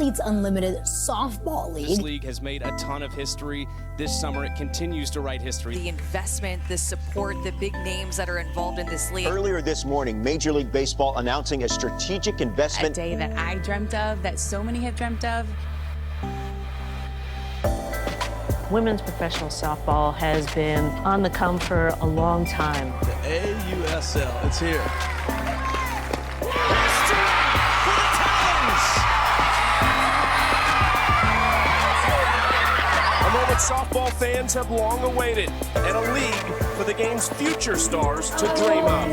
Athletes Unlimited Softball League. This league has made a ton of history. This summer, it continues to write history. The investment, the support, the big names that are involved in this league. Earlier this morning, Major League Baseball announcing a strategic investment. A day that I dreamt of, that so many have dreamt of. Women's professiontal softball has been on the come for a long time. The AUSL, it's here. A moment softball fans have long awaited, and a league for the game's future stars to dream of.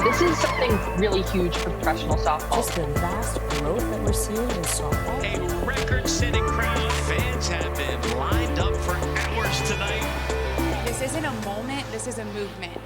This is something really huge for professional softball. Just the vast growth that we're seeing in softball. A record-setting crowd. Fans have been lined up for hours tonight. This isn't a moment, this is a movement.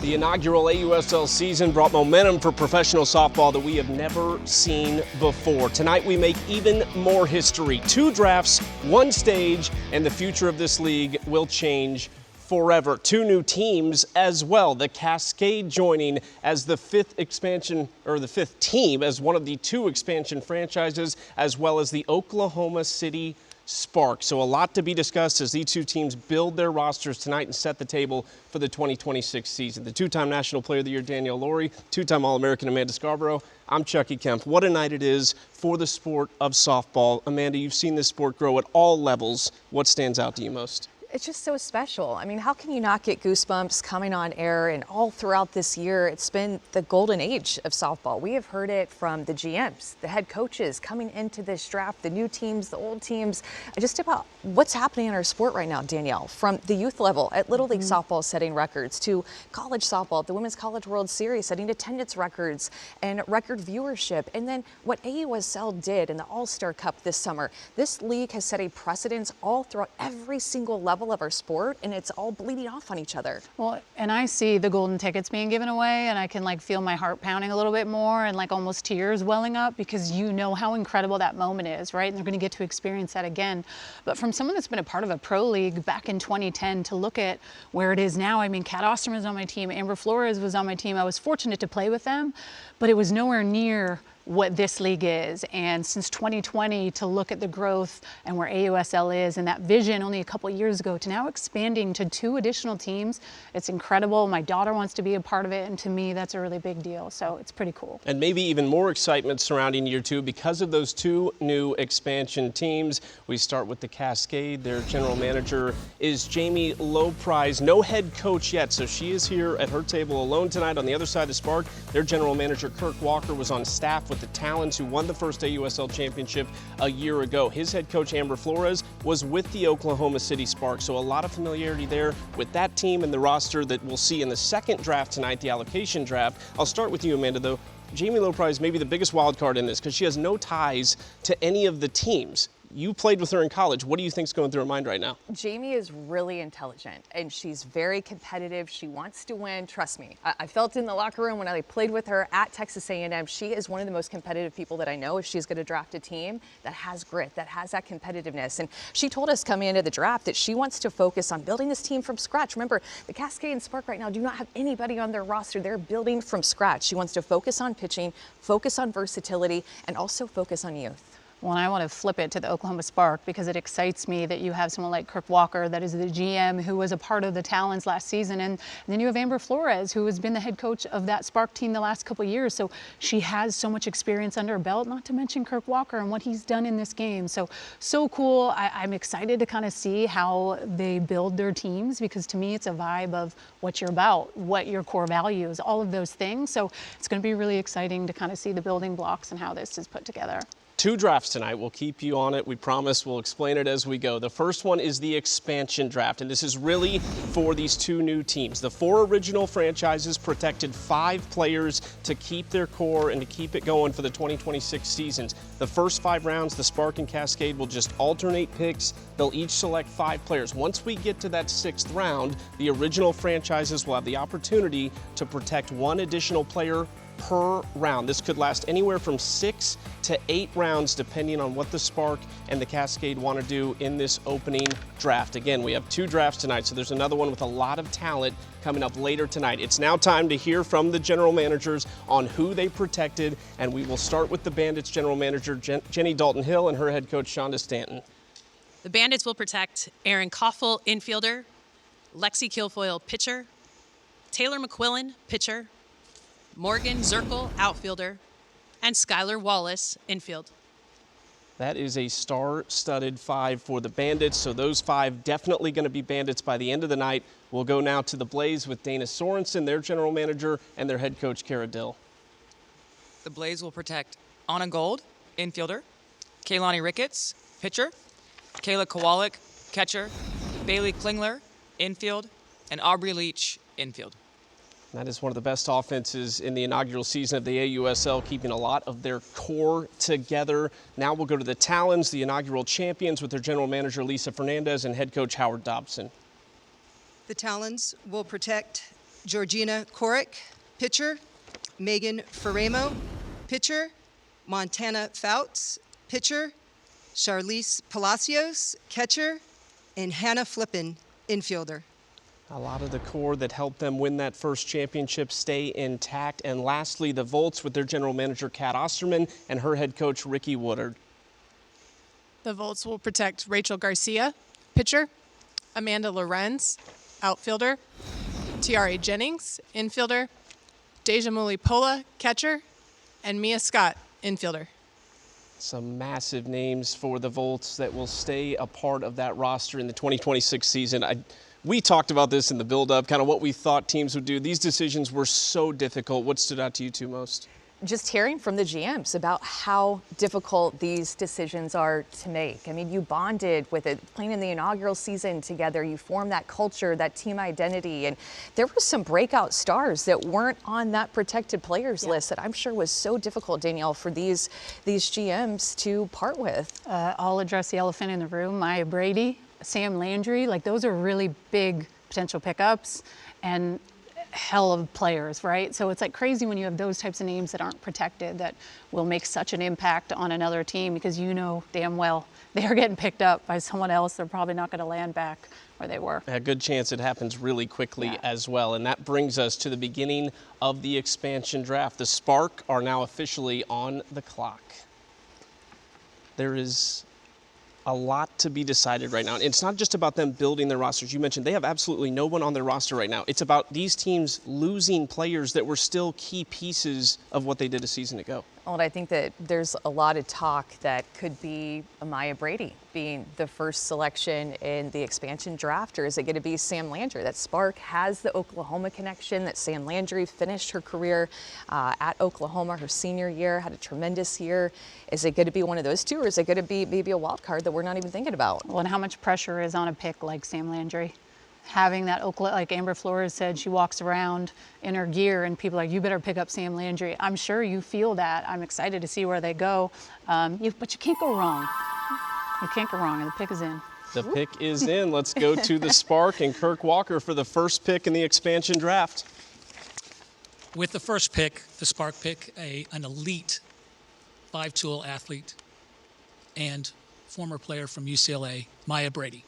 The inaugural AUSL season brought momentum for professional softball that we have never seen before. Tonight we make even more history. 2 drafts, 1 stage, and the future of this league will change forever. 2 new teams as well. The Cascade joining as the 5th expansion, or the 5th team as one of the 2 expansion franchises, as well as the Oklahoma City Spark. So a lot to be discussed as these 2 teams build their rosters tonight and set the table for the 2026 season. The 2-time National Player of the Year, Danielle Laurie, 2-time All-American Amanda Scarborough. I'm Chucky Kemp. What a night it is for the sport of softball. Amanda, you've seen this sport grow at all levels. What stands out to you most? It's just so special. I mean, how can you not get goosebumps coming on air? And all throughout this year, it's been the golden age of softball. We have heard it from the GMs, the head coaches coming into this draft, the new teams, the old teams, just about what's happening in our sport right now, Danielle, from the youth level at Little League softball setting records to college softball at the Women's College World Series setting attendance records and record viewership. And then what AUSL did in the All-Star Cup this summer, this league has set a precedence all throughout every single level of our sport, and it's all bleeding off on each other. Well, and I see the golden tickets being given away, and I can like feel my heart pounding a little bit more and like almost tears welling up, because you know how incredible that moment is, right? And they're going to get to experience that again. But from someone that's been a part of a pro league back in 2010 to look at where it is now, I mean, Kat Osterman was on my team, Amber Flores was on my team. I was fortunate to play with them, but it was nowhere near what this league is. And since 2020, to look at the growth and where AUSL is and that vision only a couple years ago to now expanding to 2 additional teams, it's incredible. My daughter wants to be a part of it, and to me, that's a really big deal. So it's pretty cool. And maybe even more excitement surrounding year 2 because of those 2 new expansion teams. We start with the Cascade. Their general manager is Jamie Lowprize. No head coach yet, so she is here at her table alone tonight. On the other side of the Spark, their general manager, Kirk Walker, was on staff with the Talons, who won the first AUSL championship a year ago. His head coach, Amber Flores, was with the Oklahoma City Spark, so a lot of familiarity there with that team and the roster that we'll see in the 2nd draft tonight, the Allocation Draft. I'll start with you, Amanda, though. Jamie Lowprize may be the biggest wild card in this because she has no ties to any of the teams. You played with her in college. What do you think's going through her mind right now? Jamie is really intelligent, and she's very competitive. She wants to win. Trust me. I felt in the locker room when I played with her at Texas A&M. She is one of the most competitive people that I know if she's going to draft a team that has grit, that has that competitiveness. And she told us coming into the draft that she wants to focus on building this team from scratch. Remember, the Cascade and Spark right now do not have anybody on their roster. They're building from scratch. She wants to focus on pitching, focus on versatility, and also focus on youth. Well, and I want to flip it to the Oklahoma Spark because it excites me that you have someone like Kirk Walker, that is the GM, who was a part of the Talons last season. And then you have Amber Flores, who has been the head coach of that Spark team the last couple of years. So she has so much experience under her belt, not to mention Kirk Walker and what he's done in this game. So cool. I'm excited to kind of see how they build their teams, because to me, it's a vibe of what you're about, what your core values, all of those things. So it's going to be really exciting to kind of see the building blocks and how this is put together. 2 drafts tonight. We'll keep you on it. We promise we'll explain it as we go. The first one is the expansion draft, and this is really for these 2 new teams. The 4 original franchises protected 5 players to keep their core and to keep it going for the 2026 seasons. The first 5 rounds, the Spark and Cascade will just alternate picks. They'll each select 5 players. Once we get to that 6th round, the original franchises will have the opportunity to protect 1 additional player per round. This could last anywhere from 6 to 8 rounds depending on what the Spark and the Cascade want to do in this opening draft. Again, we have 2 drafts tonight, so there's another one with a lot of talent coming up later tonight. It's now time to hear from the general managers on who they protected, and we will start with the Bandits general manager, Jenny Dalton-Hill, and her head coach, Shonda Stanton. The Bandits will protect Aaron Koffel, infielder, Lexi Kilfoyle, pitcher, Taylor McQuillan, pitcher, Morgan Zirkle, outfielder, and Skylar Wallace, infield. That is a star-studded 5 for the Bandits, so those 5 definitely going to be Bandits by the end of the night. We'll go now to the Blaze with Dana Sorensen, their general manager, and their head coach, Kara Dill. The Blaze will protect Anna Gold, infielder, Kaylani Ricketts, pitcher, Kayla Kowalik, catcher, Bailey Klingler, infield, and Aubrey Leach, infield. That is one of the best offenses in the inaugural season of the AUSL, keeping a lot of their core together. Now we'll go to the Talons, the inaugural champions, with their general manager, Lisa Fernandez, and head coach, Howard Dobson. The Talons will protect Georgina Korick, pitcher, Megan Ferramo, pitcher, Montana Fouts, pitcher, Charlize Palacios, catcher, and Hannah Flippin, infielder. A lot of the core that helped them win that first championship stay intact. And lastly, the Volts with their general manager, Kat Osterman, and her head coach, Ricky Woodard. The Volts will protect Rachel Garcia, pitcher, Amanda Lorenz, outfielder, Tiare Jennings, infielder, Deja Mulipola, catcher, and Mia Scott, infielder. Some massive names for the Volts that will stay a part of that roster in the 2026 season. We talked about this in the build-up, kind of what we thought teams would do. These decisions were so difficult. What stood out to you two most? Just hearing from the GMs about how difficult these decisions are to make. I mean, you bonded with it, playing in the inaugural season together. You formed that culture, that team identity, and there were some breakout stars that weren't on that protected players list that I'm sure was so difficult, Danielle, for these GMs to part with. I'll address the elephant in the room. Maya Brady, Sam Landry, like those are really big potential pickups and hell of players, right? So it's like crazy when you have those types of names that aren't protected that will make such an impact on another team, because you know damn well they are getting picked up by someone else. They're probably not going to land back where they were. A good chance it happens really quickly as well. And that brings us to the beginning of the expansion draft. The Spark are now officially on the clock. There is a lot to be decided right now. And it's not just about them building their rosters. You mentioned they have absolutely no one on their roster right now. It's about these teams losing players that were still key pieces of what they did a season ago. Well, I think that there's a lot of talk that could be Amaya Brady being the first selection in the expansion draft, or is it going to be Sam Landry? That Spark has the Oklahoma connection, that Sam Landry finished her career at Oklahoma her senior year, had a tremendous year. Is it going to be one of those two, or is it going to be maybe a wild card that we're not even thinking about? Well, and how much pressure is on a pick like Sam Landry? Having that Oklahoma, like Amber Flores said, she walks around in her gear and people are like, you better pick up Sam Landry. I'm sure you feel that. I'm excited to see where they go. But you can't go wrong. You can't go wrong, and the pick is in. The pick is in. Let's go to the Spark and Kirk Walker for the first pick in the expansion draft. With the first pick, the Spark pick an elite 5-tool athlete and former player from UCLA, Maya Brady.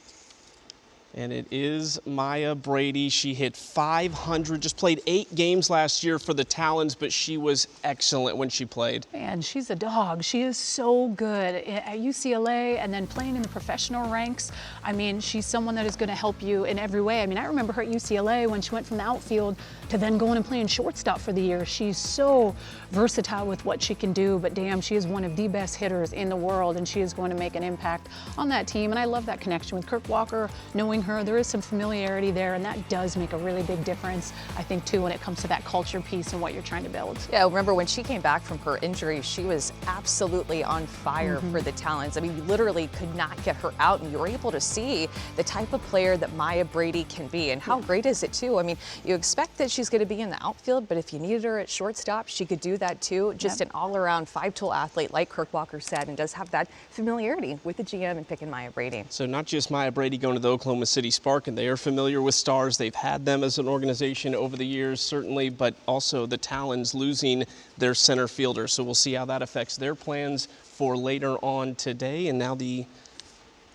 And it is Maya Brady. She hit 500, just played 8 games last year for the Talons, but she was excellent when she played. Man, she's a dog. She is so good at UCLA and then playing in the professional ranks. I mean, she's someone that is going to help you in every way. I mean, I remember her at UCLA when she went from the outfield to then going and playing shortstop for the year. She's so versatile with what she can do, but damn, she is one of the best hitters in the world, and she is going to make an impact on that team. And I love that connection with Kirk Walker, knowing her. There is some familiarity there, and that does make a really big difference, I think, too, when it comes to that culture piece and what you're trying to build. Yeah, remember when she came back from her injury, she was absolutely on fire for the Talons. I mean, you literally could not get her out, and you were able to see the type of player that Maya Brady can be. And how great is it, too? I mean, you expect that she's going to be in the outfield, but if you needed her at shortstop, she could do that, too. Just an all-around 5-tool athlete, like Kirk Walker said, and does have that familiarity with the GM and picking Maya Brady. So not just Maya Brady going to the Oklahoma City Spark, and they are familiar with stars. They've had them as an organization over the years, certainly, but also the Talons losing their center fielder. So we'll see how that affects their plans for later on today. And now the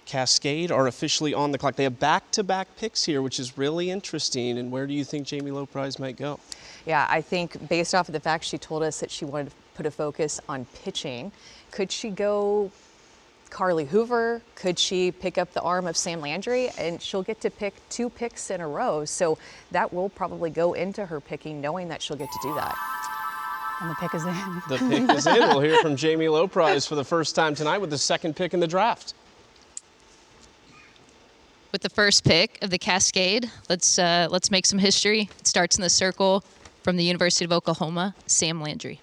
Cascade are officially on the clock. They have back-to-back picks here, which is really interesting. And where do you think Jamie Loprise might go? Yeah, I think based off of the fact she told us that she wanted to put a focus on pitching, could she go Carly Hoover? Could she pick up the arm of Sam Landry? And she'll get to pick 2 picks in a row. So that will probably go into her picking, knowing that she'll get to do that. And the pick is in. The pick is in. We'll hear from Jamie Loprise for the first time tonight with the second pick in the draft. With the first pick of the Cascade, let's make some history. It starts in the circle from the University of Oklahoma, Sam Landry.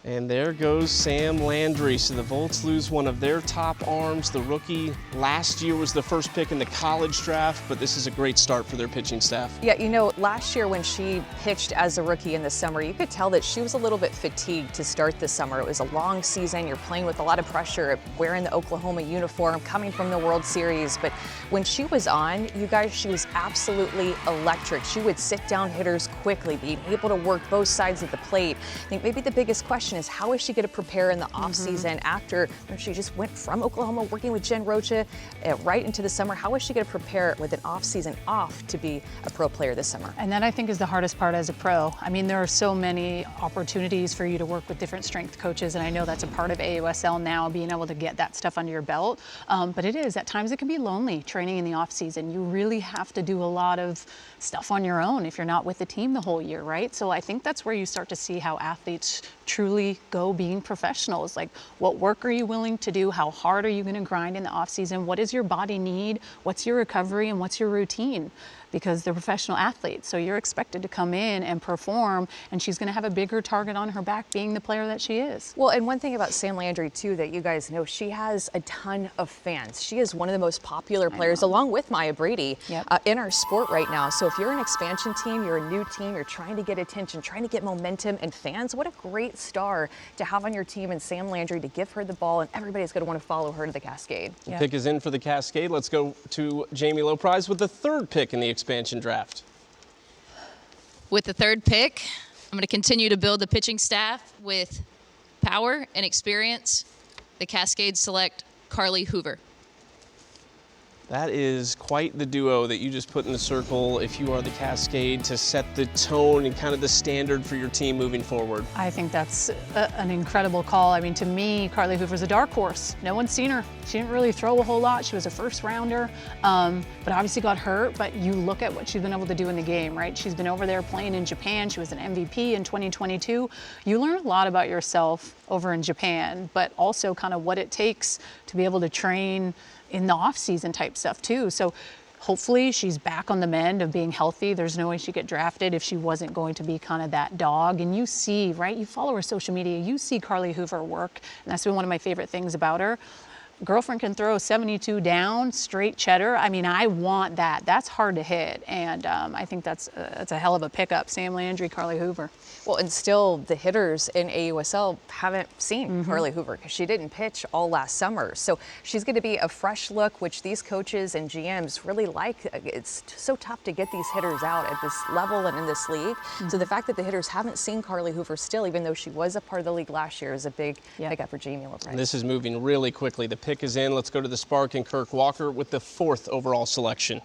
And there goes Sam Landry. So the Volts lose one of their top arms. The rookie last year was the first pick in the college draft, but this is a great start for their pitching staff. Yeah, you know, last year when she pitched as a rookie in the summer, you could tell that she was a little bit fatigued to start the summer. It was a long season. You're playing with a lot of pressure, wearing the Oklahoma uniform, coming from the World Series. But when she was on, you guys, she was absolutely electric. She would sit down hitters quickly, being able to work both sides of the plate. I think maybe the biggest question is, how is she going to prepare in the offseason after she just went from Oklahoma working with Jen Rocha right into the summer? How is she going to prepare with an offseason off to be a pro player this summer? And that, I think, is the hardest part as a pro. I mean, there are so many opportunities for you to work with different strength coaches, and I know that's a part of AUSL now, being able to get that stuff under your belt. But it is, at times it can be lonely training in the offseason. You really have to do a lot of stuff on your own if you're not with the team the whole year, right? So I think that's where you start to see how athletes truly go being professionals. Like, what work are you willing to do? How hard are you going to grind in the off season? What does your body need? What's your recovery and what's your routine? Because they're professional athletes, so you're expected to come in and perform, and she's going to have a bigger target on her back being the player that she is. Well, and one thing about Sam Landry, too, that you guys know, she has a ton of fans. She is one of the most popular players, along with Maya Brady, in our sport right now. So if you're an expansion team, you're a new team, you're trying to get attention, trying to get momentum and fans, what a great star to have on your team, and Sam Landry to give her the ball, and everybody's going to want to follow her to the Cascade. The pick is in for the Cascade. Let's go to Jamie Loprise with the third pick in the expansion draft. With the third pick, I'm going to continue to build the pitching staff with power and experience. The Cascade select Carly Hoover. That is quite the duo that you just put in the circle if you are the Cascade, to set the tone and kind of the standard for your team moving forward. I think that's an incredible call. I mean, to me, Carly Hoover's a dark horse. No one's seen her. She didn't really throw a whole lot. She was a first rounder, but obviously got hurt. But you look at what she's been able to do in the game, right? She's been over there playing in Japan. She was an MVP in 2022. You learn a lot about yourself over in Japan, but also kind of what it takes to be able to train in the off-season type stuff too. So hopefully she's back on the mend of being healthy. There's no way she'd get drafted if she wasn't going to be kind of that dog. And you see, right, you follow her social media, you see Carly Hoover work, and that's been one of my favorite things about her. Girlfriend can throw 72 down, straight cheddar. I mean, I want that. That's hard to hit, and I think that's a hell of a pickup. Sam Landry, Carly Hoover. Well, and still the hitters in AUSL haven't seen Carly Hoover because she didn't pitch all last summer. So she's going to be a fresh look, which these coaches and GMs really like. It's so tough to get these hitters out at this level and in this league. So the fact that the hitters haven't seen Carly Hoover still, even though she was a part of the league last year, is a big pickup for Jamie Loprise. And this is moving really quickly. The pick is in. Let's go to the Spark and Kirk Walker with the 4th overall selection.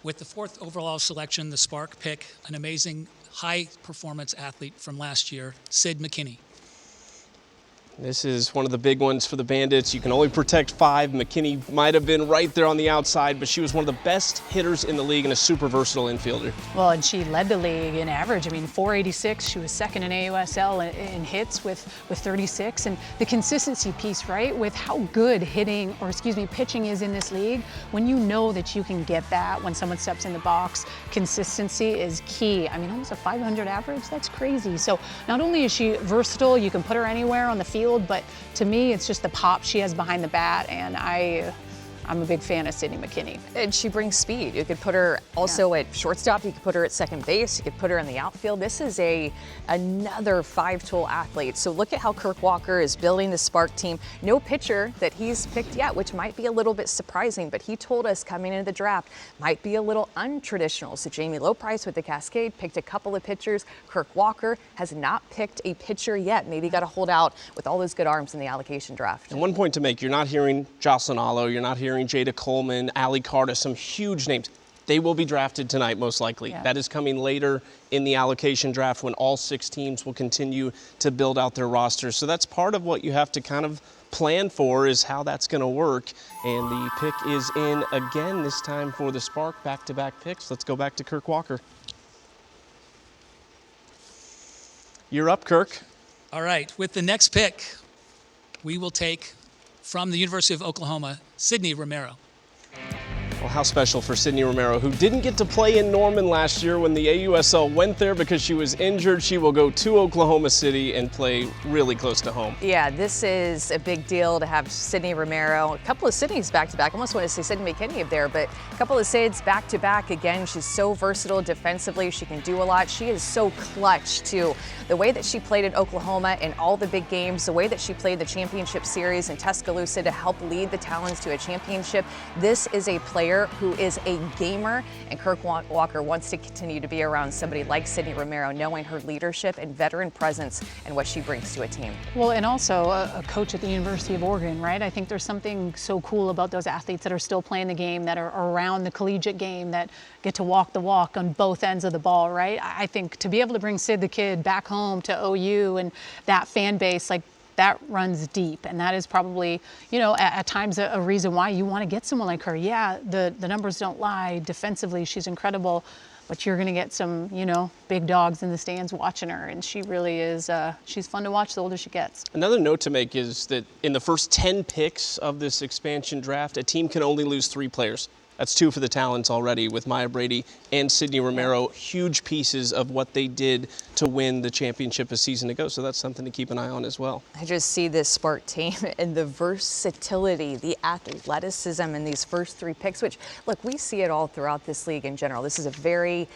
With the 4th overall selection, the Spark pick an amazing high-performance athlete from last year, Sid McKinney. This is one of the big ones for the Bandits. You can only protect 5. McKinney might have been right there on the outside, but she was one of the best hitters in the league and a super versatile infielder. Well, and she led the league in average. I mean, 486. She was second in AUSL in hits with 36. And the consistency piece, right, with how good pitching is in this league. When you know that you can get that when someone steps in the box, consistency is key. I mean, almost a 500 average. That's crazy. So not only is she versatile, you can put her anywhere on the field, but to me, it's just the pop she has behind the bat, and I I'm a big fan of Sydney McKinney. And she brings speed. You could put her also at shortstop. You could put her at second base. You could put her in the outfield. This is another 5-tool athlete. So look at how Kirk Walker is building the Spark team. No pitcher that he's picked yet, which might be a little bit surprising, but he told us coming into the draft might be a little untraditional. So Jamie Loprice with the Cascade picked a couple of pitchers. Kirk Walker has not picked a pitcher yet. Maybe got to hold out with all those good arms in the allocation draft. And one point to make, you're not hearing Jocelyn Allo, you're not hearing Jada Coleman, Allie Carter, some huge names. They will be drafted tonight, most likely. Yeah. That is coming later in the allocation draft when all 6 teams will continue to build out their rosters. So that's part of what you have to kind of plan for, is how that's going to work. And the pick is in again, this time for the Spark, back-to-back picks. Let's go back to Kirk Walker. You're up, Kirk. All right, with the next pick, we will take from the University of Oklahoma, Sydney Romero. Well, how special for Sydney Romero, who didn't get to play in Norman last year when the AUSL went there because she was injured. She will go to Oklahoma City and play really close to home. Yeah, this is a big deal to have Sydney Romero. A couple of Sydneys back-to-back. I almost want to say Sydney McKinney up there, but a couple of Syds back-to-back. Again, she's so versatile defensively. She can do a lot. She is so clutch, too. The way that she played at Oklahoma in all the big games, the way that she played the championship series in Tuscaloosa to help lead the Talons to a championship. This is a player who is a gamer, and Kirk Walker wants to continue to be around somebody like Sydney Romero, knowing her leadership and veteran presence and what she brings to a team. Well, and also a coach at the University of Oregon, right? I think there's something so cool about those athletes that are still playing the game, that are around the collegiate game, that get to walk the walk on both ends of the ball, right? I think to be able to bring Sid the Kid back home to OU and that fan base, like, that runs deep, and that is probably, you know, at times a reason why you want to get someone like her. Yeah, the numbers don't lie. Defensively, she's incredible, but you're going to get some, you know, big dogs in the stands watching her, and she really is, she's fun to watch the older she gets. Another note to make is that in the first 10 picks of this expansion draft, a team can only lose 3 players. That's 2 for the Talons already with Maya Brady and Sydney Romero. Huge pieces of what they did to win the championship a season ago. So that's something to keep an eye on as well. I just see this Spark team and the versatility, the athleticism in these first 3 picks, which, look, we see it all throughout this league in general. This is a very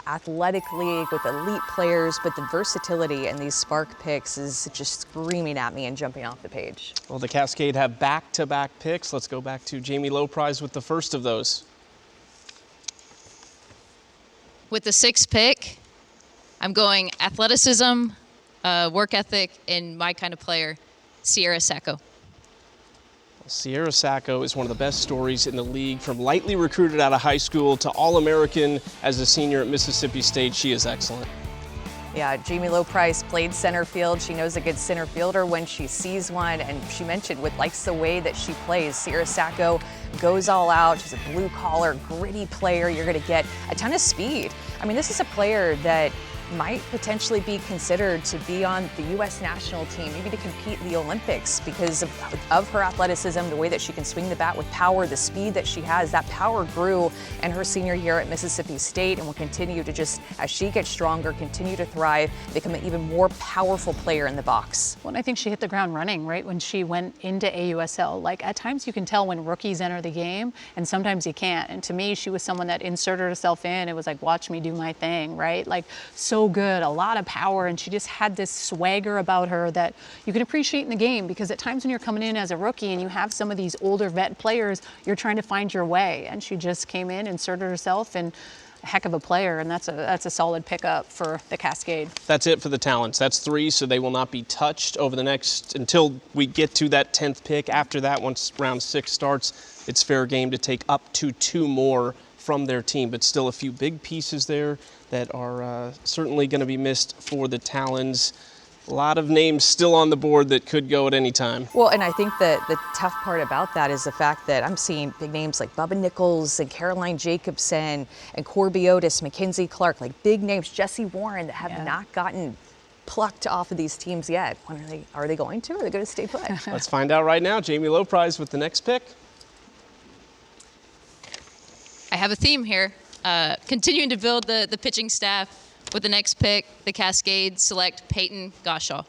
athletic league with elite players, but the versatility in these Spark picks is just screaming at me and jumping off the page. Well, the Cascade have back-to-back picks. Let's go back to Jamie Loprice with the first of those. With the 6th pick, I'm going athleticism, work ethic, and my kind of player, Sierra Sacco. Sierra Sacco is one of the best stories in the league. From lightly recruited out of high school to All-American as a senior at Mississippi State, she is excellent. Yeah, Jamie Loprice played center field. She knows a good center fielder when she sees one, and she mentioned likes the way that she plays. Sierra Sacco goes all out. She's a blue-collar, gritty player. You're going to get a ton of speed. I mean, this is a player that might potentially be considered to be on the U.S. national team, maybe to compete in the Olympics because of her athleticism, the way that she can swing the bat with power, the speed that she has. That power grew in her senior year at Mississippi State and will continue to just, as she gets stronger, continue to thrive, become an even more powerful player in the box. Well, and I think she hit the ground running, right, when she went into AUSL. Like, at times you can tell when rookies enter the game, and sometimes you can't. And to me, she was someone that inserted herself in. It was like, watch me do my thing, right? Like, so good, a lot of power, and she just had this swagger about her that you can appreciate in the game, because at times when you're coming in as a rookie and you have some of these older vet players, you're trying to find your way, and she just came in, inserted herself, and a heck of a player, and that's a solid pickup for the Cascade. That's it for the Talons. That's 3, so they will not be touched over the next, until we get to that 10th pick. After that, once round 6 starts, it's fair game to take up to 2 more from their team, but still a few big pieces there that are certainly going to be missed for the Talons. A lot of names still on the board that could go at any time. Well, and I think that the tough part about that is the fact that I'm seeing big names like Bubba Nichols and Caroline Jacobson and Corby Otis, Mackenzie Clark, like big names, Jesse Warren, that have not gotten plucked off of these teams yet. When are they going to? Or are they going to stay put? Let's find out right now. Jamie Loprice with the next pick. I have a theme here. Continuing to build the pitching staff with the next pick, the Cascade select Peyton Goshaw.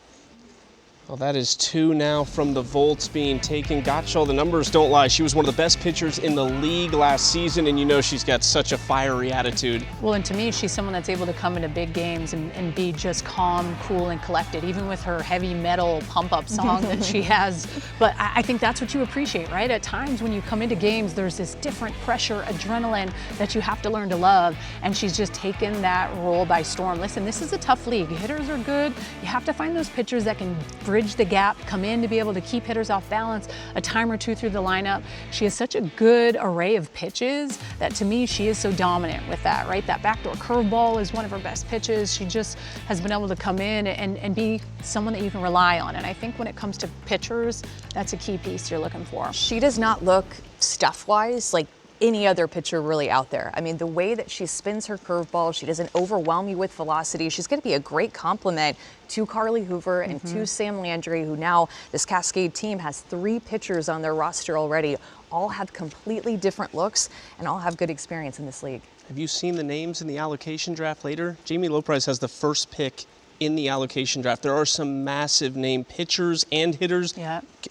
Well, that is 2 now from the Volts being taken. Gotchall, the numbers don't lie. She was one of the best pitchers in the league last season, and you know she's got such a fiery attitude. Well, and to me, she's someone that's able to come into big games and be just calm, cool, and collected, even with her heavy metal pump-up song that she has. But I think that's what you appreciate, right? At times when you come into games, there's this different pressure, adrenaline that you have to learn to love, and she's just taken that role by storm. Listen, this is a tough league. Hitters are good. You have to find those pitchers that can bridge the gap, come in to be able to keep hitters off balance a time or two through the lineup. She has such a good array of pitches that to me, she is so dominant with that, right? That backdoor curveball is one of her best pitches. She just has been able to come in and be someone that you can rely on. And I think when it comes to pitchers, that's a key piece you're looking for. She does not look stuff-wise like any other pitcher really out there. I mean, the way that she spins her curveball, she doesn't overwhelm you with velocity. She's going to be a great complement to Carly Hoover and to Sam Landry, who now this Cascade team has 3 pitchers on their roster already. All have completely different looks and all have good experience in this league. Have you seen the names in the allocation draft later? Jamie Lopez has the first pick in the allocation draft. There are some massive name pitchers and hitters,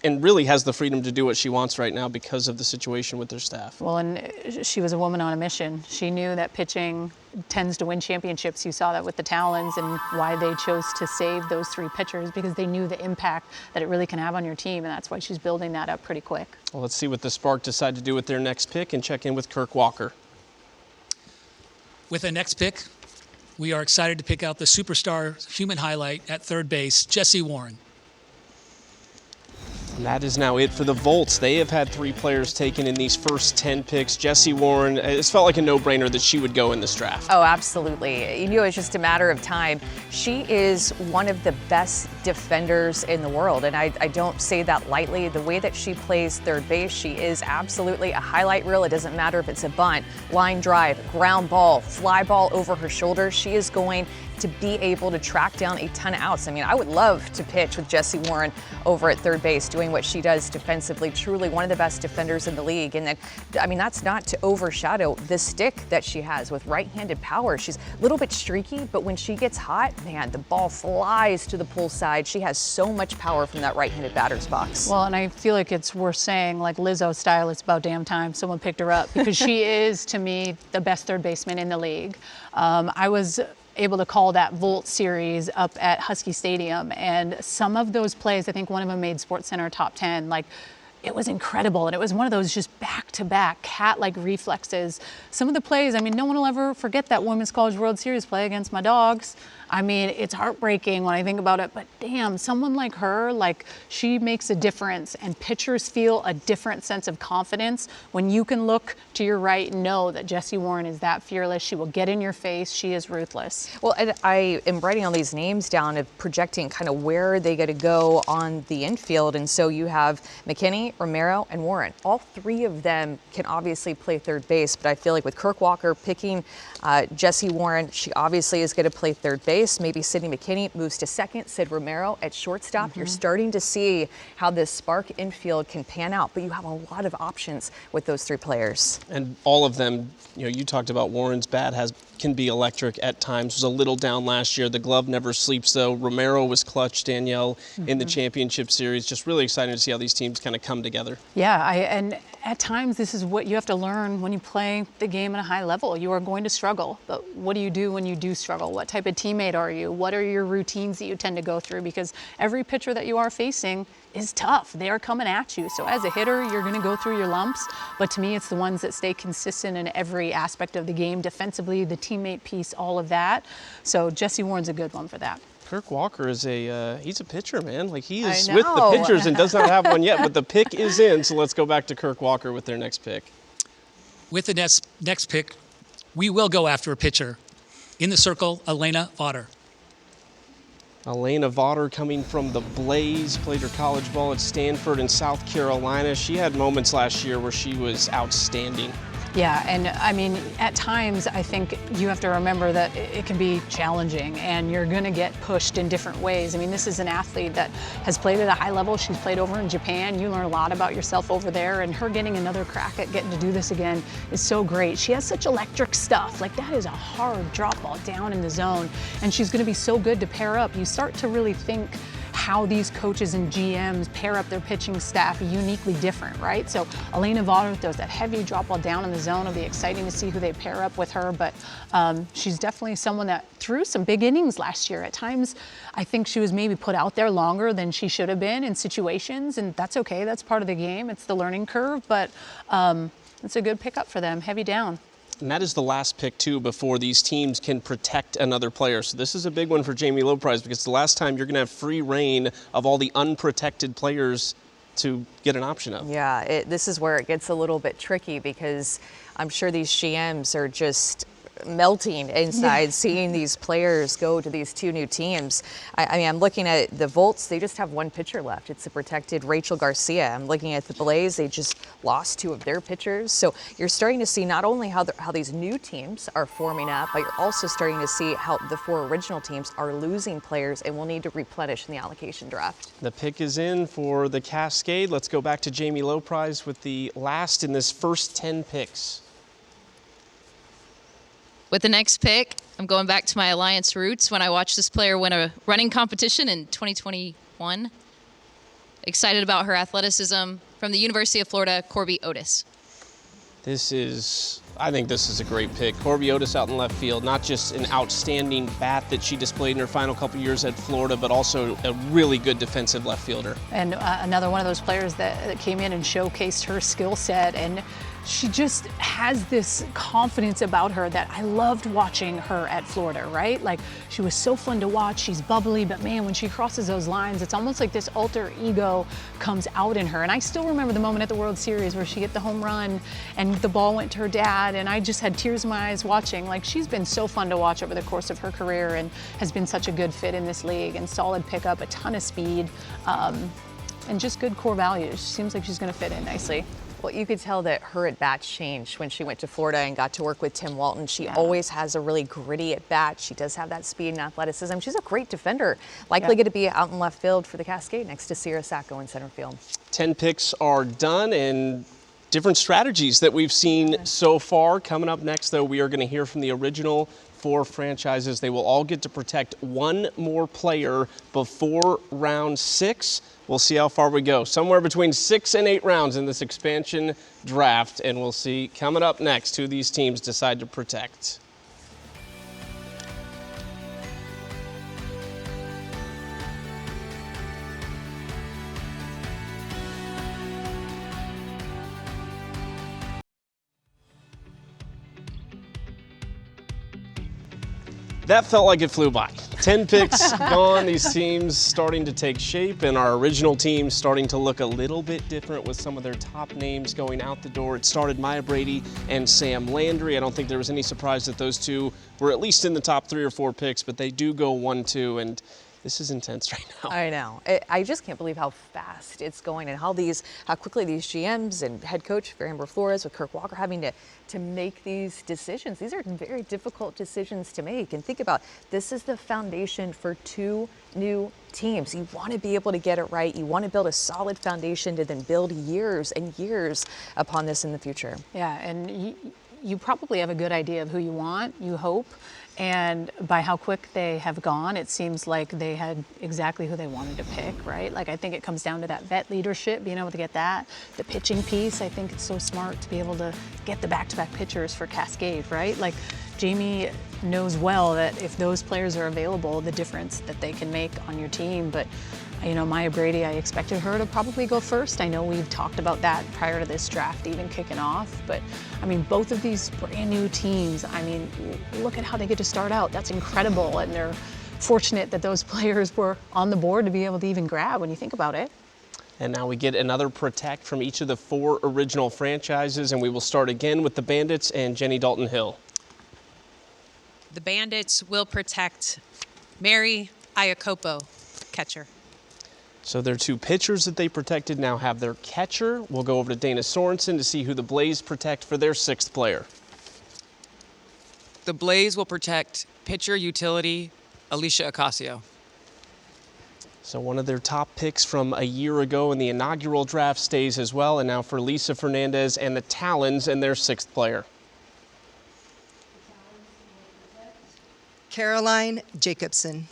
and really has the freedom to do what she wants right now because of the situation with their staff. Well, and she was a woman on a mission. She knew that pitching tends to win championships. You saw that with the Talons and why they chose to save those 3 pitchers, because they knew the impact that it really can have on your team, and that's why she's building that up pretty quick. Well, let's see what the Spark decide to do with their next pick and check in with Kirk Walker. With the next pick, we are excited to pick out the superstar human highlight at third base, Jessie Warren. And that is now it for the Volts. They have had 3 players taken in these first 10 picks. Jessie Warren, it's felt like a no-brainer that she would go in this draft. Oh, absolutely. You knew it was just a matter of time. She is one of the best defenders in the world, and I don't say that lightly. The way that she plays third base, she is absolutely a highlight reel. It doesn't matter if it's a bunt, line drive, ground ball, fly ball over her shoulder. She is going to be able to track down a ton of outs. I mean, I would love to pitch with Jessie Warren over at third base, doing what she does defensively. Truly one of the best defenders in the league. And then, I mean, that's not to overshadow the stick that she has with right-handed power. She's a little bit streaky, but when she gets hot, man, the ball flies to the pull side. She has so much power from that right-handed batter's box. Well, and I feel like it's worth saying, like Lizzo style, it's about damn time someone picked her up, because she is, to me, the best third baseman in the league. I was able to call that Volt series up at Husky Stadium, and some of those plays, I think one of them made SportsCenter top 10. Like, it was incredible, and it was one of those just back-to-back cat-like reflexes. Some of the plays, I mean, no one will ever forget that Women's College World Series play against my Dogs. I mean, it's heartbreaking when I think about it, but damn, someone like her, like, she makes a difference, and pitchers feel a different sense of confidence when you can look to your right and know that Jessie Warren is that fearless. She will get in your face. She is ruthless. Well, and I am writing all these names down of projecting kind of where they got to go on the infield, and so you have McKinney, Romero, and Warren. All 3 of them can obviously play third base, but I feel like with Kirk Walker picking Jessie Warren, she obviously is going to play third base. Maybe Sydney McKinney moves to second, Sid Romero at shortstop. You're starting to see how this Spark infield can pan out, but you have a lot of options with those 3 players. And all of them, you know, you talked about Warren's bat can be electric at times. Was a little down last year. The glove never sleeps, though. Romero was clutch, Danielle, in the championship series. Just really excited to see how these teams kind of come together. Yeah, and at times this is what you have to learn when you play the game at a high level. You are going to struggle, but what do you do when you do struggle? What type of teammate are you? What are your routines that you tend to go through? Because every pitcher that you are facing is tough. They are coming at you. So as a hitter, you're going to go through your lumps, but to me, it's the ones that stay consistent in every aspect of the game, defensively, the teammate piece, all of that. So Jessie Warren's a good one for that. Kirk Walker is he's a pitcher, man. Like, he is with the pitchers and does not have one yet, but the pick is in. So let's go back to Kirk Walker with their next pick. With the next pick, we will go after a pitcher. In the circle, Elena Vaughter. Elena Vaughter coming from the Blaze, played her college ball at Stanford in South Carolina. She had moments last year where she was outstanding. Yeah, and I mean, at times, I think you have to remember that it can be challenging and you're gonna get pushed in different ways. I mean, this is an athlete that has played at a high level. She's played over in Japan. You learn a lot about yourself over there, and her getting another crack at getting to do this again is so great. She has such electric stuff. Like, that is a hard drop ball down in the zone, and she's gonna be so good to pair up. You start to really think, how these coaches and GMs pair up their pitching staff uniquely different, right? So Elena Vaughter throws that heavy drop ball down in the zone. It'll be exciting to see who they pair up with her, but she's definitely someone that threw some big innings last year. At times, I think she was maybe put out there longer than she should have been in situations, and that's okay. That's part of the game. It's the learning curve, but it's a good pickup for them, heavy down. And that is the last pick, too, before these teams can protect another player. So this is a big one for Jamie Lopez, because the last time you're going to have free reign of all the unprotected players to get an option of. Yeah, this is where it gets a little bit tricky, because I'm sure these GMs are just melting inside seeing these players go to these two new teams. I mean, I'm looking at the Volts, they just have one pitcher left. It's the protected Rachel Garcia. I'm looking at the Blaze, they just lost two of their pitchers. So you're starting to see not only how these new teams are forming up, but you're also starting to see how the four original teams are losing players and will need to replenish in the allocation draft. The pick is in for the Cascade. Let's go back to Jamie Lopez with the last in this first 10 picks. With the next pick, I'm going back to my Alliance roots when I watched this player win a running competition in 2021. Excited about her athleticism. From the University of Florida, Corby Otis. I think this is a great pick. Corby Otis out in left field, not just an outstanding bat that she displayed in her final couple years at Florida, but also a really good defensive left fielder. And another one of those players that came in and showcased her skill set, and she just has this confidence about her that I loved watching her at Florida, right? Like, she was so fun to watch. She's bubbly, but man, when she crosses those lines, it's almost like this alter ego comes out in her. And I still remember the moment at the World Series where she hit the home run and the ball went to her dad, and I just had tears in my eyes watching. Like, she's been so fun to watch over the course of her career and has been such a good fit in this league, and solid pickup, a ton of speed, and just good core values. She seems like she's gonna fit in nicely. Well, you could tell that her at-bats changed when she went to Florida and got to work with Tim Walton. She always has a really gritty at-bat. She does have that speed and athleticism. She's a great defender. Likely going to be out in left field for the Cascade next to Sierra Sacco in center field. 10 picks are done, and different strategies that we've seen so far. Coming up next, though, we are going to hear from the original 4 franchises. They will all get to protect one more player before round 6. We'll see how far we go. Somewhere between 6 and 8 rounds in this expansion draft, and we'll see coming up next who these teams decide to protect. That felt like it flew by. 10 picks gone, these teams starting to take shape, and our original team starting to look a little bit different with some of their top names going out the door. It started Maya Brady and Sam Landry. I don't think there was any surprise that those two were at least in the top 3 or 4 picks, but they do go 1-2, and this is intense right now. I know. I just can't believe how fast it's going and how quickly these GMs and head coach for Amber Flores with Kirk Walker having to make these decisions. These are very difficult decisions to make. And think about, this is the foundation for 2 new teams. You want to be able to get it right. You want to build a solid foundation to then build years and years upon this in the future. Yeah, and you probably have a good idea of who you want, you hope. And by how quick they have gone, it seems like they had exactly who they wanted to pick, right? Like, I think it comes down to that vet leadership, being able to get that. The pitching piece, I think it's so smart to be able to get the back-to-back pitchers for Cascade, right? Like, Jamie knows well that if those players are available, the difference that they can make on your team. But, you know, Maya Brady, I expected her to probably go first. I know we've talked about that prior to this draft even kicking off. But, I mean, both of these brand new teams, I mean, look at how they get to start out. That's incredible. And they're fortunate that those players were on the board to be able to even grab when you think about it. And now we get another protect from each of the 4 original franchises, and we will start again with the Bandits and Jenny Dalton-Hill. The Bandits will protect Mary Iacopo, catcher. So their 2 pitchers that they protected now have their catcher. We'll go over to Dana Sorensen to see who the Blaze protect for their 6th player. The Blaze will protect pitcher utility Alicia Ocasio. So one of their top picks from a year ago in the inaugural draft stays as well. And now for Lisa Fernandez and the Talons and their 6th player. Caroline Jacobson.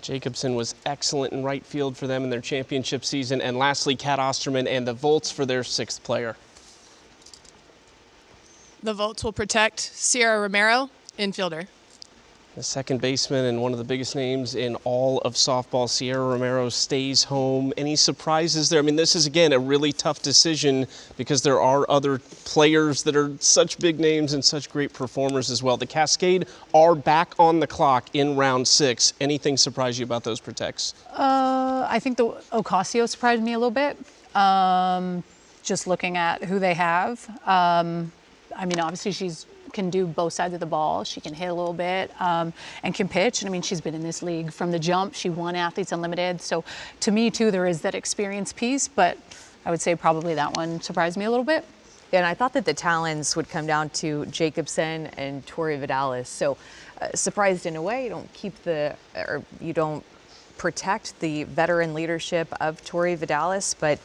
Jacobson was excellent in right field for them in their championship season. And lastly, Kat Osterman and the Volts for their 6th player. The Volts will protect Sierra Romero, infielder. The second baseman and one of the biggest names in all of softball, Sierra Romero, stays home. Any surprises there? I mean, this is, again, a really tough decision because there are other players that are such big names and such great performers as well. The Cascade are back on the clock in round 6. Anything surprise you about those protects? I think the Ocasio surprised me a little bit, just looking at who they have. I mean, obviously she's can do both sides of the ball. She can hit a little bit and can pitch. And I mean, she's been in this league from the jump. She won Athletes Unlimited. So to me, too, there is that experience piece. But I would say probably that one surprised me a little bit. And I thought that the Talons would come down to Jacobson and Tori Vidalis. So surprised in a way. You don't keep or you don't protect the veteran leadership of Tori Vidalis, but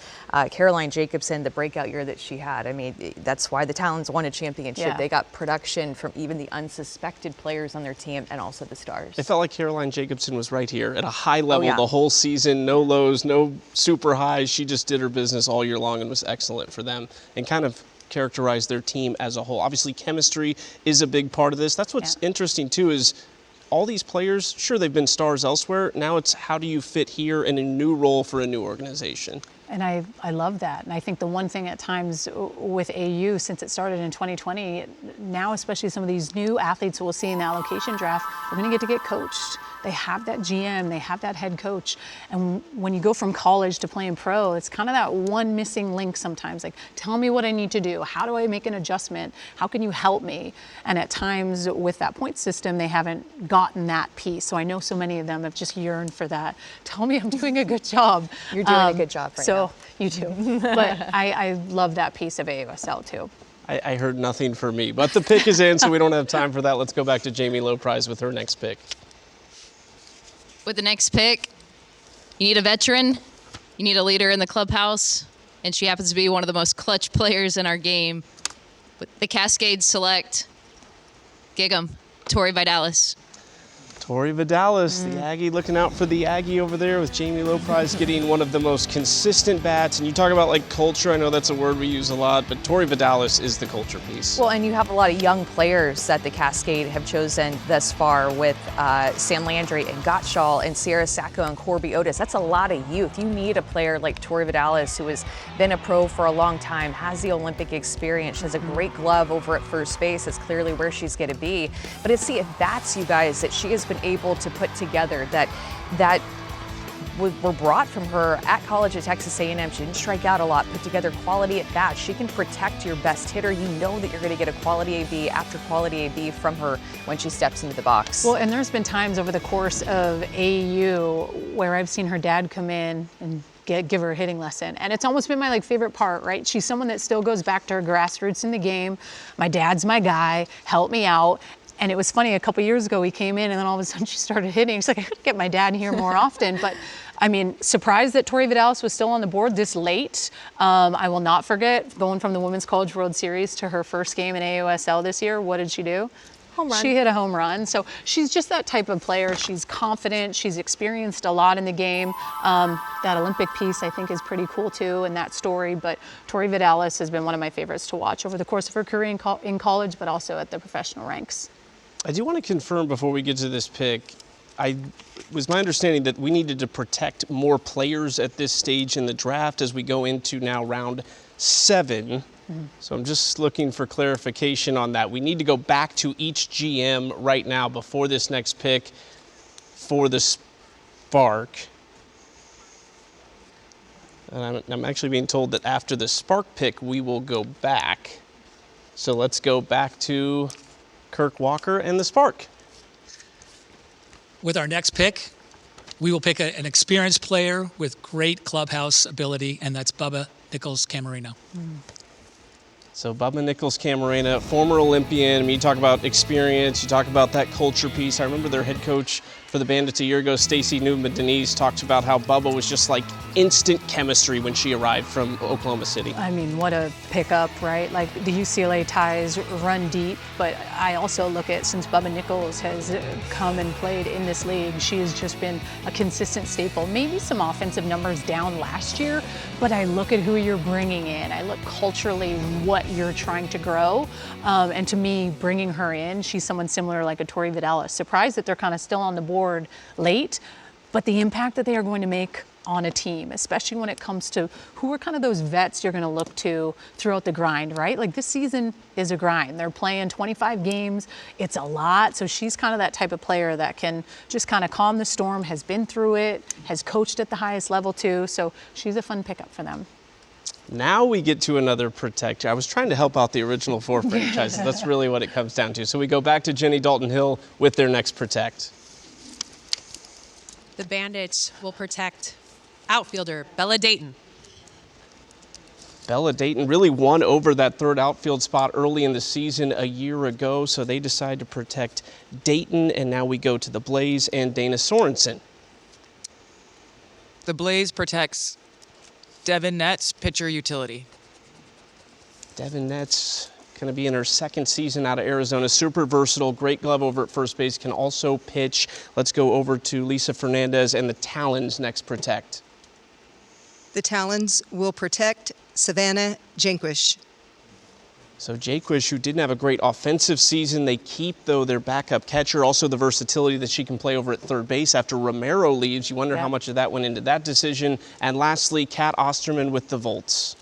Caroline Jacobson, the breakout year that she had, I mean, that's why the Talons won a championship. Yeah. They got production from even the unsuspected players on their team and also the stars. It felt like Caroline Jacobson was right here at a high level the whole season. No lows, no super highs. She just did her business all year long and was excellent for them and kind of characterized their team as a whole. Obviously, chemistry is a big part of this. That's what's interesting, too, is all these players, sure, they've been stars elsewhere. Now it's how do you fit here in a new role for a new organization? And I love that. And I think the one thing at times with AU, since it started in 2020, now especially some of these new athletes we'll see in the allocation draft, they're going to get coached. They have that GM, they have that head coach. And when you go from college to playing pro, it's kind of that one missing link sometimes. Like, tell me what I need to do. How do I make an adjustment? How can you help me? And at times with that point system, they haven't gotten that piece. So I know so many of them have just yearned for that. Tell me I'm doing a good job. You're doing a good job right now. So you too. But I love that piece of AUSL too. I heard nothing for me, but the pick is in, so we don't have time for that. Let's go back to Jamie Loprise with her next pick. With the next pick, you need a veteran, you need a leader in the clubhouse, and she happens to be one of the most clutch players in our game. With the Cascade select, Gig'em, Tori Vidalis. Tori Vidalis, the Aggie, looking out for the Aggie over there with Jamie Loprise getting one of the most consistent bats. And you talk about like culture, I know that's a word we use a lot, but Tori Vidalis is the culture piece. Well, and you have a lot of young players that the Cascade have chosen thus far with Sam Landry and Gottschall and Sierra Sacco and Corby Otis. That's a lot of youth. You need a player like Tori Vidalis, who has been a pro for a long time, has the Olympic experience, has a great glove over at first base. That's clearly where she's going to be. But it's the at-bats, you guys, that she has been able to put together that were brought from her at college at Texas A&M. She didn't strike out a lot, put together quality at bats. She can protect your best hitter. You know that you're going to get a quality AB after quality AB from her when she steps into the box. Well, and there's been times over the course of AU where I've seen her dad come in and give her a hitting lesson. And it's almost been my favorite part, right? She's someone that still goes back to her grassroots in the game. My dad's my guy, help me out. And it was funny, a couple years ago, he came in and then all of a sudden she started hitting. She's like, I could get my dad here more often. But I mean, surprised that Tori Vidalis was still on the board this late. I will not forget going from the Women's College World Series to her first game in AUSL this year. What did she do? Home run. She hit a home run. So she's just that type of player. She's confident. She's experienced a lot in the game. That Olympic piece, I think, is pretty cool too, and that story. But Tori Vidalis has been one of my favorites to watch over the course of her career in college, but also at the professional ranks. I do want to confirm before we get to this pick, it was my understanding that we needed to protect more players at this stage in the draft as we go into now round 7. So I'm just looking for clarification on that. We need to go back to each GM right now before this next pick for the Spark. And I'm actually being told that after the Spark pick, we will go back. So let's go back to Kirk Walker and the Spark. With our next pick, we will pick an experienced player with great clubhouse ability, and that's Bubba Nichols-Camarino. So Bubba Nichols-Camarino, former Olympian. I mean, you talk about experience, you talk about that culture piece. I remember their head coach for the Bandits a year ago. Stacey Newman-Denise talked about how Bubba was just like instant chemistry when she arrived from Oklahoma City. I mean, what a pickup, right? Like the UCLA ties run deep, but I also look at since Bubba Nichols has come and played in this league, she has just been a consistent staple. Maybe some offensive numbers down last year, but I look at who you're bringing in. I look culturally what you're trying to grow, and to me, bringing her in, she's someone similar like a Tori Vidal. Surprised that they're kind of still on the board late, but the impact that they are going to make on a team, especially when it comes to who are kind of those vets you're going to look to throughout the grind, right? Like this season is a grind. They're playing 25 games. It's a lot. So she's kind of that type of player that can just kind of calm the storm, has been through it, has coached at the highest level too. So she's a fun pickup for them. Now we get to another protector. I was trying to help out the original 4 franchises. That's really what it comes down to. So we go back to Jenny Dalton-Hill with their next protect. The Bandits will protect outfielder Bella Dayton. Bella Dayton really won over that third outfield spot early in the season a year ago, so they decide to protect Dayton, and now we go to the Blaze and Dana Sorensen. The Blaze protects Devin Netz, pitcher utility. Devin Netz going to be in her second season out of Arizona. Super versatile, great glove over at first base, can also pitch. Let's go over to Lisa Fernandez and the Talons next protect. The Talons will protect Savannah Janquish. So Jaquish, who didn't have a great offensive season, they keep, though, their backup catcher. Also the versatility that she can play over at third base after Romero leaves. You wonder how much of that went into that decision. And lastly, Kat Osterman with the Volts.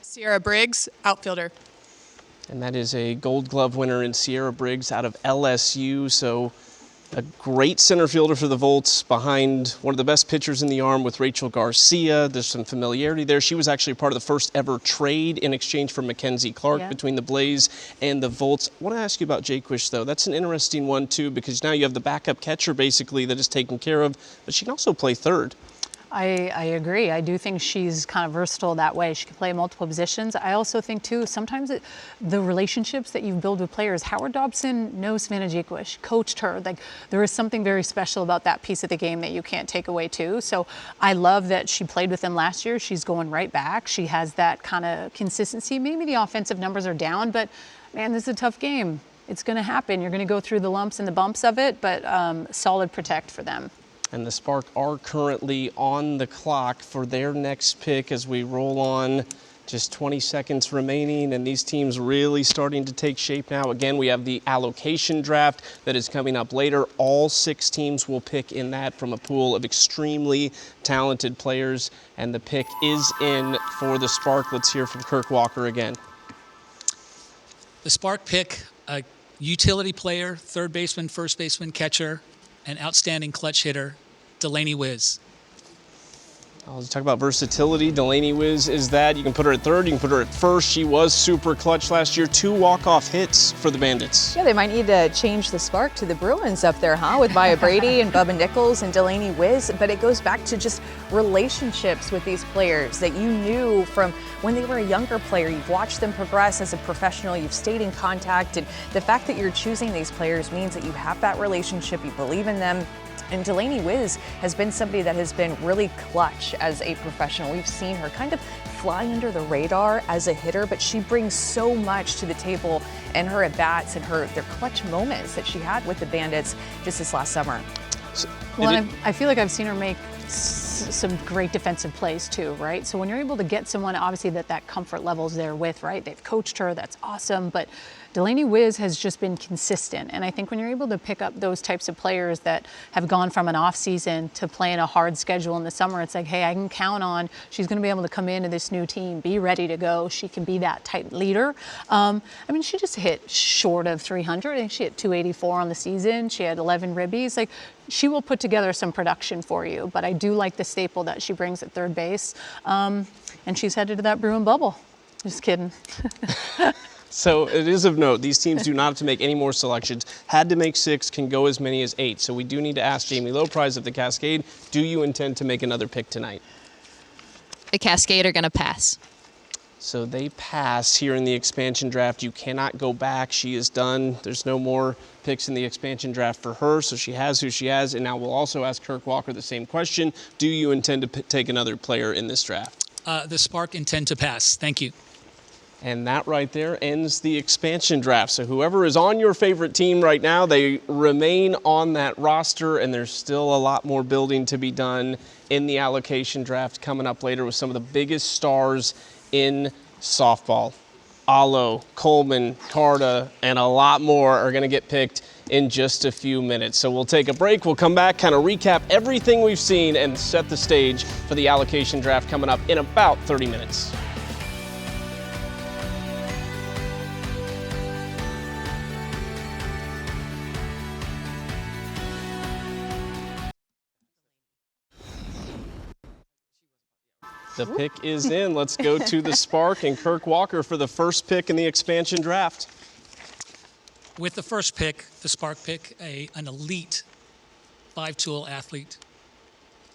Sierra Briggs, outfielder. And that is a Gold Glove winner in Sierra Briggs out of LSU. So a great center fielder for the Volts behind one of the best pitchers in the arm with Rachel Garcia. There's some familiarity there. She was actually part of the first ever trade in exchange for Mackenzie Clark between the Blaze and the Volts. I want to ask you about Jaquish, though. That's an interesting one, too, because now you have the backup catcher, basically, that is taken care of, but she can also play third. I agree. I do think she's kind of versatile that way. She can play multiple positions. I also think, too, sometimes the relationships that you build with players, Howard Dobson knows Savannah Jaquish, coached her. Like, there is something very special about that piece of the game that you can't take away, too. So I love that she played with them last year. She's going right back. She has that kind of consistency. Maybe the offensive numbers are down, but, man, this is a tough game. It's going to happen. You're going to go through the lumps and the bumps of it, but solid protect for them. And the Spark are currently on the clock for their next pick as we roll on. Just 20 seconds remaining, and these teams really starting to take shape now. Again, we have the Allocation Draft that is coming up later. All 6 teams will pick in that from a pool of extremely talented players, and the pick is in for the Spark. Let's hear from Kirk Walker again. The Spark pick a utility player, third baseman, first baseman, catcher, an outstanding clutch hitter, Delaney Wiz. Let's talk about versatility. Delaney Wiz is that. You can put her at third, you can put her at first. She was super clutch last year. 2 walk-off hits for the Bandits. Yeah, they might need to change the Spark to the Bruins up there, huh? With Maya Brady and Bubba Nichols and Delaney Wiz. But it goes back to just relationships with these players that you knew from when they were a younger player. You've watched them progress as a professional. You've stayed in contact. And the fact that you're choosing these players means that you have that relationship. You believe in them. And Delaney Wiz has been somebody that has been really clutch as a professional. We've seen her kind of fly under the radar as a hitter, but she brings so much to the table in her at-bats and their clutch moments that she had with the Bandits just this last summer. Well, I feel like I've seen her make some great defensive plays too, right? So when you're able to get someone, obviously that comfort level's there with, right? They've coached her, that's awesome, but Delaney Wiz has just been consistent. And I think when you're able to pick up those types of players that have gone from an off season to playing a hard schedule in the summer, it's like, hey, I can count on, she's going to be able to come into this new team, be ready to go. She can be that type leader. I mean, she just hit short of 300. I think she hit 284 on the season. She had 11 ribbies. Like, she will put together some production for you, but I do like the staple that she brings at third base. And she's headed to that Bruin bubble. Just kidding. So it is of note, these teams do not have to make any more selections. Had to make 6, can go as many as 8. So we do need to ask Jamie Loprise of the Cascade, do you intend to make another pick tonight? The Cascade are going to pass. So they pass here in the expansion draft. You cannot go back. She is done. There's no more picks in the expansion draft for her, so she has who she has. And now we'll also ask Kirk Walker the same question. Do you intend to take another player in this draft? The Spark intend to pass. Thank you. And that right there ends the expansion draft. So whoever is on your favorite team right now, they remain on that roster, and there's still a lot more building to be done in the allocation draft coming up later with some of the biggest stars in softball. Allo, Coleman, Carta, and a lot more are going to get picked in just a few minutes. So we'll take a break. We'll come back, kind of recap everything we've seen, and set the stage for the allocation draft coming up in about 30 minutes. The pick is in. Let's go to the Spark and Kirk Walker for the first pick in the expansion draft. With the first pick, the Spark pick, an elite 5-tool athlete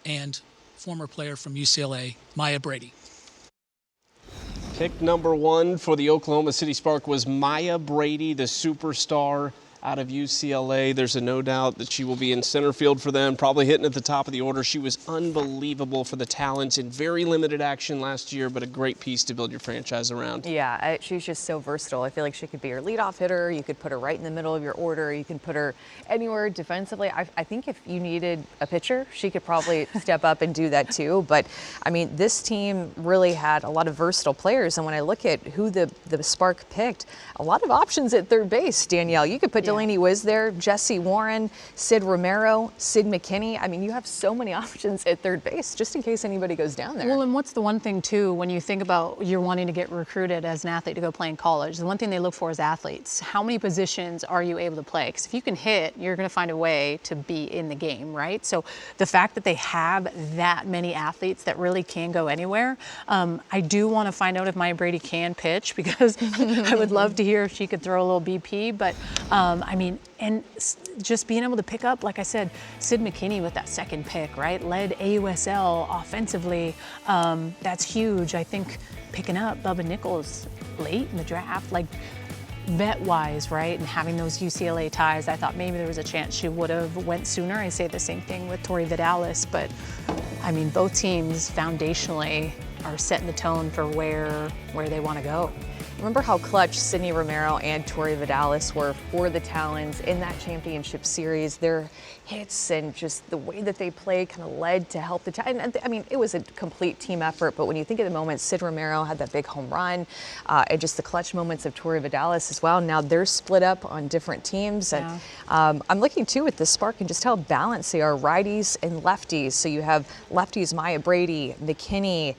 and former player from UCLA, Maya Brady. Pick number 1 for the Oklahoma City Spark was Maya Brady, the superstar out of UCLA. There's a no doubt that she will be in center field for them, probably hitting at the top of the order. She was unbelievable for the Talons in very limited action last year, but a great piece to build your franchise around. Yeah, she's just so versatile. I feel like she could be your leadoff hitter. You could put her right in the middle of your order. You can put her anywhere defensively. I think if you needed a pitcher, she could probably step up and do that too. But, I mean, this team really had a lot of versatile players. And when I look at who the Spark picked, a lot of options at third base, Danielle. You could put Delaney Wiz there, Jesse Warren, Sid Romero, Sid McKinney. I mean, you have so many options at third base just in case anybody goes down there. Well, and what's the one thing, too, when you think about you're wanting to get recruited as an athlete to go play in college, the one thing they look for is athletes. How many positions are you able to play? Because if you can hit, you're going to find a way to be in the game, right? So the fact that they have that many athletes that really can go anywhere, I do want to find out if Maya Brady can pitch, because I would love to hear if she could throw a little BP. But, I mean, and just being able to pick up, like I said, Sid McKinney with that second pick, right? Led AUSL offensively. That's huge. I think picking up Bubba Nichols late in the draft, like vet-wise, right? And having those UCLA ties, I thought maybe there was a chance she would have went sooner. I say the same thing with Tori Vidalis, but I mean, both teams foundationally are setting the tone for where they want to go. Remember how clutch Sydney Romero and Tori Vidalis were for the Talons in that championship series. Their hits and just the way that they played kind of led to help the Talons. I mean, it was a complete team effort, but when you think of the moments, Sid Romero had that big home run, and just the clutch moments of Tori Vidalis as well. Now they're split up on different teams. Yeah. And, I'm looking too at the Spark and just how balanced they are, righties and lefties. So you have lefties Maya Brady, McKinney,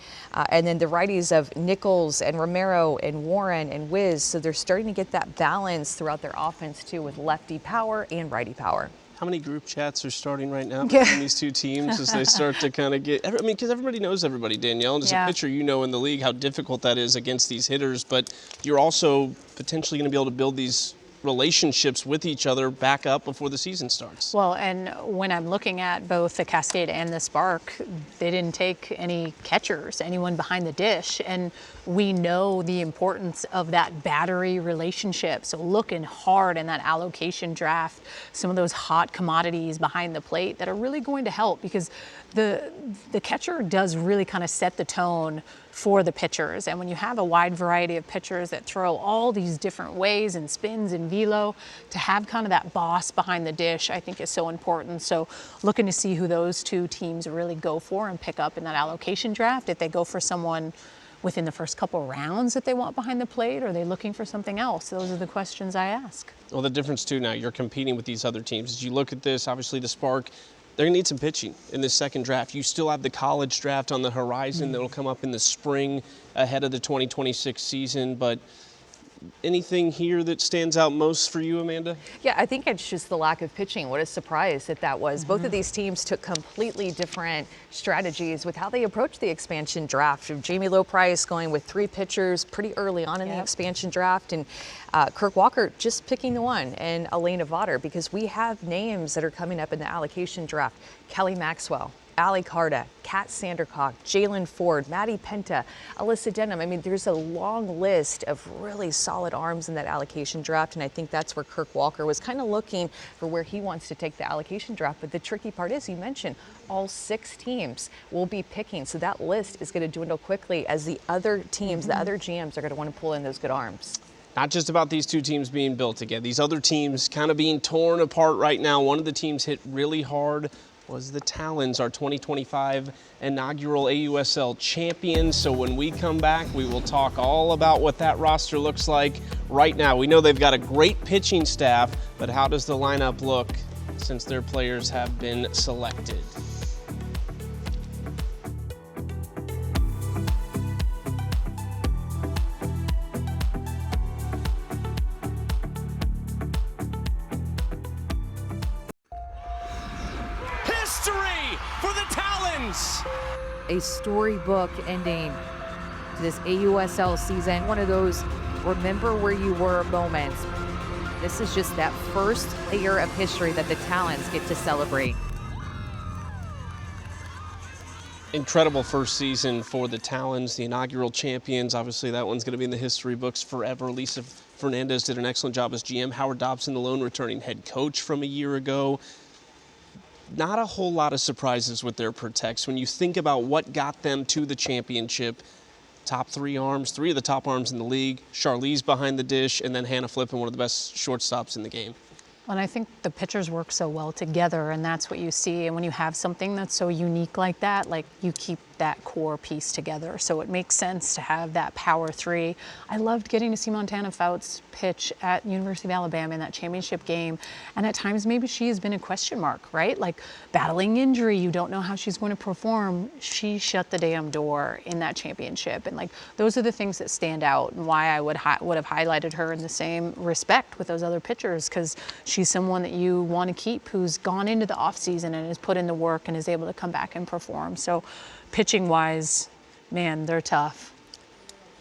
and then the righties of Nichols and Romero and Warren and Wiz. So they're starting to get that balance throughout their offense too, with lefty power and righty power. How many group chats are starting right now between these two teams as they start to kind of get, I mean, because everybody knows everybody, Danielle, and as a pitcher, you know in the league how difficult that is against these hitters, but you're also potentially going to be able to build these relationships with each other back up before the season starts. Well, and when I'm looking at both the Cascade and the Spark, they didn't take any catchers, anyone behind the dish, and we know the importance of that battery relationship. So looking hard in that allocation draft, some of those hot commodities behind the plate that are really going to help, because the catcher does really kind of set the tone for the pitchers. And when you have a wide variety of pitchers that throw all these different ways and spins and velo, to have kind of that boss behind the dish, I think is so important. So looking to see who those two teams really go for and pick up in that allocation draft. If they go for someone within the first couple rounds that they want behind the plate, or are they looking for something else? Those are the questions I ask. Well, the difference too now, you're competing with these other teams. As you look at this, obviously the Spark, they're going to need some pitching in this second draft. You still have the college draft on the horizon that'll come up in the spring ahead of the 2026 season, but anything here that stands out most for you, Amanda? Yeah, I think it's just the lack of pitching. What a surprise that was. Both of these teams took completely different strategies with how they approached the expansion draft. Jamie Lowe-Price going with 3 pitchers pretty early on in the expansion draft, and Kirk Walker just picking the one, and Elena Vaughter, because we have names that are coming up in the allocation draft. Kelly Maxwell, Allie Carta, Kat Sandercock, Jalen Ford, Maddie Penta, Alyssa Denham. I mean, there's a long list of really solid arms in that allocation draft, and I think that's where Kirk Walker was kind of looking for where he wants to take the allocation draft. But the tricky part is, you mentioned, all 6 teams will be picking, so that list is going to dwindle quickly as the other teams, the other GMs are going to want to pull in those good arms. Not just about these 2 teams being built again. These other teams kind of being torn apart right now. One of the teams hit really hard was the Talons, our 2025 inaugural AUSL champions. So when we come back, we will talk all about what that roster looks like right now. We know they've got a great pitching staff, but how does the lineup look since their players have been selected? For the Talons! A storybook ending to this AUSL season. One of those remember where you were moments. This is just that first layer of history that the Talons get to celebrate. Incredible first season for the Talons, the inaugural champions. Obviously, that one's going to be in the history books forever. Lisa Fernandez did an excellent job as GM. Howard Dobson, the lone returning head coach from a year ago. Not a whole lot of surprises with their protects. When you think about what got them to the championship, top 3 arms, 3 of the top arms in the league, Charlize behind the dish, and then Hannah Flippen, one of the best shortstops in the game. And I think the pitchers work so well together, and that's what you see. And when you have something that's so unique like that, like, you keep that core piece together. So it makes sense to have that power 3. I loved getting to see Montana Fouts pitch at University of Alabama in that championship game. And at times maybe she has been a question mark, right? Like, battling injury, you don't know how she's going to perform. She shut the damn door in that championship. And like, those are the things that stand out, and why I would have highlighted her in the same respect with those other pitchers, because she's someone that you want to keep, who's gone into the offseason and has put in the work and is able to come back and perform. So pitching wise, man, they're tough.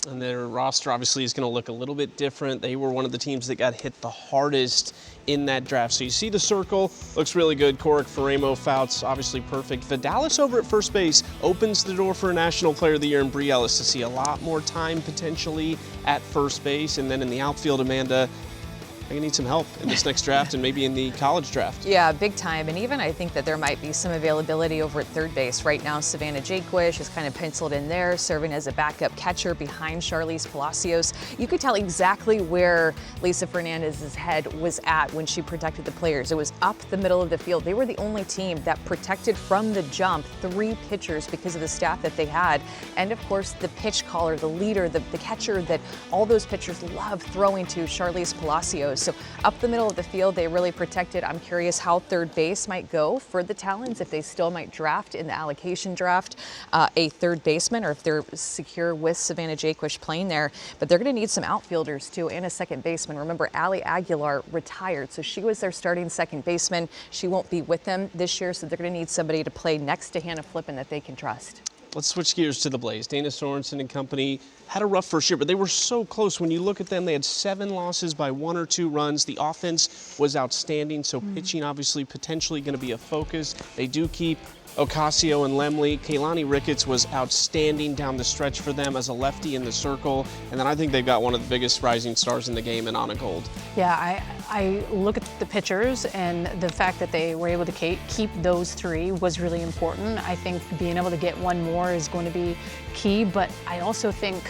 And their roster obviously is going to look a little bit different. They were one of the teams that got hit the hardest in that draft. So you see the circle, looks really good. Coric, Faremo, Fouts, obviously perfect. Vidalis over at first base opens the door for a National Player of the Year in Brie Ellis to see a lot more time potentially at first base. And then in the outfield, Amanda, I'm going to need some help in this next draft and maybe in the college draft. Yeah, big time. And even I think that there might be some availability over at third base. Right now, Savannah Jaquish is kind of penciled in there, serving as a backup catcher behind Charlize Palacios. You could tell exactly where Lisa Fernandez's head was at when she protected the players. It was up the middle of the field. They were the only team that protected from the jump 3 pitchers because of the staff that they had. And of course, the pitch caller, the leader, the catcher that all those pitchers love throwing to, Charlize Palacios. So up the middle of the field, they really protected. I'm curious how third base might go for the Talons, if they still might draft in the allocation draft a third baseman, or if they're secure with Savannah Jaquish playing there. But they're going to need some outfielders too, and a second baseman. Remember, Allie Aguilar retired, so she was their starting second baseman. She won't be with them this year, so they're going to need somebody to play next to Hannah Flippen that they can trust. Let's switch gears to the Blaze. Dana Sorensen and company had a rough first year, but they were so close. When you look at them, they had 7 losses by 1 or 2 runs. The offense was outstanding, so pitching obviously potentially going to be a focus. They do keep Ocasio and Lemley. Kaylani Ricketts was outstanding down the stretch for them as a lefty in the circle. And then I think they've got one of the biggest rising stars in the game in Anna Gold. Yeah, I look at the pitchers, and the fact that they were able to keep those 3 was really important. I think being able to get one more is going to be key, but I also think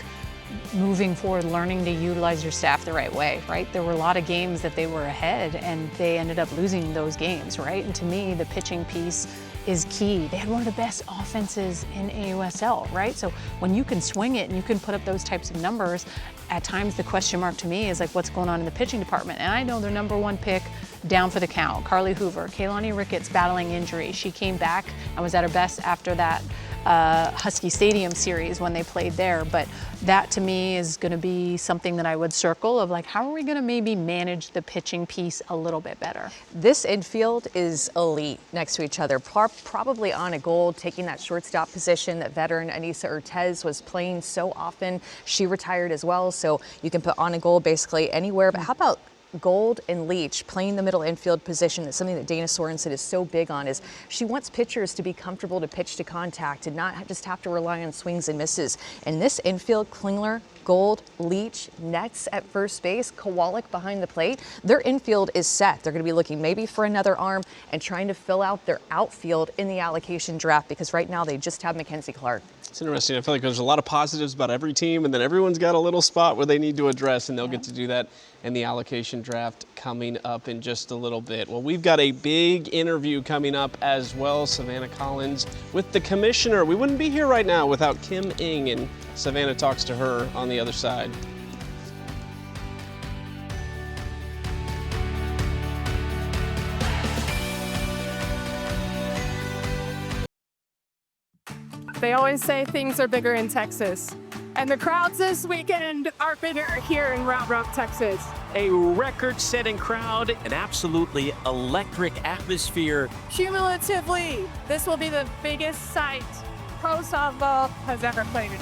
moving forward, learning to utilize your staff the right way, right? There were a lot of games that they were ahead and they ended up losing those games, right? And to me, the pitching piece is key. They had one of the best offenses in AUSL, right? So when you can swing it and you can put up those types of numbers, at times the question mark to me is like, what's going on in the pitching department? And I know their #1 pick down for the count, Carly Hoover. Kaylani Ricketts battling injury. She came back and was at her best after that Husky Stadium series when they played there. But that to me is going to be something that I would circle of like, how are we going to maybe manage the pitching piece a little bit better? This infield is elite next to each other. Probably Anna Gold taking that shortstop position that veteran Anissa Ortez was playing so often. She retired as well, so you can put Anna Gold basically anywhere. But how about Gold and Leach playing the middle infield position. That's something that Dana Sorensen is so big on, is she wants pitchers to be comfortable to pitch to contact and not just have to rely on swings and misses. And this infield, Klingler, Gold, Leach, Nets at first base, Kowalik behind the plate, their infield is set. They're going to be looking maybe for another arm and trying to fill out their outfield in the allocation draft, because right now they just have Mackenzie Clark. It's interesting. I feel like there's a lot of positives about every team, and then everyone's got a little spot where they need to address, and they'll get to do that in the allocation draft coming up in just a little bit. Well, we've got a big interview coming up as well. Savannah Collins with the commissioner. We wouldn't be here right now without Kim Ng, and Savannah talks to her on the other side. They always say things are bigger in Texas. And the crowds this weekend are bigger here in Round Rock, Texas. A record-setting crowd, an absolutely electric atmosphere. Cumulatively, this will be the biggest site pro softball has ever played in.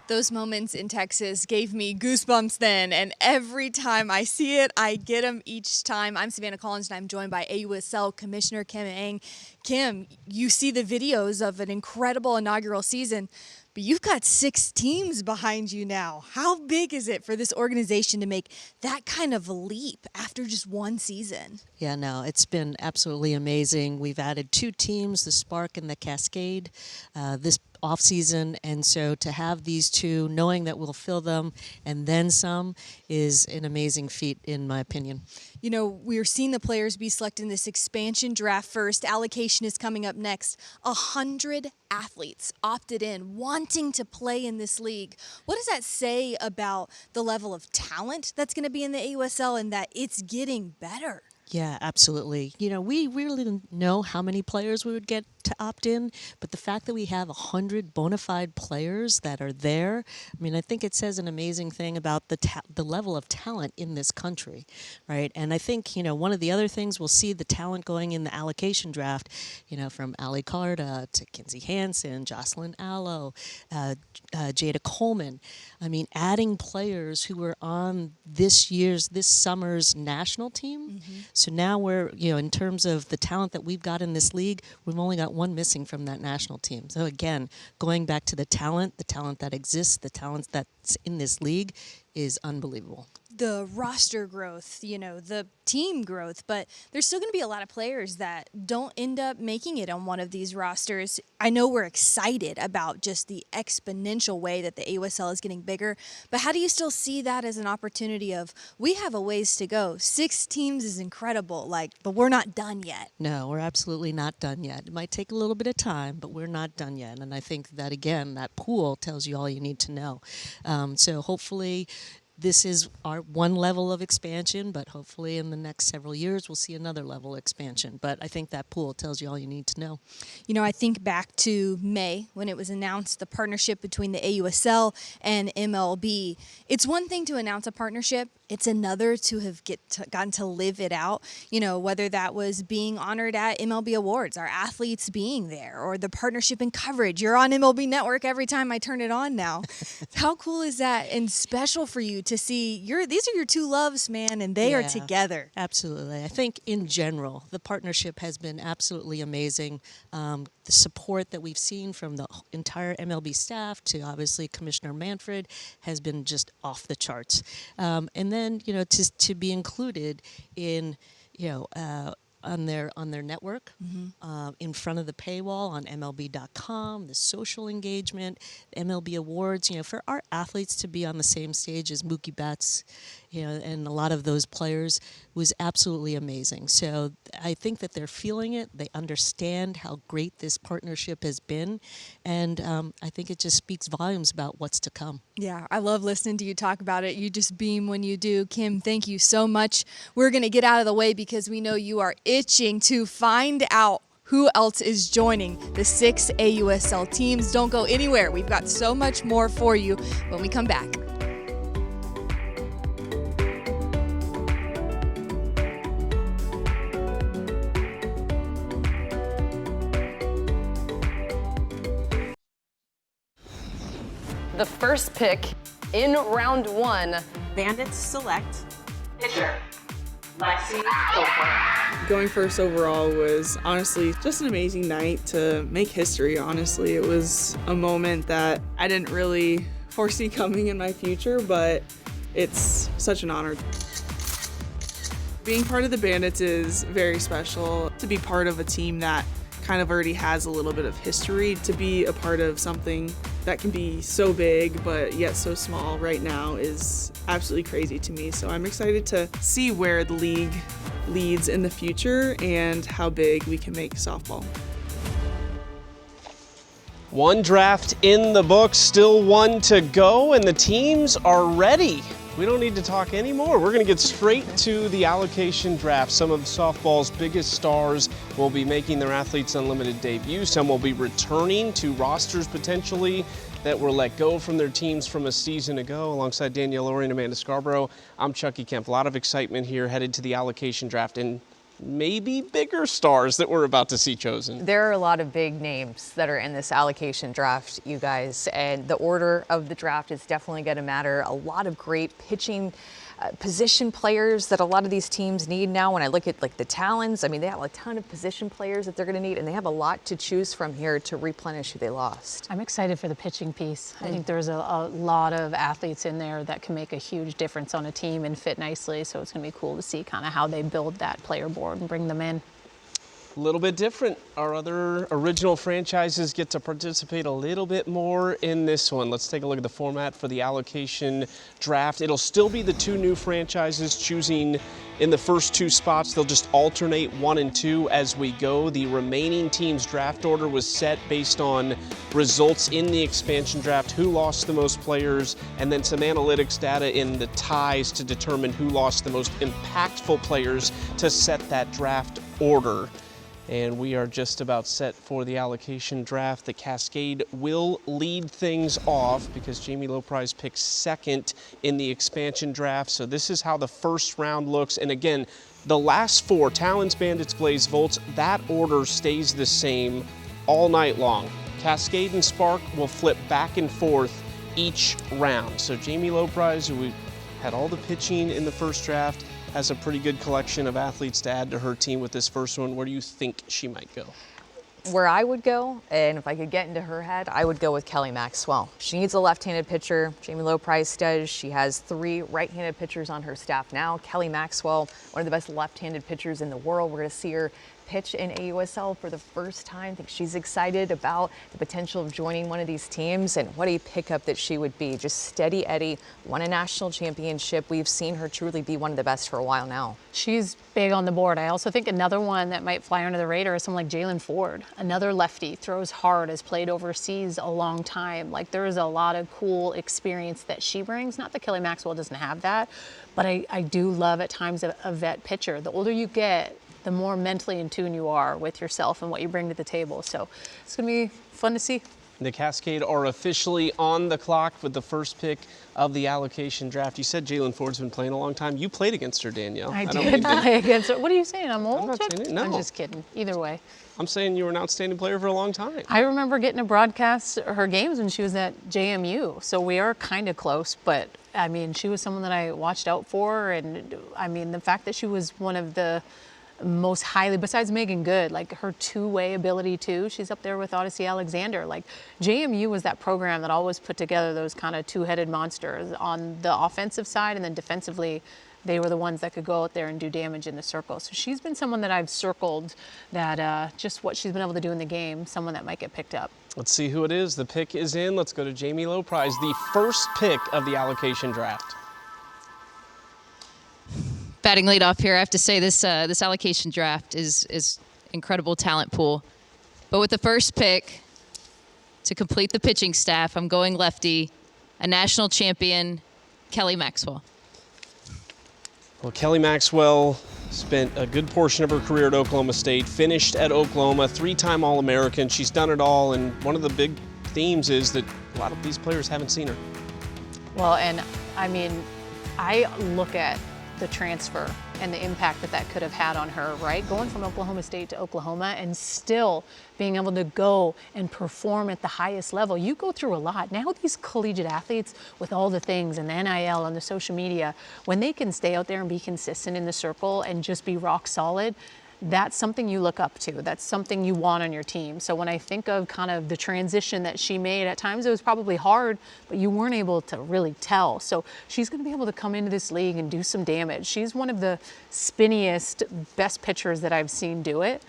Those moments in Texas gave me goosebumps then, and every time I see it, I get them each time. I'm Savannah Collins, and I'm joined by AUSL Commissioner Kim Ng. Kim, you see the videos of an incredible inaugural season, but you've got 6 teams behind you now. How big is it for this organization to make that kind of a leap after just one season? Yeah, no, it's been absolutely amazing. We've added 2 teams, the Spark and the Cascade, this offseason, and so to have these 2, knowing that we'll fill them and then some, is an amazing feat in my opinion. You know, we're seeing the players be selected in this expansion draft first. Allocation is coming up next. 100 athletes opted in, wanting to play in this league. What does that say about the level of talent that's going to be in the AUSL and that it's getting better? Yeah, absolutely. You know, we really didn't know how many players we would get to opt in, but the fact that we have 100 bona fide players that are there, I mean, I think it says an amazing thing about the level of talent in this country, right? And I think, you know, one of the other things, we'll see the talent going in the allocation draft, you know, from Ali Carta to Kinsey Hansen, Jocelyn Allo, Jada Coleman. I mean, adding players who were on this summer's national team. Mm-hmm. So now we're, you know, in terms of the talent that we've got in this league, we've only got 1 missing from that national team. So again, going back to the talent that exists, the talent that's in this league is unbelievable. The roster growth, you know, the team growth, but there's still going to be a lot of players that don't end up making it on one of these rosters. I know we're excited about just the exponential way that the AUSL is getting bigger, but how do you still see that as an opportunity of, we have a ways to go? 6 teams is incredible, but we're not done yet. No, we're absolutely not done yet. It might take a little bit of time, but we're not done yet. And I think that, again, that pool tells you all you need to know. So hopefully this is our 1 level of expansion, but hopefully in the next several years we'll see another level expansion. But I think that pool tells you all you need to know. You know, I think back to May when it was announced the partnership between the AUSL and MLB. It's one thing to announce a partnership. It's another to have gotten to live it out, you know, whether that was being honored at MLB Awards, our athletes being there, or the partnership and coverage. You're on MLB Network every time I turn it on now. How cool is that and special for you to see these are your 2 loves, man, and they are together. Absolutely. I think in general, the partnership has been absolutely amazing. The support that we've seen from the entire MLB staff to obviously Commissioner Manfred has been just off the charts. And then, you know, to be included in, you know, on their network, in front of the paywall on MLB.com, the social engagement, MLB Awards, you know, for our athletes to be on the same stage as Mookie Betts, you know, and a lot of those players was absolutely amazing. So I think that they're feeling it. They understand how great this partnership has been. And I think it just speaks volumes about what's to come. Yeah, I love listening to you talk about it. You just beam when you do. Kim, thank you so much. We're going to get out of the way because we know you are itching to find out who else is joining the 6 AUSL teams. Don't go anywhere. We've got so much more for you when we come back. The first pick In round 1, Bandits select pitcher Lexi. Going first overall was honestly just an amazing night to make history, honestly. It was a moment that I didn't really foresee coming in my future, but it's such an honor. Being part of the Bandits is very special. To be part of a team that kind of already has a little bit of history, to be a part of something that can be so big but yet so small right now is absolutely crazy to me. So I'm excited to see where the league leads in the future and how big we can make softball. One draft in the books, still one to go, and the teams are ready. We don't need to talk anymore. We're going to get straight to the allocation draft. Some of softball's biggest stars will be making their Athletes Unlimited debut. Some will be returning to rosters potentially that were let go from their teams from a season ago. Alongside Danielle Laurie and Amanda Scarborough, I'm Chucky Kemp. A lot of excitement here headed to the allocation draft and maybe bigger stars that we're about to see chosen. There are a lot of big names that are in this allocation draft, you guys, and the order of the draft is definitely going to matter. A lot of great pitching position players that a lot of these teams need now. When I look at like the Talons, I mean, they have a ton of position players that they're going to need, and they have a lot to choose from here to replenish who they lost. I'm excited for the pitching piece. I think there's a lot of athletes in there that can make a huge difference on a team and fit nicely, so it's going to be cool to see kind of how they build that player board and bring them in. A little bit different. Our other original franchises get to participate a little bit more in this one. Let's take a look at the format for the allocation draft. It'll still be the two new franchises choosing in the first two spots. They'll just alternate 1 and 2 as we go. The remaining team's draft order was set based on results in the expansion draft, who lost the most players, and then some analytics data in the ties to determine who lost the most impactful players to set that draft order. And we are just about set for the allocation draft. The Cascade will lead things off because Jamie Loprice picks second in the expansion draft. So this is how the first round looks. And again, the last 4, Talons, Bandits, Blaze, Volts, that order stays the same all night long. Cascade and Spark will flip back and forth each round. So Jamie Loprice, who had all the pitching in the first draft, has a pretty good collection of athletes to add to her team with this first one. Where do you think she might go? Where I would go, and if I could get into her head, I would go with Kelly Maxwell. She needs a left-handed pitcher. Jamie Loprice does. She has 3 right-handed pitchers on her staff now. Kelly Maxwell, one of the best left-handed pitchers in the world. We're going to see her pitch in AUSL for the first time. I think she's excited about the potential of joining one of these teams, and what a pickup that she would be. Just steady Eddie, won a national championship. We've seen her truly be one of the best for a while now. She's big on the board. I also think another one that might fly under the radar is someone like Jalen Ford. Another lefty, throws hard, has played overseas a long time. Like, there is a lot of cool experience that she brings. Not that Kelly Maxwell doesn't have that, but I do love at times a vet pitcher. The older you get, the more mentally in tune you are with yourself and what you bring to the table. So it's going to be fun to see. The Cascade are officially on the clock with the first pick of the allocation draft. You said Jalen Ford's been playing a long time. You played against her, Danielle. I did play against her. What are you saying? I'm old? I'm not saying it. No. I'm just kidding. Either way. I'm saying you were an outstanding player for a long time. I remember getting to broadcast her games when she was at JMU. So we are kind of close, but I mean, she was someone that I watched out for. And I mean, the fact that she was one of the most highly, besides Megan Good, like her two-way ability too. She's up there with Odyssey Alexander. Like, JMU was that program that always put together those kind of two-headed monsters on the offensive side, and then defensively, they were the ones that could go out there and do damage in the circle. So she's been someone that I've circled that just what she's been able to do in the game, someone that might get picked up. Let's see who it is. The pick is in. Let's go to Jamie Loprice, the first pick of the allocation draft. Batting lead off here, I have to say this allocation draft is incredible talent pool. But with the first pick to complete the pitching staff, I'm going lefty, a national champion, Kelly Maxwell. Well, Kelly Maxwell spent a good portion of her career at Oklahoma State, finished at Oklahoma, 3-time All-American. She's done it all, and one of the big themes is that a lot of these players haven't seen her. Well, and I mean, I look at the transfer and the impact that that could have had on her, right? Going from Oklahoma State to Oklahoma and still being able to go and perform at the highest level. You go through a lot. Now these collegiate athletes with all the things and the NIL and the social media, when they can stay out there and be consistent in the circle and just be rock solid, that's something you look up to. That's something you want on your team. So when I think of kind of the transition that she made, at times it was probably hard, but you weren't able to really tell. So she's going to be able to come into this league and do some damage. She's one of the spinniest, best pitchers that I've seen do it.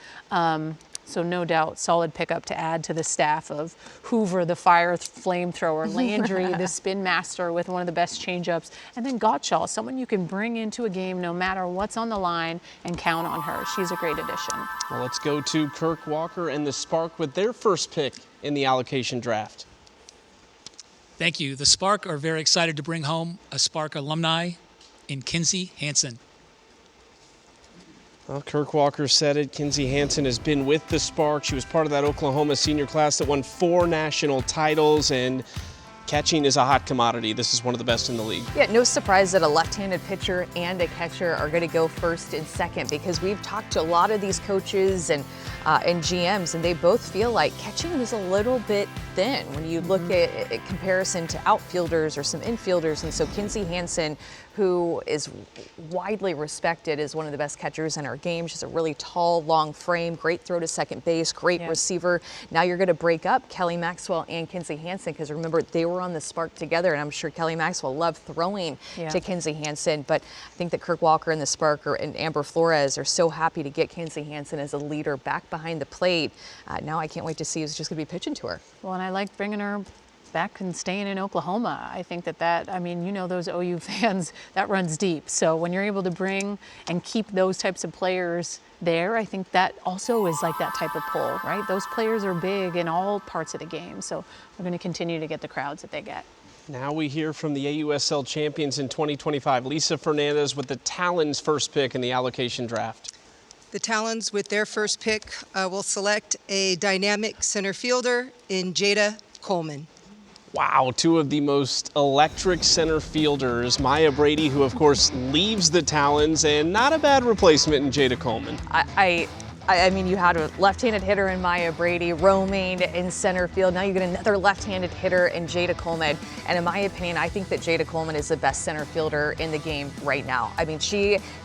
So no doubt, solid pickup to add to the staff of Hoover, the fire flamethrower, Landry, the spin master with one of the best changeups, and then Gottschall, someone you can bring into a game no matter what's on the line and count on her. She's a great addition. Well, let's go to Kirk Walker and the Spark with their first pick in the allocation draft. Thank you. The Spark are very excited to bring home a Spark alumni in Kinsey Hansen. Well, Kirk Walker said it. Kinsey Hansen has been with the Spark. She was part of that Oklahoma senior class that won 4 national titles, and catching is a hot commodity. This is one of the best in the league. Yeah, no surprise that a left-handed pitcher and a catcher are going to go first and second, because we've talked to a lot of these coaches and GMs, and they both feel like catching was a little bit thin when you look at comparison to outfielders or some infielders. And so Kinsey Hansen, who is widely respected as one of the best catchers in our game. She's a really tall, long frame, great throw to second base, great receiver. Now you're going to break up Kelly Maxwell and Kinsey Hansen, because remember, they were on the Spark together, and I'm sure Kelly Maxwell loved throwing to Kinsey Hansen. But I think that Kirk Walker and the Spark and Amber Flores are so happy to get Kinsey Hansen as a leader back behind the plate. Now I can't wait to see who's just going to be pitching to her. Well, and I like bringing her back and staying in Oklahoma. I think I mean, you know, those OU fans, that runs deep. So when you're able to bring and keep those types of players there, I think that also is like that type of pull, right? Those players are big in all parts of the game. So we're going to continue to get the crowds that they get. Now we hear from the AUSL champions in 2025, Lisa Fernandez with the Talons first pick in the allocation draft. The Talons, with their first pick, will select a dynamic center fielder in Jada Coleman. Wow, 2 of the most electric center fielders. Maya Brady, who of course leaves the Talons, and not a bad replacement in Jada Coleman. I mean, you had a left-handed hitter in Maya Brady roaming in center field. Now you get another left-handed hitter in Jada Coleman. And in my opinion, I think that Jada Coleman is the best center fielder in the game right now. I mean,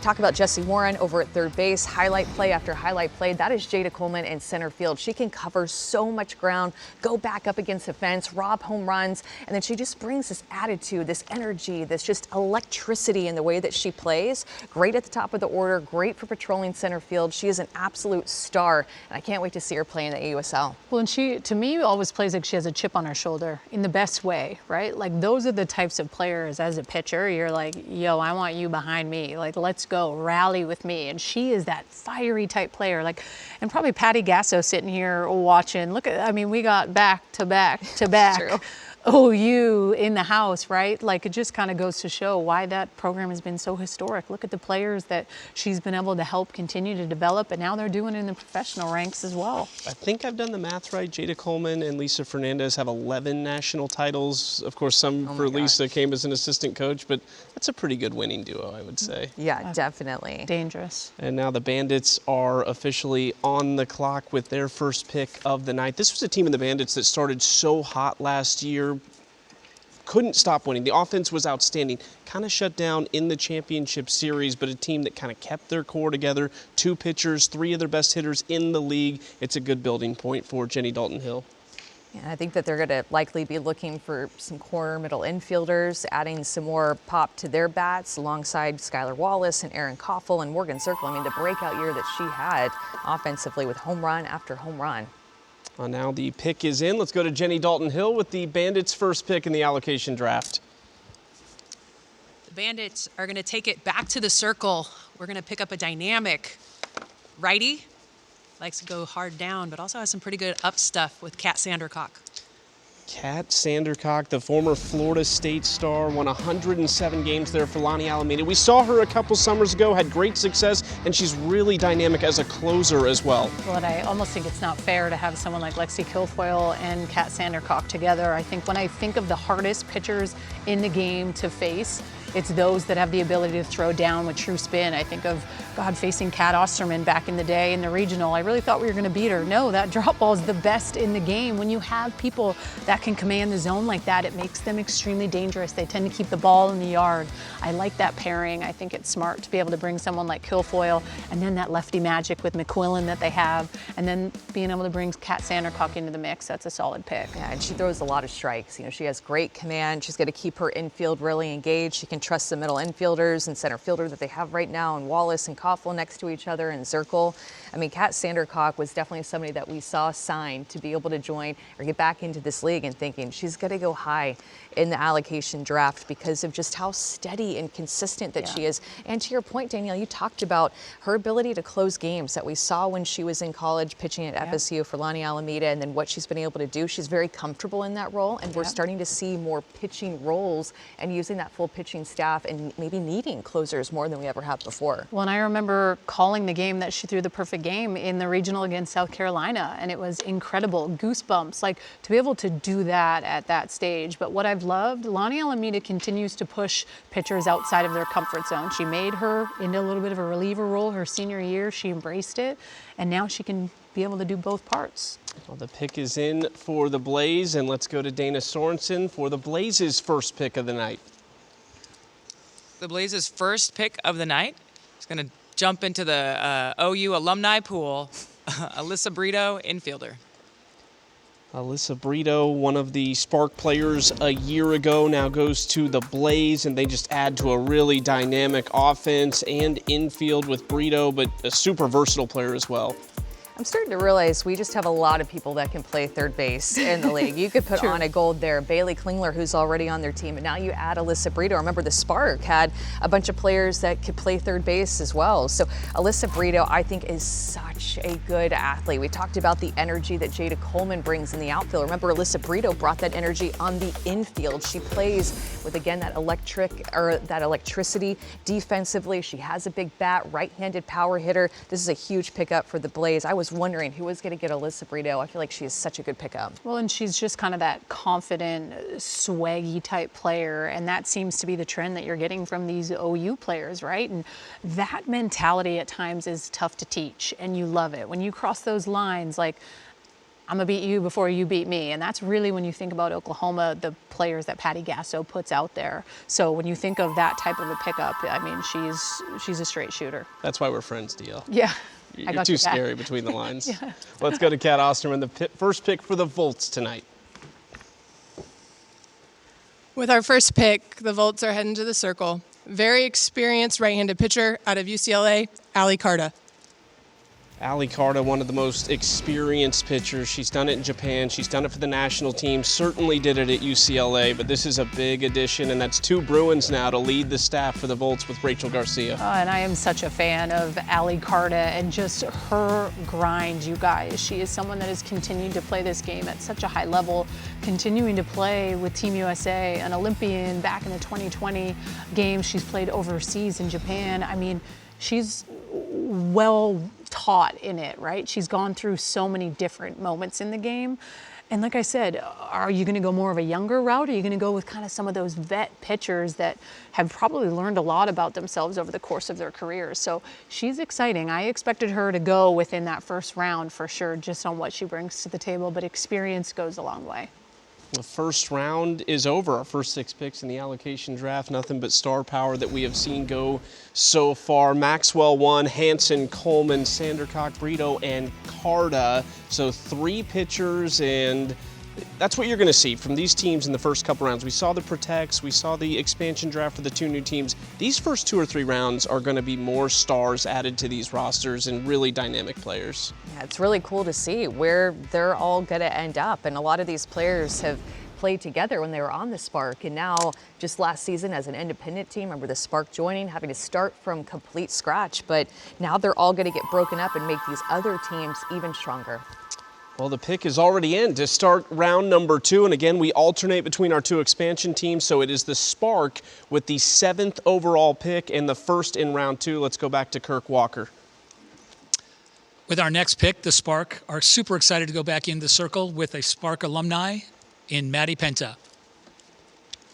talk about Jessie Warren over at third base, highlight play after highlight play. That is Jada Coleman in center field. She can cover so much ground, go back up against the fence, rob home runs, and then she just brings this attitude, this energy, this just electricity in the way that she plays. Great at the top of the order, great for patrolling center field. She is an absolute star, and I can't wait to see her play in the AUSL. Well, and she, to me, always plays like she has a chip on her shoulder in the best way, right? Like, those are the types of players as a pitcher, you're like, yo, I want you behind me. Like, let's go, rally with me. And she is that fiery type player. Like, and probably Patty Gasso sitting here watching. Look at, I mean, we got back to back to back OU in the house, right? Like, it just kind of goes to show why that program has been so historic. Look at the players that she's been able to help continue to develop, and now they're doing it in the professional ranks as well. I think I've done the math right. Jada Coleman and Lisa Fernandez have 11 national titles. Of course, some for Lisa came as an assistant coach, but that's a pretty good winning duo, I would say. Yeah, definitely. Dangerous. And now the Bandits are officially on the clock with their first pick of the night. This was a team in the Bandits that started so hot last year, couldn't stop winning. The offense was outstanding, kind of shut down in the championship series, but a team that kind of kept their core together. 2 pitchers, 3 of their best hitters in the league. It's a good building point for Jenny Dalton-Hill. Yeah, I think that they're going to likely be looking for some corner middle infielders, adding some more pop to their bats alongside Skylar Wallace and Erin Koffel and Morgan Zirkle. I mean, the breakout year that she had offensively with home run after home run. Now the pick is in. Let's go to Jenny Dalton-Hill with the Bandits' first pick in the allocation draft. The Bandits are going to take it back to the circle. We're going to pick up a dynamic righty. Likes to go hard down, but also has some pretty good up stuff with Kat Sandercock. Kat Sandercock, the former Florida State star, won 107 games there for Lonnie Alameda. We saw her a couple summers ago, had great success, and she's really dynamic as a closer as well. Well, and I almost think it's not fair to have someone like Lexi Kilfoyle and Kat Sandercock together. I think when I think of the hardest pitchers in the game to face, it's those that have the ability to throw down with true spin. I think of, God, facing Kat Osterman back in the day in the regional. I really thought we were going to beat her. No, that drop ball is the best in the game. When you have people that can command the zone like that, it makes them extremely dangerous. They tend to keep the ball in the yard. I like that pairing. I think it's smart to be able to bring someone like Kilfoyle and then that lefty magic with McQuillan that they have, and then being able to bring Kat Sandercock into the mix. That's a solid pick. Yeah, and she throws a lot of strikes. You know, she has great command. She's going to keep her infield really engaged. She can trust the middle infielders and center fielder that they have right now, and Wallace and Koffel next to each other, and Zirkle. I mean, Kat Sandercock was definitely somebody that we saw signed to be able to join or get back into this league, and thinking she's going to go high in the allocation draft because of just how steady and consistent that she is. And to your point, Danielle, you talked about her ability to close games that we saw when she was in college pitching at FSU for Lonnie Alameda, and then what she's been able to do. She's very comfortable in that role, and we're starting to see more pitching roles and using that full pitching staff and maybe needing closers more than we ever have before. Well, and I remember calling the game that she threw the perfect game in the regional against South Carolina, and it was incredible. Goosebumps, like to be able to do that at that stage. But what I've loved, Lonnie Alameda continues to push pitchers outside of their comfort zone. She made her into a little bit of a reliever role her senior year. She embraced it, and now she can be able to do both parts. Well, the pick is in for the Blaze, and let's go to Dana Sorensen for the Blaze's first pick of the night. The Blaze's first pick of the night is going to jump into the OU alumni pool. Alyssa Brito, infielder. Alyssa Brito, one of the Spark players a year ago, now goes to the Blaze, and they just add to a really dynamic offense and infield with Brito, but a super versatile player as well. I'm starting to realize we just have a lot of people that can play third base in the league. You could put on a gold there. Bailey Klingler, who's already on their team, and now you add Alyssa Brito. Remember, the Spark had a bunch of players that could play third base as well. So Alyssa Brito, I think, is such a good athlete. We talked about the energy that Jada Coleman brings in the outfield. Remember, Alyssa Brito brought that energy on the infield. She plays with, again, that electricity defensively. She has a big bat, right-handed power hitter. This is a huge pickup for the Blaze. I was wondering who was going to get Alyssa Brito. I feel like she is such a good pickup. Well, and she's just kind of that confident, swaggy type player, and that seems to be the trend that you're getting from these OU players, right? And that mentality at times is tough to teach, and you love it. When you cross those lines, like, I'm going to beat you before you beat me. And that's really, when you think about Oklahoma, the players that Patty Gasso puts out there. So when you think of that type of a pickup, I mean, she's a straight shooter. That's why we're friends, DL. Yeah. You're too scary between the lines. Let's go to Kat Osterman, the first pick for the Volts tonight. With our first pick, the Volts are heading to the circle. Very experienced right-handed pitcher out of UCLA, Ali Carta. Ali Carta, one of the most experienced pitchers. She's done it in Japan. She's done it for the national team. Certainly did it at UCLA, but this is a big addition, and that's two Bruins now to lead the staff for the Volts with Rachel Garcia. And I am such a fan of Ali Carta and just her grind, you guys. She is someone that has continued to play this game at such a high level, continuing to play with Team USA, an Olympian back in the 2020 games. She's played overseas in Japan. I mean, she's well taught in it, right? She's gone through so many different moments in the game. And like I said, are you going to go more of a younger route? Or are you going to go with kind of some of those vet pitchers that have probably learned a lot about themselves over the course of their careers? So she's exciting. I expected her to go within that first round for sure, just on what she brings to the table, but experience goes a long way. The first round is over. Our first 6 picks in the allocation draft, nothing but star power that we have seen go so far. Maxwell 1, Hansen, Coleman, Sandercock, Brito, and Carta. So 3 pitchers, and that's what you're going to see from these teams in the first couple rounds. We saw the Protects, we saw the expansion draft for the 2 new teams. These first 2 or 3 rounds are going to be more stars added to these rosters and really dynamic players. Yeah, it's really cool to see where they're all going to end up. And a lot of these players have played together when they were on the Spark, and now just last season as an independent team, remember the Spark joining, having to start from complete scratch, but now they're all going to get broken up and make these other teams even stronger. Well, the pick is already in to start round number 2. And again, we alternate between our 2 expansion teams. So it is the Spark with the 7th overall pick and the first in round 2. Let's go back to Kirk Walker. With our next pick, the Spark are super excited to go back in the circle with a Spark alumni in Maddie Penta.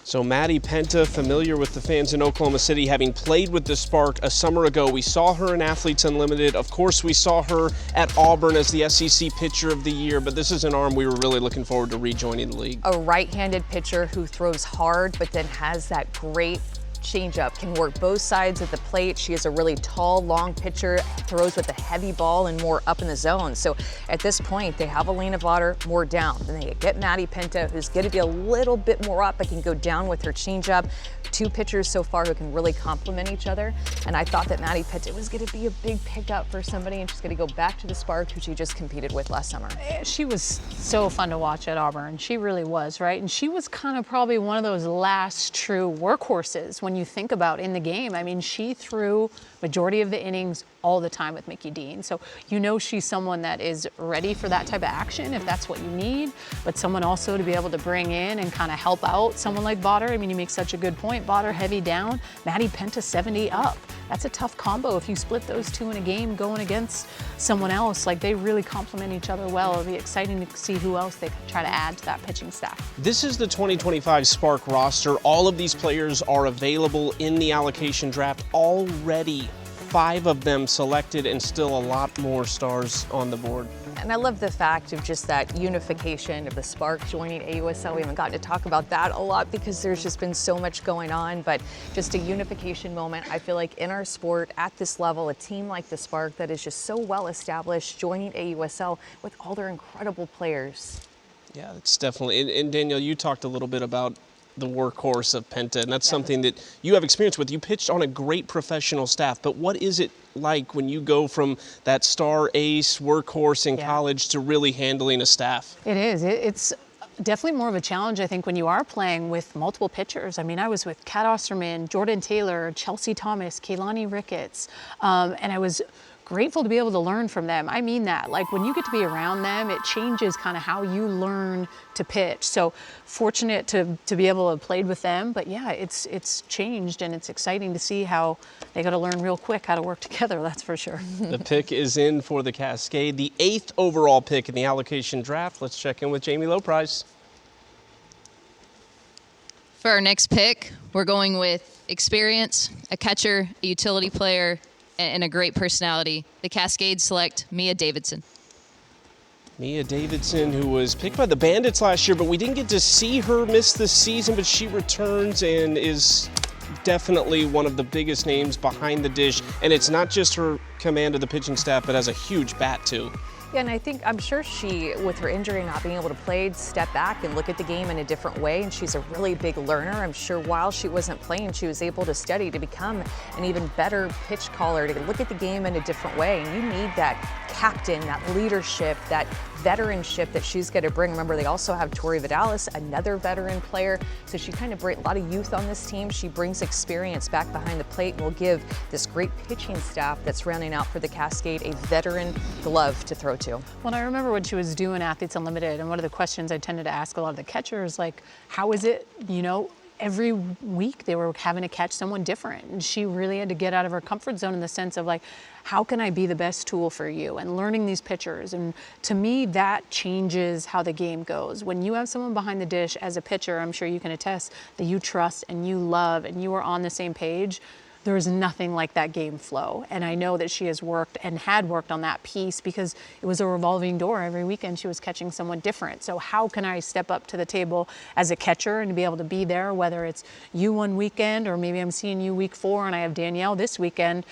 So Maddie Penta, familiar with the fans in Oklahoma City, having played with the Spark a summer ago. We saw her in Athletes Unlimited. Of course, we saw her at Auburn as the SEC Pitcher of the Year, but this is an arm we were really looking forward to rejoining the league. A right-handed pitcher who throws hard, but then has that great changeup, can work both sides of the plate. She is a really tall, long pitcher, throws with a heavy ball and more up in the zone. So at this point, they have Elena Vaughter more down. Then they get Maddie Penta, who's going to be a little bit more up, but can go down with her changeup. Two pitchers so far who can really complement each other. And I thought that Maddie Penta was going to be a big pickup for somebody, and she's going to go back to the Spark, who she just competed with last summer. She was so fun to watch at Auburn. She really was, right? And she was kind of probably one of those last true workhorses when you think about in the game. I mean, she threw majority of the innings all the time with Mickey Dean. So you know she's someone that is ready for that type of action if that's what you need, but someone also to be able to bring in and kind of help out someone like Vaughter. I mean, you make such a good point. Vaughter heavy down, Maddie Penta 70 up. That's a tough combo if you split those two in a game going against someone else. Like, they really complement each other well. It'll be exciting to see who else they can try to add to that pitching staff. This is the 2025 Spark roster. All of these players are available in the allocation draft already. 5 of them selected and still a lot more stars on the board. And I love the fact of just that unification of the Spark joining AUSL. We haven't gotten to talk about that a lot because there's just been so much going on, but just a unification moment. I feel like in our sport at this level, a team like the Spark that is just so well established joining AUSL with all their incredible players. Yeah, it's definitely, and Danielle, you talked a little bit about the workhorse of Penta, and that's something that you have experience with. You pitched on a great professional staff, but what is it like when you go from that star ace workhorse in college to really handling a staff? It is. It's definitely more of a challenge, I think, when you are playing with multiple pitchers. I mean, I was with Kat Osterman, Jordan Taylor, Chelsea Thomas, Kaylani Ricketts, and I was grateful to be able to learn from them. I mean that. Like, when you get to be around them, it changes kind of how you learn to pitch. So fortunate to be able to have played with them. But yeah, it's changed, and it's exciting to see how they got to learn real quick how to work together, that's for sure. The pick is in for the Cascade, the 8th overall pick in the allocation draft. Let's check in with Jamie Lowprice. For our next pick, we're going with experience, a catcher, a utility player, and a great personality. The Cascade select Mia Davidson. Mia Davidson, who was picked by the Bandits last year, but we didn't get to see her miss this season, but she returns and is definitely one of the biggest names behind the dish. And it's not just her command of the pitching staff, but has a huge bat too. Yeah, and I'm sure she, with her injury, not being able to play, step back and look at the game in a different way, and she's a really big learner. I'm sure while she wasn't playing, she was able to study to become an even better pitch caller, to look at the game in a different way. And you need that captain, that leadership, that veteranship that she's going to bring. Remember, they also have Tori Vidalis, another veteran player, so she kind of brings a lot of youth on this team. She brings experience back behind the plate and will give this great pitching staff that's rounding out for the Cascade a veteran glove to throw to. Well, I remember when she was doing Athletes Unlimited, and one of the questions I tended to ask a lot of the catchers, like, how is it, every week they were having to catch someone different, and she really had to get out of her comfort zone in the sense of, like, how can I be the best tool for you, and learning these pitchers. And to me, that changes how the game goes. When you have someone behind the dish as a pitcher, I'm sure you can attest, that you trust and you love and you are on the same page, there is nothing like that game flow. And I know that she has worked and had worked on that piece because it was a revolving door. Every weekend she was catching someone different. So how can I step up to the table as a catcher and be able to be there, whether it's you one weekend or maybe I'm seeing you week 4 and I have Danielle this weekend.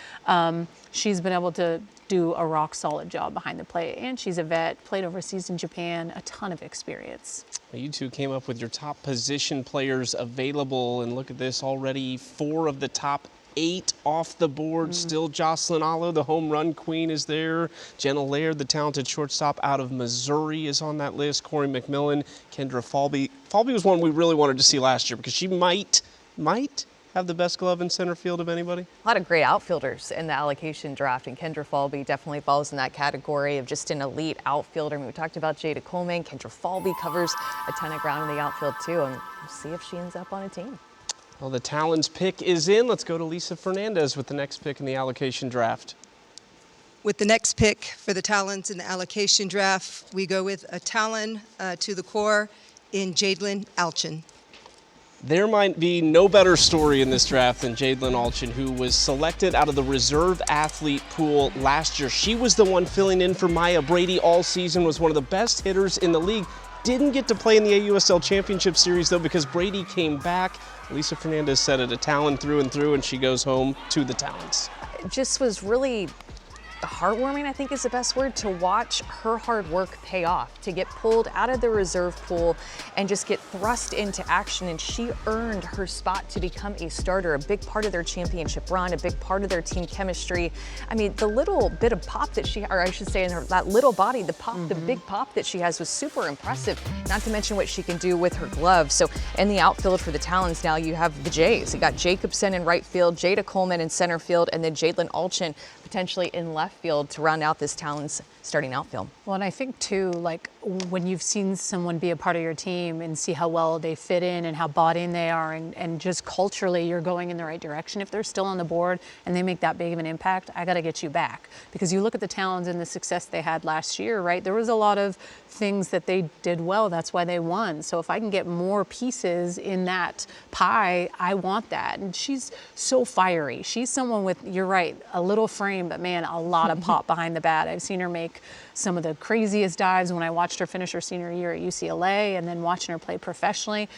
She's been able to do a rock solid job behind the plate, and she's a vet, played overseas in Japan, a ton of experience. You two came up with your top position players available, and look at this, already 4 of the top 8 off the board. Still Jocelyn Allo, the home run queen, is there. Jenna Laird, the talented shortstop out of Missouri, is on that list. Corey McMillan, Kendra Falby. Falby was one we really wanted to see last year because she might have the best glove in center field of anybody. A lot of great outfielders in the allocation draft, and Kendra Falby definitely falls in that category of just an elite outfielder. I mean, we talked about Jada Coleman. Kendra Falby covers a ton of ground in the outfield too, and we'll see if she ends up on a team. Well, the Talons pick is in. Let's go to Lisa Fernandez with the next pick in the allocation draft. With the next pick for the Talons in the allocation draft, we go with a Talon to the core in Jadelyn Alchin. There might be no better story in this draft than Jadlyn Alchin, who was selected out of the reserve athlete pool last year. She was the one filling in for Maya Brady all season, was one of the best hitters in the league. Didn't get to play in the AUSL Championship Series, though, because Brady came back. Lisa Fernandez said it, a Talon through and through, and she goes home to the Talons. It just was really heartwarming, I think is the best word, to watch her hard work pay off, to get pulled out of the reserve pool and just get thrust into action. And she earned her spot to become a starter, a big part of their championship run, a big part of their team chemistry. I mean, the little bit of pop that she, or I should say in her, that little body, the pop, the big pop that she has was super impressive, not to mention what she can do with her glove. So in the outfield for the Talons now, you have the Jays. You got Jacobson in right field, Jada Coleman in center field, and then Jadlyn Alchin potentially in left field to round out this Talons starting outfield. Well, and I think too, like when you've seen someone be a part of your team and see how well they fit in and how bought in they are, and just culturally you're going in the right direction. If they're still on the board and they make that big of an impact, I got to get you back. Because you look at the Talons and the success they had last year, right? There was a lot of things that they did well. That's why they won. So if I can get more pieces in that pie, I want that. And she's so fiery. She's someone with, you're right, a little frame, but man, a lot of pop behind the bat. I've seen her make some of the craziest dives when I watched her finish her senior year at UCLA, and then watching her play professionally.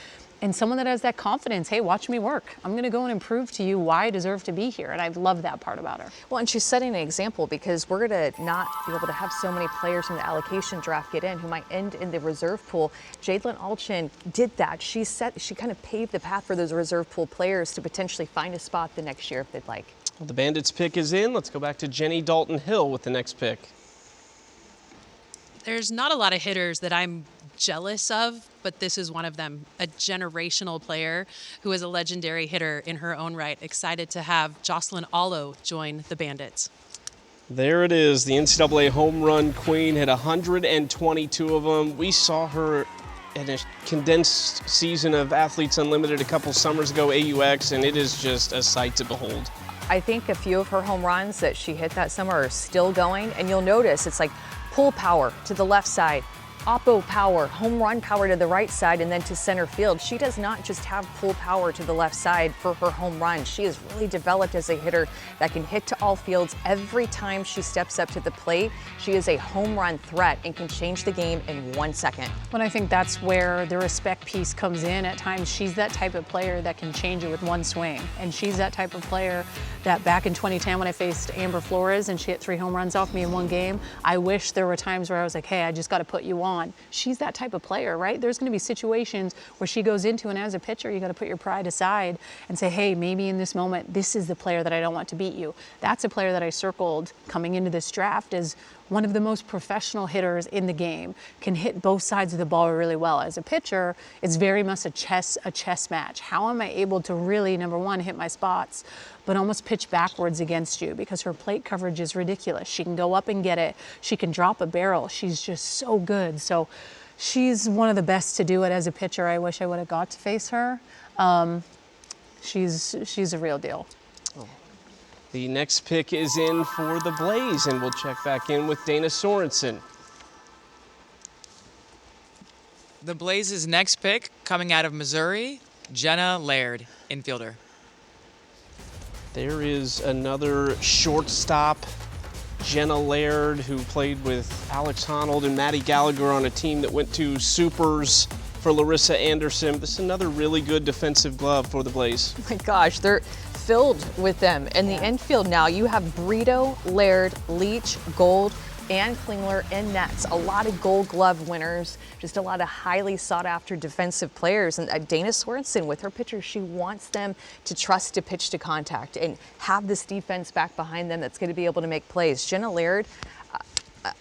And someone that has that confidence, hey, watch me work. I'm going to go and improve to you why I deserve to be here. And I love that part about her. Well, and she's setting an example, because we're going to not be able to have so many players from the allocation draft get in who might end in the reserve pool. Jadlyn Alchin did that. She kind of paved the path for those reserve pool players to potentially find a spot the next year if they'd like. Well, the Bandits pick is in. Let's go back to Jenny Dalton-Hill with the next pick. There's not a lot of hitters that I'm jealous of, but this is one of them. A generational player who is a legendary hitter in her own right. Excited to have Jocelyn Allo join the Bandits. There it is, the NCAA home run queen, hit 122 of them. We saw her in a condensed season of Athletes Unlimited a couple summers ago, AUX, and it is just a sight to behold. I think a few of her home runs that she hit that summer are still going, and you'll notice it's like pull power to the left side, oppo power, home run power to the right side, and then to center field. She does not just have pull power to the left side for her home run. She is really developed as a hitter that can hit to all fields. Every time she steps up to the plate, she is a home run threat and can change the game in 1 second. But I think that's where the respect piece comes in. At times, she's that type of player that can change it with one swing. And she's that type of player that back in 2010 when I faced Amber Flores and she hit 3 home runs off me in one game, I wish there were times where I was like, hey, I just got to put you on. She's that type of player, right? There's going to be situations where she goes into, and as a pitcher, you got to put your pride aside and say, hey, maybe in this moment, this is the player that I don't want to beat you. That's a player that I circled coming into this draft as one of the most professional hitters in the game, can hit both sides of the ball really well. As a pitcher, it's very much a chess match. How am I able to really, number one, hit my spots, but almost pitch backwards against you, because her plate coverage is ridiculous. She can go up and get it. She can drop a barrel. She's just so good. So she's one of the best to do it as a pitcher. I wish I would have got to face her. She's a real deal. The next pick is in for the Blaze, and we'll check back in with Dana Sorensen. The Blaze's next pick, coming out of Missouri, Jenna Laird, infielder. There is another shortstop, Jenna Laird, who played with Alex Honnold and Maddie Gallagher on a team that went to Supers for Larissa Anderson. This is another really good defensive glove for the Blaze. Oh my gosh, they're filled with them. In the infield now, you have Brito, Laird, Leach, Gold, and Klingler in nets. A lot of Gold Glove winners, just a lot of highly sought after defensive players. And Dana Sorensen, with her pitchers, she wants them to trust to pitch to contact and have this defense back behind them that's going to be able to make plays. Jenna Laird,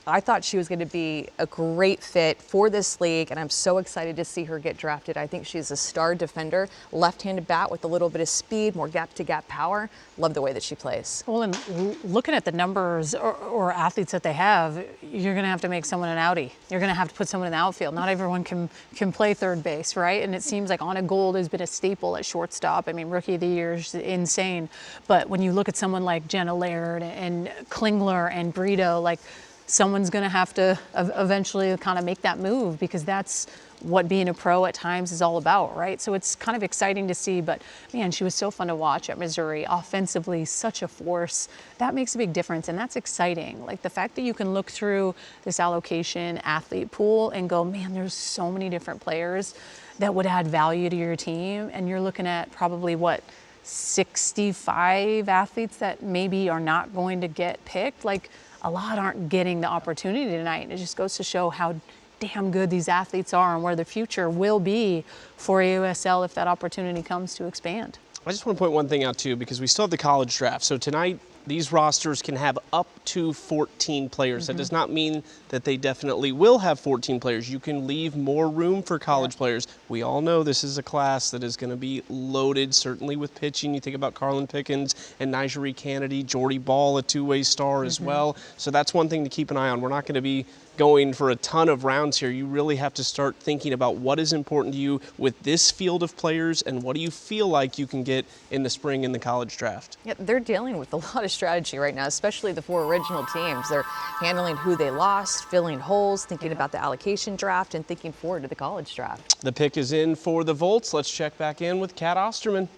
I thought she was going to be a great fit for this league, and I'm so excited to see her get drafted. I think she's a star defender, left-handed bat with a little bit of speed, more gap-to-gap power. Love the way that she plays. Well, and looking at the numbers or athletes that they have, you're going to have to make someone an outie. You're going to have to put someone in the outfield. Not everyone can play third base, right? And it seems like Anna Gold has been a staple at shortstop. I mean, Rookie of the Year is insane. But when you look at someone like Jenna Laird and Klingler and Brito, like, someone's going to have to eventually kind of make that move, because that's what being a pro at times is all about, right? So it's kind of exciting to see, but man, she was so fun to watch at Missouri. Offensively, such a force. That makes a big difference, and that's exciting. Like the fact that you can look through this allocation athlete pool and go, man, there's so many different players that would add value to your team, and you're looking at probably, what, 65 athletes that maybe are not going to get picked. Like a lot aren't getting the opportunity tonight, and it just goes to show how damn good these athletes are and where the future will be for AUSL if that opportunity comes to expand. I just want to point one thing out too, because we still have the college draft. So tonight, these rosters can have up to 14 players. That does not mean that they definitely will have 14 players. You can leave more room for college players. We all know this is a class that is going to be loaded, certainly with pitching. You think about Carlin Pickens and Nigeri Kennedy, Jordy Ball, a two-way star as well. So that's one thing to keep an eye on. We're not going to be going for a ton of rounds here. You really have to start thinking about what is important to you with this field of players, and what do you feel like you can get in the spring in the college draft. Yeah, they're dealing with a lot of strategy right now, especially the 4 original teams. They're handling who they lost, filling holes, thinking about the allocation draft, and thinking forward to the college draft. The pick is in for the Volts. Let's check back in with Kat Osterman.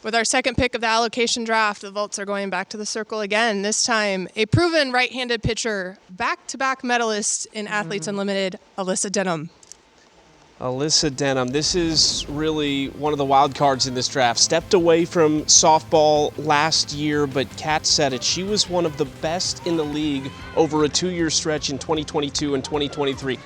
With our second pick of the allocation draft, the Volts are going back to the circle again. This time, a proven right-handed pitcher, back-to-back medalist in Athletes Unlimited, Alyssa Denham. Alyssa Denham, this is really one of the wild cards in this draft. Stepped away from softball last year, but Kat said it. She was one of the best in the league over a 2-year stretch in 2022 and 2023.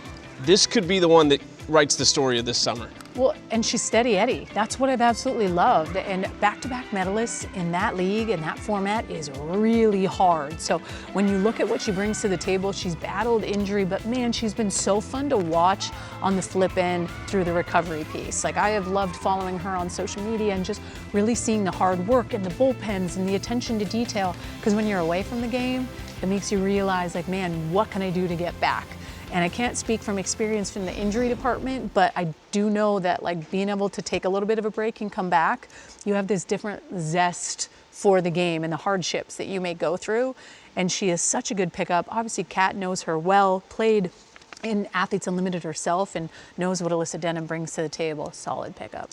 This could be the one that writes the story of this summer. Well, and she's steady Eddie. That's what I've absolutely loved. And back-to-back medalists in that league and that format is really hard. So when you look at what she brings to the table, she's battled injury, but man, she's been so fun to watch on the flip end through the recovery piece. Like I have loved following her on social media and just really seeing the hard work and the bullpens and the attention to detail. Because when you're away from the game, it makes you realize, like, man, what can I do to get back? And I can't speak from experience from the injury department, but I do know that, like, being able to take a little bit of a break and come back, you have this different zest for the game and the hardships that you may go through. And she is such a good pickup. Obviously, Kat knows her well, played in Athletes Unlimited herself, and knows what Alyssa Denham brings to the table. Solid pickup.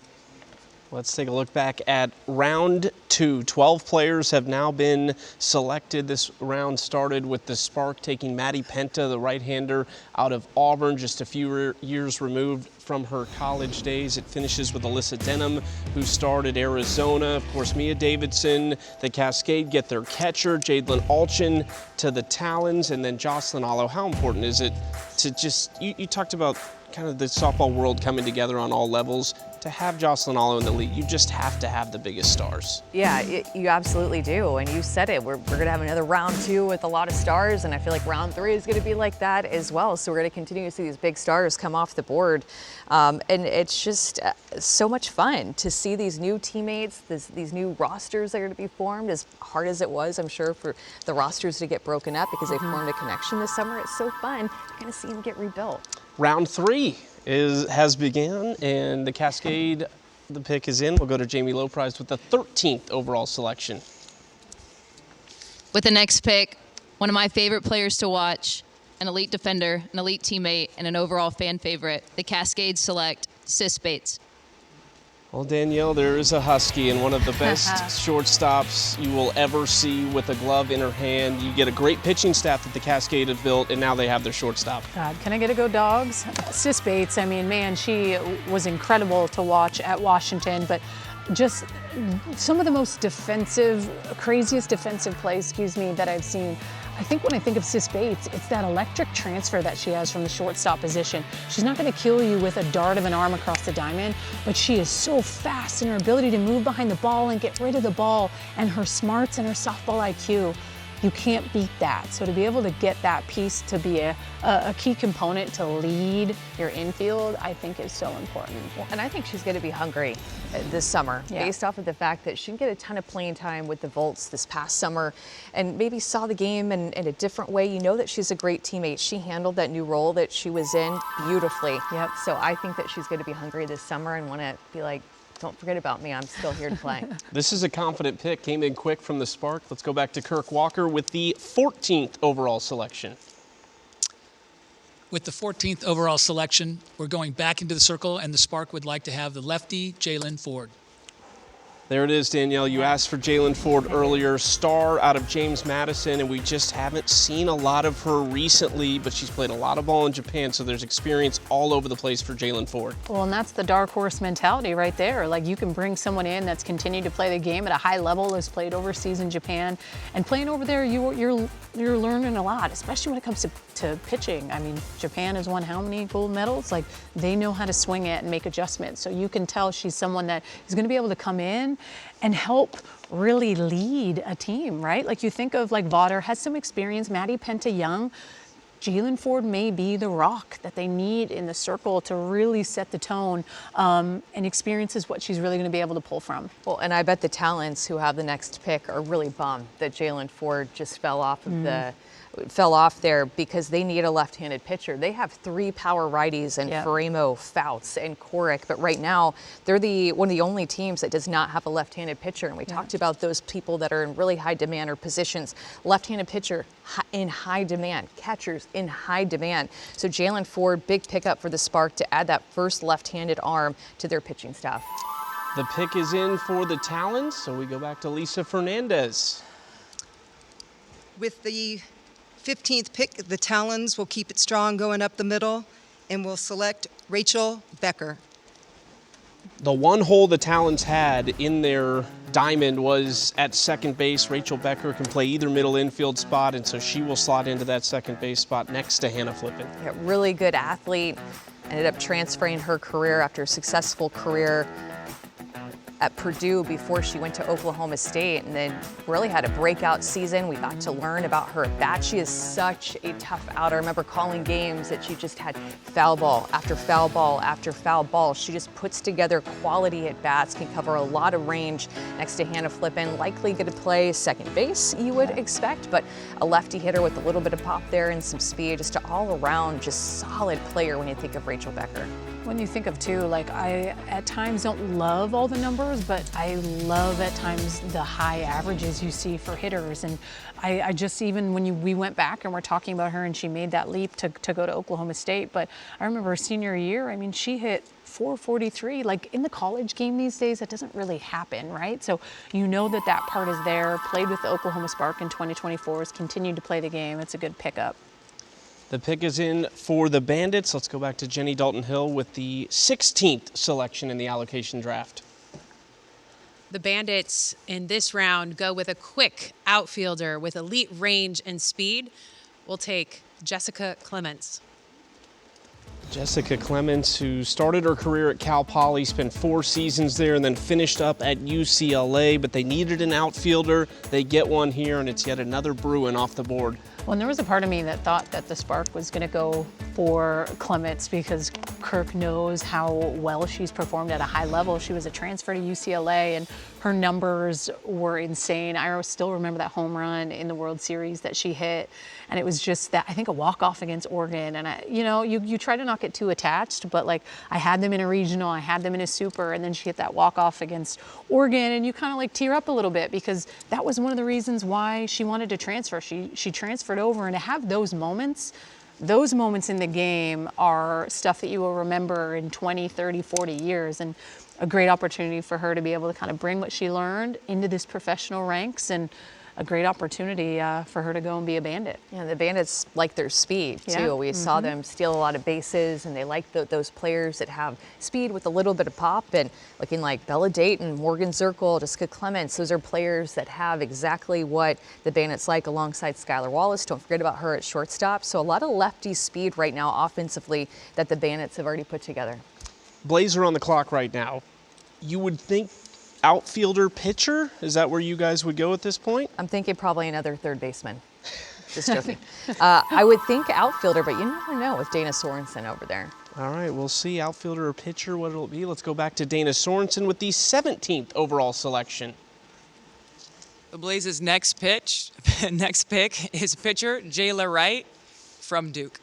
Let's take a look back at round 2. 12 players have now been selected. This round started with the Spark taking Maddie Penta, the right-hander out of Auburn, just a few years removed from her college days. It finishes with Alyssa Denham, who started Arizona. Of course, Mia Davidson, the Cascade, get their catcher. Jadlyn Alchin to the Talons, and then Jocelyn Allo. How important is it to just, you talked about kind of the softball world coming together on all levels. To have Jocelyn Allo in the league, you just have to have the biggest stars. Yeah, you absolutely do. And you said it, we're going to have another round 2 with a lot of stars, and I feel like round 3 is going to be like that as well. So we're going to continue to see these big stars come off the board. And it's just so much fun to see these new teammates, these new rosters that are going to be formed. As hard as it was, I'm sure, for the rosters to get broken up because they formed a connection this summer, it's so fun to kind of see them get rebuilt. Round 3 has begun, and the Cascade, the pick is in. We'll go to Jamie Lowprice with the 13th overall selection. With the next pick, one of my favorite players to watch, an elite defender, an elite teammate, and an overall fan favorite, the Cascade select Sis Bates. Well, Danielle, there is a Husky and one of the best shortstops you will ever see with a glove in her hand. You get a great pitching staff that the Cascade have built, and now they have their shortstop. God, can I get a go Dogs? Sis Bates, I mean, man, she was incredible to watch at Washington, but just some of the most craziest defensive plays, that I've seen. I think when I think of Sis Bates, it's that electric transfer that she has from the shortstop position. She's not going to kill you with a dart of an arm across the diamond, but she is so fast in her ability to move behind the ball and get rid of the ball, and her smarts and her softball IQ. You can't beat that. So to be able to get that piece to be a key component to lead your infield, I think is so important. Well, and I think she's going to be hungry this summer, based off of the fact that she didn't get a ton of playing time with the Volts this past summer and maybe saw the game in a different way. You know that she's a great teammate. She handled that new role that she was in beautifully. Yep. So I think that she's going to be hungry this summer and want to be like, don't forget about me. I'm still here to play. This is a confident pick. Came in quick from the Spark. Let's go back to Kirk Walker with the 14th overall selection. With the 14th overall selection, we're going back into the circle, and the Spark would like to have the lefty, Jalen Ford. There it is, Danielle. You asked for Jalen Ford earlier, star out of James Madison, and we just haven't seen a lot of her recently, but she's played a lot of ball in Japan, so there's experience all over the place for Jalen Ford. Well, and that's the dark horse mentality right there. Like, you can bring someone in that's continued to play the game at a high level, has played overseas in Japan, and playing over there, you're learning a lot, especially when it comes to pitching. I mean, Japan has won how many gold medals? Like, they know how to swing it and make adjustments. So you can tell she's someone that is going to be able to come in and help really lead a team, right? Like, you think of, like, Vaughter has some experience, Maddie Penta Young. Jalen Ford may be the rock that they need in the circle to really set the tone, and experience is what she's really going to be able to pull from. Well, and I bet the Talons who have the next pick are really bummed that Jalen Ford just fell off of fell off there, because they need a left-handed pitcher. They have 3 power righties in Faremo, Fouts, and Korick, but right now they're one of the only teams that does not have a left-handed pitcher. And we talked about those people that are in really high demand or positions. Left-handed pitcher in high demand, catchers in high demand. So Jalen Ford, big pickup for the Spark to add that first left-handed arm to their pitching staff. The pick is in for the Talons, so we go back to Lisa Fernandez. With the 15th pick, the Talons will keep it strong going up the middle and will select Rachel Becker. The one hole the Talons had in their diamond was at second base. Rachel Becker can play either middle infield spot, and so she will slot into that second base spot next to Hannah Flippen. Yeah, really good athlete. Ended up transferring her career after a successful career at Purdue before she went to Oklahoma State, and then really had a breakout season. We got to learn about her at bat. She is such a tough outer. I remember calling games that she just had foul ball after foul ball after foul ball. She just puts together quality at bats, can cover a lot of range next to Hannah Flippen. Likely going to play second base, you would expect, but a lefty hitter with a little bit of pop there and some speed. Just an all-around, just solid player when you think of Rachel Becker. When you think of, too, like, I at times don't love all the numbers, but I love at times the high averages you see for hitters. And I just, even when we went back and we're talking about her and she made that leap to go to Oklahoma State, but I remember her senior year, I mean, she hit 443. Like, in the college game these days, that doesn't really happen, right? So you know that part is there. Played with the Oklahoma Spark in 2024, has continued to play the game. It's a good pickup. The pick is in for the Bandits. Let's go back to Jenny Dalton-Hill with the 16th selection in the allocation draft. The Bandits in this round go with a quick outfielder with elite range and speed. We'll take Jessica Clements. Jessica Clements, who started her career at Cal Poly, spent 4 seasons there, and then finished up at UCLA, but they needed an outfielder. They get one here, and it's yet another Bruin off the board. Well, and there was a part of me that thought that the Spark was going to go for Clements because Kirk knows how well she's performed at a high level. She was a transfer to UCLA, and her numbers were insane. I still remember that home run in the World Series that she hit, and it was just that, I think, a walk-off against Oregon. And you try to not get too attached, but like, I had them in a regional, I had them in a super, and then she hit that walk-off against Oregon, and you kind of like tear up a little bit because that was one of the reasons why she wanted to transfer. She transferred over, and to have those moments in the game are stuff that you will remember in 20, 30, 40 years, and a great opportunity for her to be able to kind of bring what she learned into this professional ranks, and a great opportunity for her to go and be a Bandit. Yeah, the Bandits like their speed, too. We saw them steal a lot of bases, and they like those players that have speed with a little bit of pop, and looking like Bella Dayton, Morgan Zirkle, Jessica Clements. Those are players that have exactly what the Bandits like, alongside Skylar Wallace. Don't forget about her at shortstop. So a lot of lefty speed right now offensively that the Bandits have already put together. Blazer on the clock right now. You would think outfielder, pitcher? Is that where you guys would go at this point? I'm thinking probably another third baseman. Just joking. I would think outfielder, but you never know with Dana Sorensen over there. All right, we'll see. Outfielder or pitcher, what it'll be. Let's go back to Dana Sorensen with the 17th overall selection. The Blazers' next pick is pitcher Jayla Wright from Duke.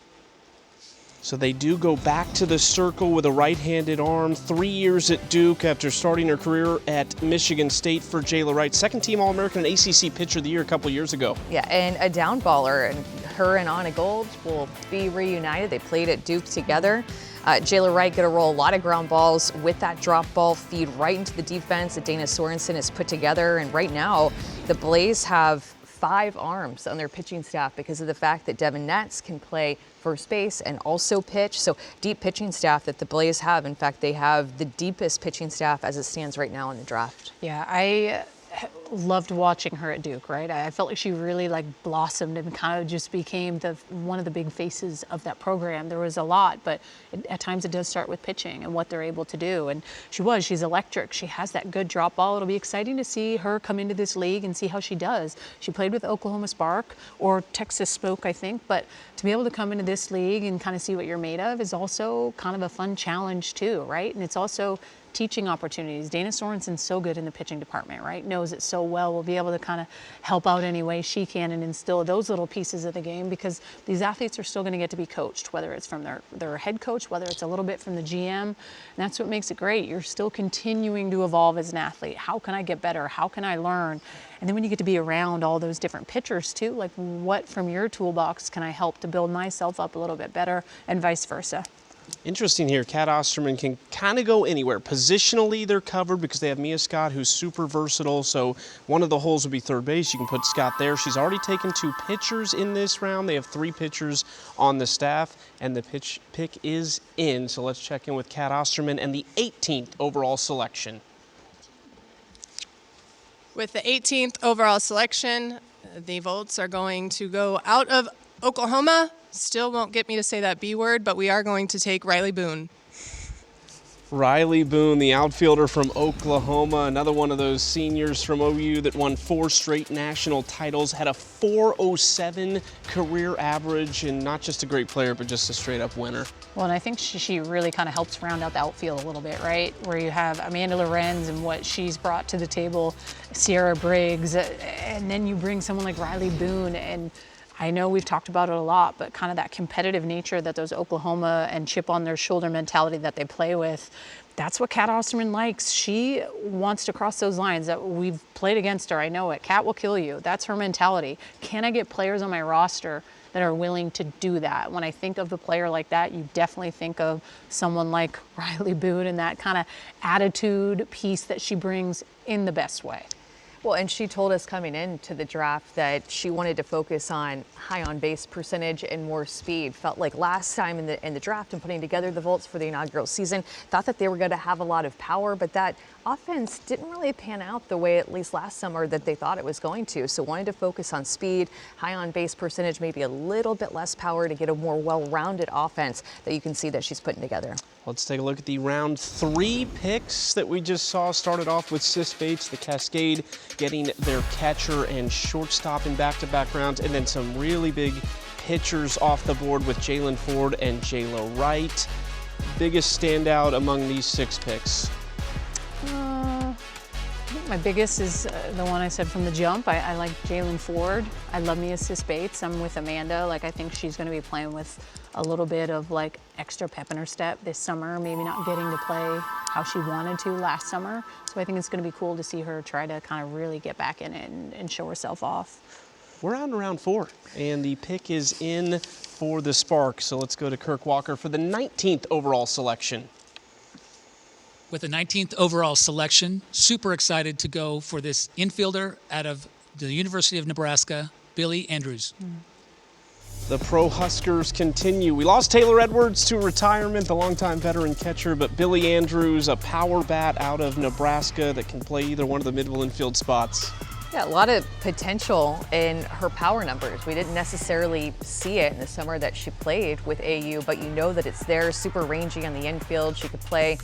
So they do go back to the circle with a right-handed arm. 3 years at Duke after starting her career at Michigan State for Jayla Wright. Second-team All-American and ACC Pitcher of the Year a couple years ago. Yeah, and a down baller. And her and Anna Gold will be reunited. They played at Duke together. Jayla Wright going to roll a lot of ground balls with that drop ball feed right into the defense that Dana Sorensen has put together. And right now, the Blaze have 5 arms on their pitching staff because of the fact that Devin Netz can play first base and also pitch. So deep pitching staff that the Blaze have. In fact, they have the deepest pitching staff as it stands right now in the draft. Yeah, I loved watching her at Duke, right? I felt like she really like blossomed and kind of just became one of the big faces of that program. There was a lot, but at times it does start with pitching and what they're able to do. And she's electric. She has that good drop ball. It'll be exciting to see her come into this league and see how she does. She played with Oklahoma Spark or Texas Spoke, I think, but to be able to come into this league and kind of see what you're made of is also kind of a fun challenge too, right? And it's also teaching opportunities. Dana Sorensen's so good in the pitching department, right? Knows it so well. Will be able to kind of help out any way she can and instill those little pieces of the game because these athletes are still going to get to be coached, whether it's from their head coach, whether it's a little bit from the GM. And that's what makes it great. You're still continuing to evolve as an athlete. How can I get better? How can I learn? And then when you get to be around all those different pitchers too, like what from your toolbox can I help to build myself up a little bit better and vice versa? Interesting here, Kat Osterman can kind of go anywhere. Positionally, they're covered because they have Mia Scott, who's super versatile. So one of the holes would be third base. You can put Scott there. She's already taken 2 pitchers in this round. They have 3 pitchers on the staff, and the pick is in. So let's check in with Kat Osterman and the 18th overall selection. With the 18th overall selection, the Volts are going to go out of Oklahoma. Still won't get me to say that B word, but we are going to take Riley Boone. Riley Boone, the outfielder from Oklahoma, another one of those seniors from OU that won 4 straight national titles, had a .407 career average, and not just a great player, but just a straight-up winner. Well, and I think she really kind of helps round out the outfield a little bit, right? Where you have Amanda Lorenz and what she's brought to the table, Sierra Briggs, and then you bring someone like Riley Boone, and I know we've talked about it a lot, but kind of that competitive nature that those Oklahoma and chip on their shoulder mentality that they play with, that's what Kat Osterman likes. She wants to cross those lines. That we've played against her, I know it. Kat will kill you. That's her mentality. Can I get players on my roster that are willing to do that? When I think of the player like that, you definitely think of someone like Riley Boone and that kind of attitude piece that she brings in the best way. Well, and she told us coming into the draft that she wanted to focus on high on base percentage and more speed. Felt like last time in the draft and putting together the Volts for the inaugural season, thought that they were going to have a lot of power, but that offense didn't really pan out the way, at least last summer, that they thought it was going to. So wanted to focus on speed, high on base percentage, maybe a little bit less power to get a more well-rounded offense that you can see that she's putting together. Let's take a look at the round 3 picks that we just saw. Started off with Sis Bates, the Cascade, getting their catcher and shortstop in back-to-back rounds, and then some really big pitchers off the board with Jalen Ford and Jayla Wright. Biggest standout among these 6 picks? I think my biggest is the one I said from the jump. I like Jalen Ford. I love Mia Sis Bates. I'm with Amanda. Like, I think she's going to be playing with a little bit of like extra pep in her step this summer, maybe not getting to play how she wanted to last summer. So I think it's going to be cool to see her try to kind of really get back in it and show herself off. We're on round 4, and the pick is in for the Spark. So let's go to Kirk Walker for the 19th overall selection. With the 19th overall selection, super excited to go for this infielder out of the University of Nebraska, Billy Andrews. The Pro Huskers continue. We lost Taylor Edwards to retirement, the longtime veteran catcher, but Billy Andrews, a power bat out of Nebraska that can play either one of the middle infield spots. Yeah, a lot of potential in her power numbers. We didn't necessarily see it in the summer that she played with AU, but you know that it's there, super rangy on the infield. She could play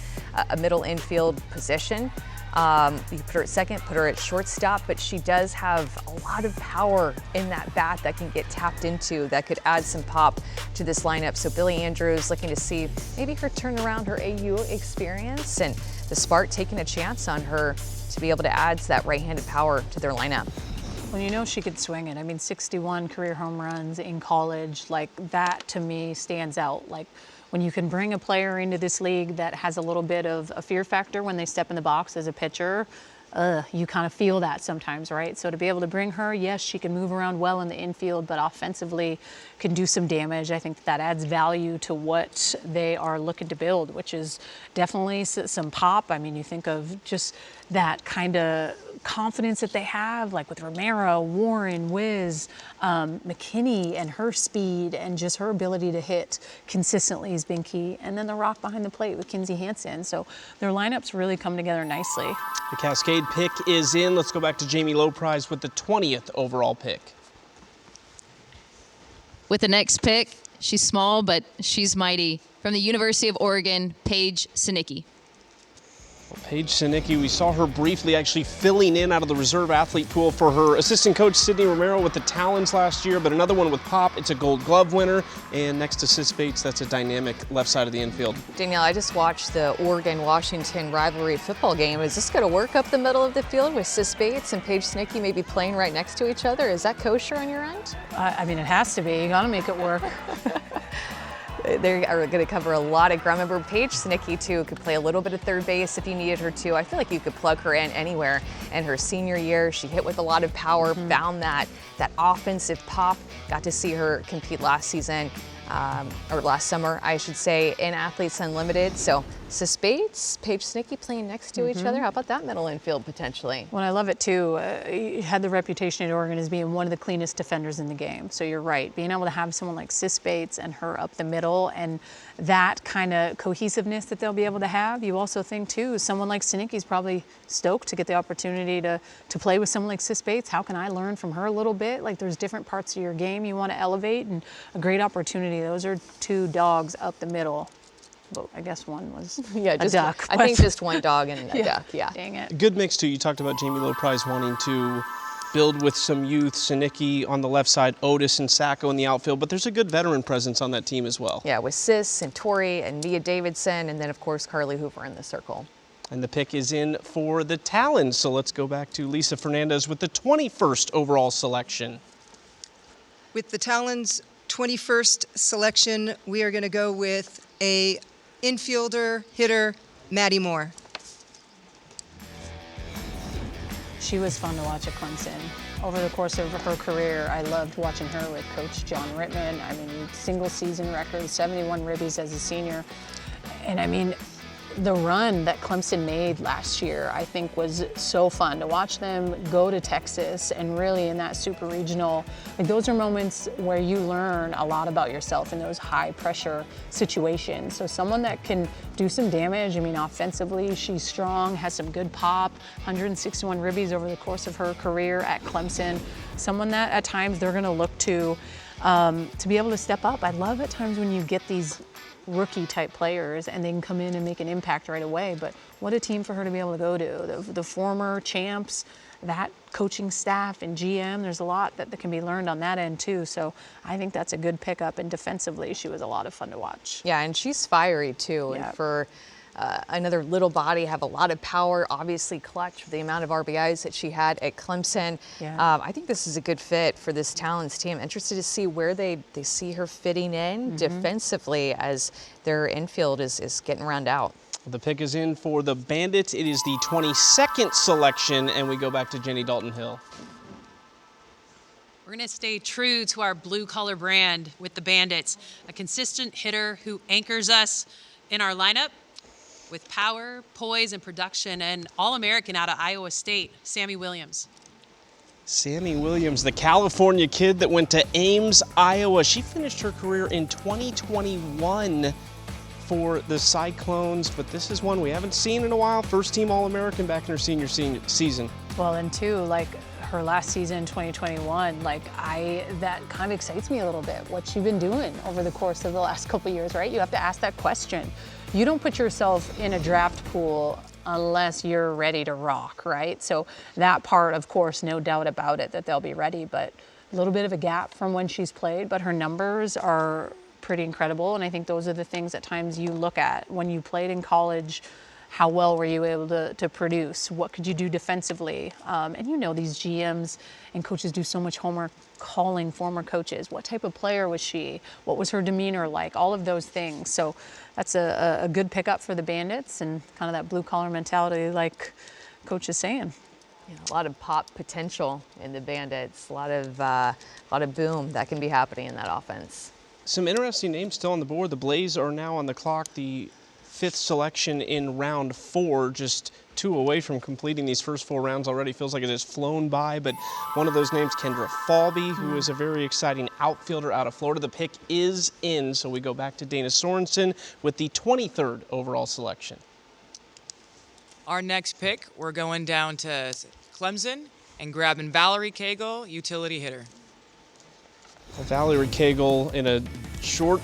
a middle infield position. You could put her at second, put her at shortstop, but she does have a lot of power in that bat that can get tapped into, that could add some pop to this lineup. So Billy Andrews looking to see maybe her turn around her AU experience, and the Spark taking a chance on her to be able to add that right-handed power to their lineup. Well, you know she could swing it. I mean, 61 career home runs in college, like that to me stands out. Like when you can bring a player into this league that has a little bit of a fear factor when they step in the box as a pitcher, you kind of feel that sometimes, right? So to be able to bring her, yes, she can move around well in the infield, but offensively can do some damage. I think that adds value to what they are looking to build, which is definitely some pop. I mean, you think of just that kind of confidence that they have, like with Romero, Warren, Wiz, McKinney, and her speed and just her ability to hit consistently has been key. And then the rock behind the plate with Kinsey Hansen. So their lineups really come together nicely. The Cascade pick is in. Let's go back to Jamie Loprise with the 20th overall pick. With the next pick, she's small, but she's mighty. From the University of Oregon, Paige Sinicki. Paige Sinicki, we saw her briefly actually filling in out of the reserve athlete pool for her assistant coach Sydney Romero with the Talons last year, but another one with pop. It's a Gold Glove winner, and next to Sis Bates, that's a dynamic left side of the infield. Danielle, I just watched the Oregon-Washington rivalry football game. Is this going to work up the middle of the field with Sis Bates and Paige Sinicki maybe playing right next to each other? Is that kosher on your end? I mean, it has to be. You got to make it work. They are going to cover a lot of ground. Remember, Paige Sinicki, too, could play a little bit of third base if you needed her to. I feel like you could plug her in anywhere. And her senior year, she hit with a lot of power, found that offensive pop. Got to see her compete last season, or last summer, I should say, in Athletes Unlimited. So Sis Bates, Paige Sinicki playing next to each other. How about that middle infield potentially? Well, I love it too. You had the reputation at Oregon as being one of the cleanest defenders in the game. So you're right. Being able to have someone like Sis Bates and her up the middle and that kind of cohesiveness that they'll be able to have. You also think too, someone like Sinicki's probably stoked to get the opportunity to play with someone like Sis Bates. How can I learn from her a little bit? Like there's different parts of your game you want to elevate, and a great opportunity. Those are two dogs up the middle. Well, I guess one was a duck. I think just one dog and a duck, yeah. Dang it. Good mix too. You talked about Jamie Loprise wanting to build with some youth, Sinicki on the left side, Otis and Sacco in the outfield, but there's a good veteran presence on that team as well. Yeah, with Sis and Tori and Nia Davidson, and then of course Carly Hoover in the circle. And the pick is in for the Talons. So let's go back to Lisa Fernandez with the 21st overall selection. With the Talons' 21st selection, we are going to go with a infielder, hitter, Maddie Moore. She was fun to watch at Clemson. Over the course of her career, I loved watching her with Coach John Rittman. I mean, single season record, 71 ribbies as a senior. And I mean, the run that Clemson made last year, I think was so fun to watch them go to Texas and really in that super regional, like those are moments where you learn a lot about yourself in those high pressure situations. So someone that can do some damage. I mean, offensively, she's strong, has some good pop, 161 ribbies over the course of her career at Clemson. Someone that at times they're gonna look to be able to step up. I love at times when you get these rookie type players and they can come in and make an impact right away, but what a team for her to be able to go to. The former champs, that coaching staff and GM, there's a lot that can be learned on that end too. So I think that's a good pickup, and defensively she was a lot of fun to watch. Yeah, and she's fiery too. Yeah. And for another little body, have a lot of power, obviously clutch for the amount of RBIs that she had at Clemson. Yeah. I think this is a good fit for this Talons team. Interested to see where they see her fitting in defensively as their infield is getting round out. The pick is in for the Bandits. It is the 22nd selection, and we go back to Jenny Dalton-Hill. We're going to stay true to our blue collar brand with the Bandits, a consistent hitter who anchors us in our lineup with power, poise, and production, and All-American out of Iowa State, Sammy Williams. Sammy Williams, the California kid that went to Ames, Iowa. She finished her career in 2021 for the Cyclones, but this is one we haven't seen in a while. First team All-American back in her senior season. Well, and too, like her last season, 2021, like that kind of excites me a little bit. What she's been doing over the course of the last couple of years, right? You have to ask that question. You don't put yourself in a draft pool unless you're ready to rock, right? So that part, of course, no doubt about it that they'll be ready, but a little bit of a gap from when she's played, but her numbers are pretty incredible. And I think those are the things at times you look at when you played in college. how well were you able to produce? What could you do defensively? And you know, these GMs and coaches do so much homework calling former coaches. What type of player was she? What was her demeanor like? All of those things. So that's a good pickup for the Bandits and kind of that blue collar mentality like Coach is saying. Yeah, a lot of pop potential in the Bandits. A lot of boom that can be happening in that offense. Some interesting names still on the board. The Blaze are now on the clock. The 5th selection in round 4, just 2 away from completing these first 4 rounds already. Feels like it has flown by, but one of those names, Kendra Falby, who is a very exciting outfielder out of Florida. The pick is in, so we go back to Dana Sorensen with the 23rd overall selection. Our next pick, we're going down to Clemson and grabbing Valerie Cagle, utility hitter. Valerie Cagle, in a short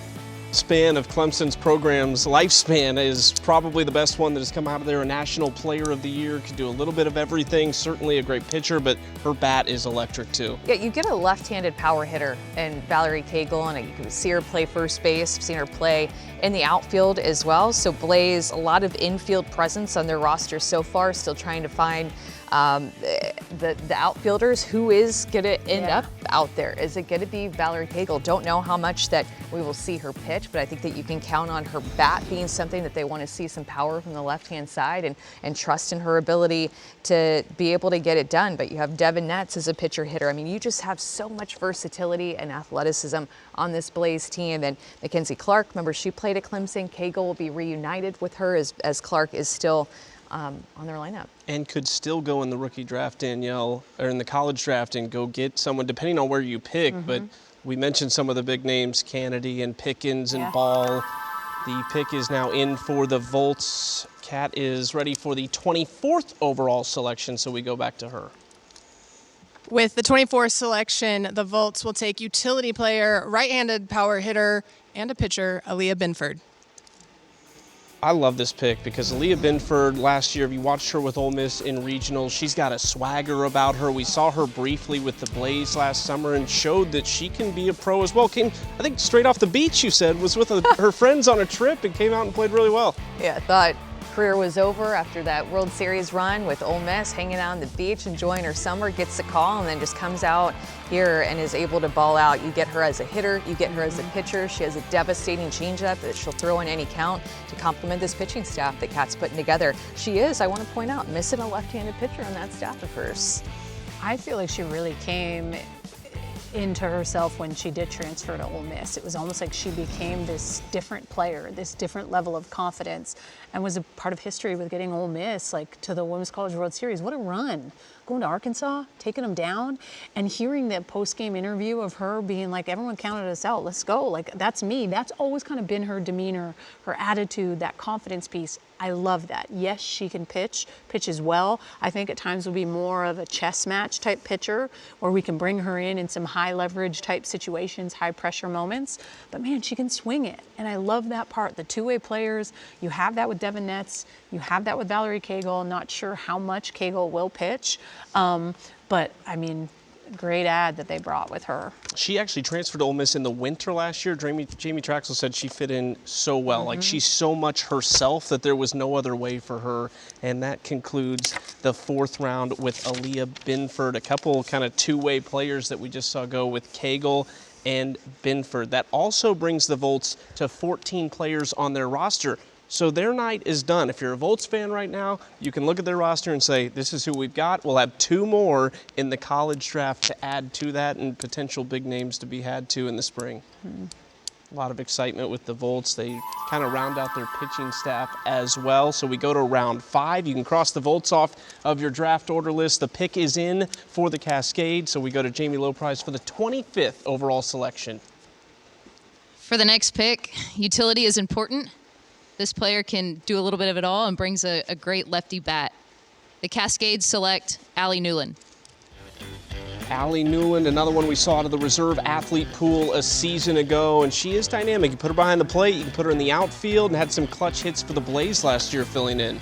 span of Clemson's program's lifespan, is probably the best one that has come out of there. A National Player of the Year, could do a little bit of everything, certainly a great pitcher, but her bat is electric too. Yeah, you get a left-handed power hitter in Valerie Cagle, and you can see her play first base, seen her play in the outfield as well. So Blaze, a lot of infield presence on their roster so far, still trying to find the outfielders. Who is going to end up out there? Is it going to be Valerie Cagle? Don't know how much that we will see her pitch, but I think that you can count on her bat being something that they want to see some power from the left-hand side and trust in her ability to be able to get it done. But you have Devin Netz as a pitcher hitter. I mean, you just have so much versatility and athleticism on this Blaze team. And Mackenzie Clark, remember, she played at Clemson. Cagle will be reunited with her as Clark is still on their lineup. And could still go in the rookie draft, Danielle, or in the college draft and go get someone, depending on where you pick. But we mentioned some of the big names, Kennedy and Pickens and Ball. The pick is now in for the Volts. Kat is ready for the 24th overall selection, so we go back to her. With the 24th selection, the Volts will take utility player, right-handed power hitter, and a pitcher, Aaliyah Binford. I love this pick because Aaliyah Binford, last year, if you watched her with Ole Miss in regionals, she's got a swagger about her. We saw her briefly with the Blaze last summer and showed that she can be a pro as well. Came, I think, straight off the beach, you said, was with her friends on a trip and came out and played really well. Yeah, I thought career was over after that World Series run with Ole Miss, hanging out on the beach, enjoying her summer, gets the call, and then just comes out here and is able to ball out. You get her as a hitter, you get her as a pitcher. She has a devastating changeup that she'll throw in any count to complement this pitching staff that Kat's putting together. She is, I want to point out, missing a left-handed pitcher on that staff of hers. I feel like she really came into herself when she did transfer to Ole Miss. It was almost like she became this different player, this different level of confidence, and was a part of history with getting Ole Miss like to the Women's College World Series. What a run. Going to Arkansas, taking them down, and hearing that post-game interview of her being like, everyone counted us out, let's go. Like, that's me. That's always kind of been her demeanor, her attitude, that confidence piece. I love that. Yes, she can pitches well. I think at times will be more of a chess match type pitcher, where we can bring her in some high leverage type situations, high pressure moments. But man, she can swing it. And I love that part. The two-way players, you have that with Devin Netz, you have that with Valerie Cagle. Not sure how much Cagle will pitch. But I mean, great ad that they brought with her. She actually transferred to Ole Miss in the winter last year. Jamie Traxel said she fit in so well. Like, she's so much herself that there was no other way for her. And that concludes the 4th round with Aaliyah Binford. A couple kind of two-way players that we just saw go with Cagle and Binford. That also brings the Volts to 14 players on their roster. So their night is done. If you're a Volts fan right now, you can look at their roster and say, this is who we've got. We'll have 2 more in the college draft to add to that, and potential big names to be had to in the spring. A lot of excitement with the Volts. They kind of round out their pitching staff as well. So we go to round 5. You can cross the Volts off of your draft order list. The pick is in for the Cascade. So we go to Jamie Loprise for the 25th overall selection. For the next pick, utility is important. This player can do a little bit of it all and brings a great lefty bat. The Cascade select Allie Newland. Allie Newland, another one we saw out of the reserve athlete pool a season ago, and she is dynamic. You put her behind the plate, you can put her in the outfield, and had some clutch hits for the Blaze last year filling in.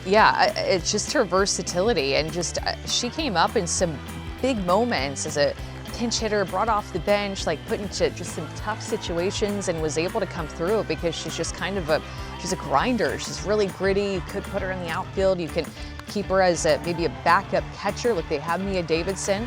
Yeah, it's just her versatility, and just she came up in some big moments as a pinch hitter, brought off the bench, like put into just some tough situations, and was able to come through because she's just kind of she's a grinder. She's really gritty. You could put her in the outfield. You can keep her as maybe a backup catcher, like they have Mia Davidson,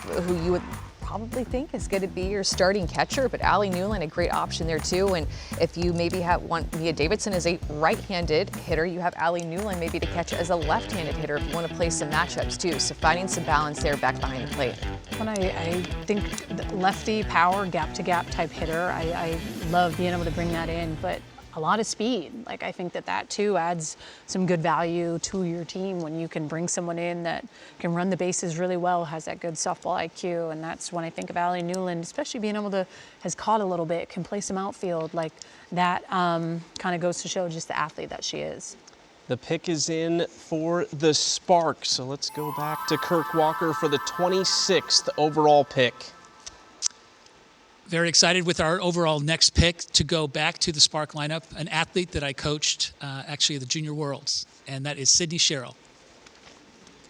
who you would probably think is going to be your starting catcher, but Allie Newland, a great option there too. And if you maybe want Mia Davidson as a right-handed hitter, you have Allie Newland maybe to catch as a left-handed hitter if you want to play some matchups too. So finding some balance there back behind the plate. When I think lefty power, gap-to-gap type hitter, I love being able to bring that in, but a lot of speed. Like, I think that too adds some good value to your team when you can bring someone in that can run the bases really well, has that good softball IQ, and that's when I think of Allie Newland, especially being able to, has caught a little bit, can play some outfield. Like, that kind of goes to show just the athlete that she is. The pick is in for the Spark, so let's go back to Kirk Walker for the 26th overall pick. Very excited with our overall next pick to go back to the Spark lineup, an athlete that I coached actually at the Junior Worlds, and that is Sydney Sherrill.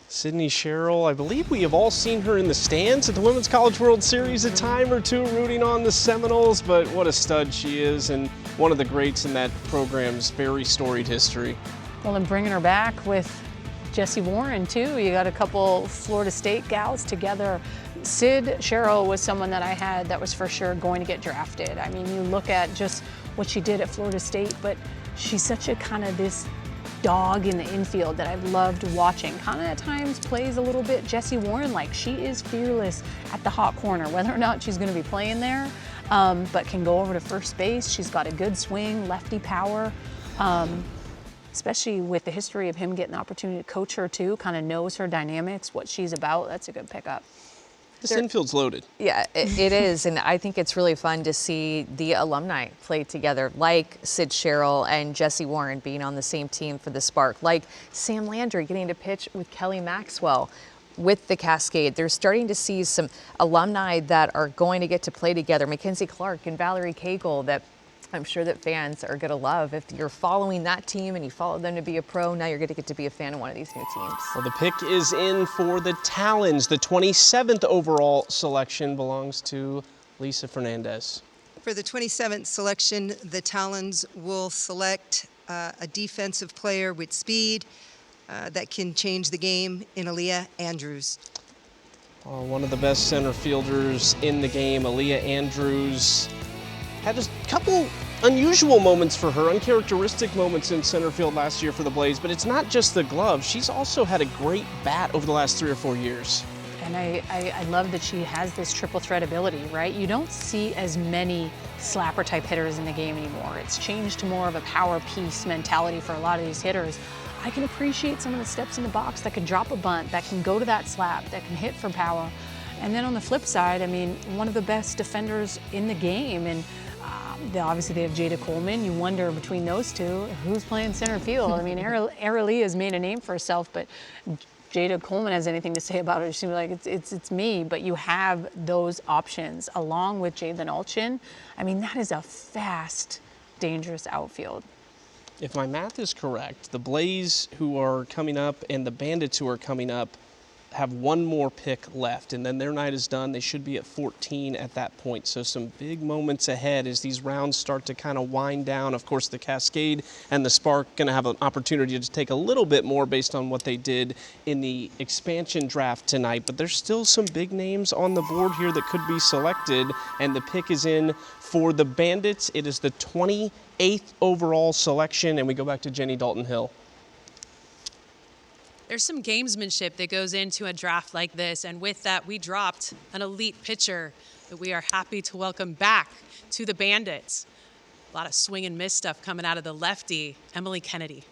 Sydney Sherrill, I believe we have all seen her in the stands at the Women's College World Series a time or two rooting on the Seminoles, but what a stud she is and one of the greats in that program's very storied history. Well, and bringing her back with Jessie Warren too. You got a couple Florida State gals together. Sid Sherrill was someone that I had that was for sure going to get drafted. I mean, you look at just what she did at Florida State, but she's such a kind of this dog in the infield that I've loved watching. Kind of at times plays a little bit Jessie Warren like. She is fearless at the hot corner, whether or not she's going to be playing there, but can go over to first base. She's got a good swing, lefty power. Especially with the history of him getting the opportunity to coach her too, kind of knows her dynamics, what she's about. That's a good pickup. This infield's loaded. Yeah, it is, and I think it's really fun to see the alumni play together, like Sid Sherrill and Jessie Warren being on the same team for the Spark, like Sam Landry getting to pitch with Kelly Maxwell with the Cascade. They're starting to see some alumni that are going to get to play together. Mackenzie Clark and Valerie Cagle that I'm sure that fans are going to love. If you're following that team and you follow them to be a pro, now you're going to get to be a fan of one of these new teams. Well, the pick is in for the Talons. The 27th overall selection belongs to Lisa Fernandez. For the 27th selection, the Talons will select a defensive player with speed that can change the game in Aaliyah Andrews. One of the best center fielders in the game, Aaliyah Andrews. Had a couple unusual moments for her, uncharacteristic moments in center field last year for the Blaze, but it's not just the glove. She's also had a great bat over the last 3 or 4 years. And I love that she has this triple threat ability, right? You don't see as many slapper type hitters in the game anymore. It's changed to more of a power piece mentality for a lot of these hitters. I can appreciate some of the steps in the box that can drop a bunt, that can go to that slap, that can hit for power. And then on the flip side, I mean, one of the best defenders in the game, and obviously they have Jada Coleman. You wonder between those two, who's playing center field? I mean, Aralee has made a name for herself, but Jada Coleman has anything to say about it, she'd be like, it's me. But you have those options along with Jalen Olchin. I mean, that is a fast, dangerous outfield. If my math is correct, the Blaze who are coming up and the Bandits who are coming up have one more pick left, and then their night is done. They should be at 14 at that point. So some big moments ahead as these rounds start to kind of wind down. Of course, the Cascade and the Spark going to have an opportunity to take a little bit more based on what they did in the expansion draft tonight. But there's still some big names on the board here that could be selected, and the pick is in for the Bandits. It is the 28th overall selection, and we go back to Jenny Dalton-Hill. There's some gamesmanship that goes into a draft like this, and with that, we dropped an elite pitcher that we are happy to welcome back to the Bandits. A lot of swing and miss stuff coming out of the lefty, Emily Kennedy.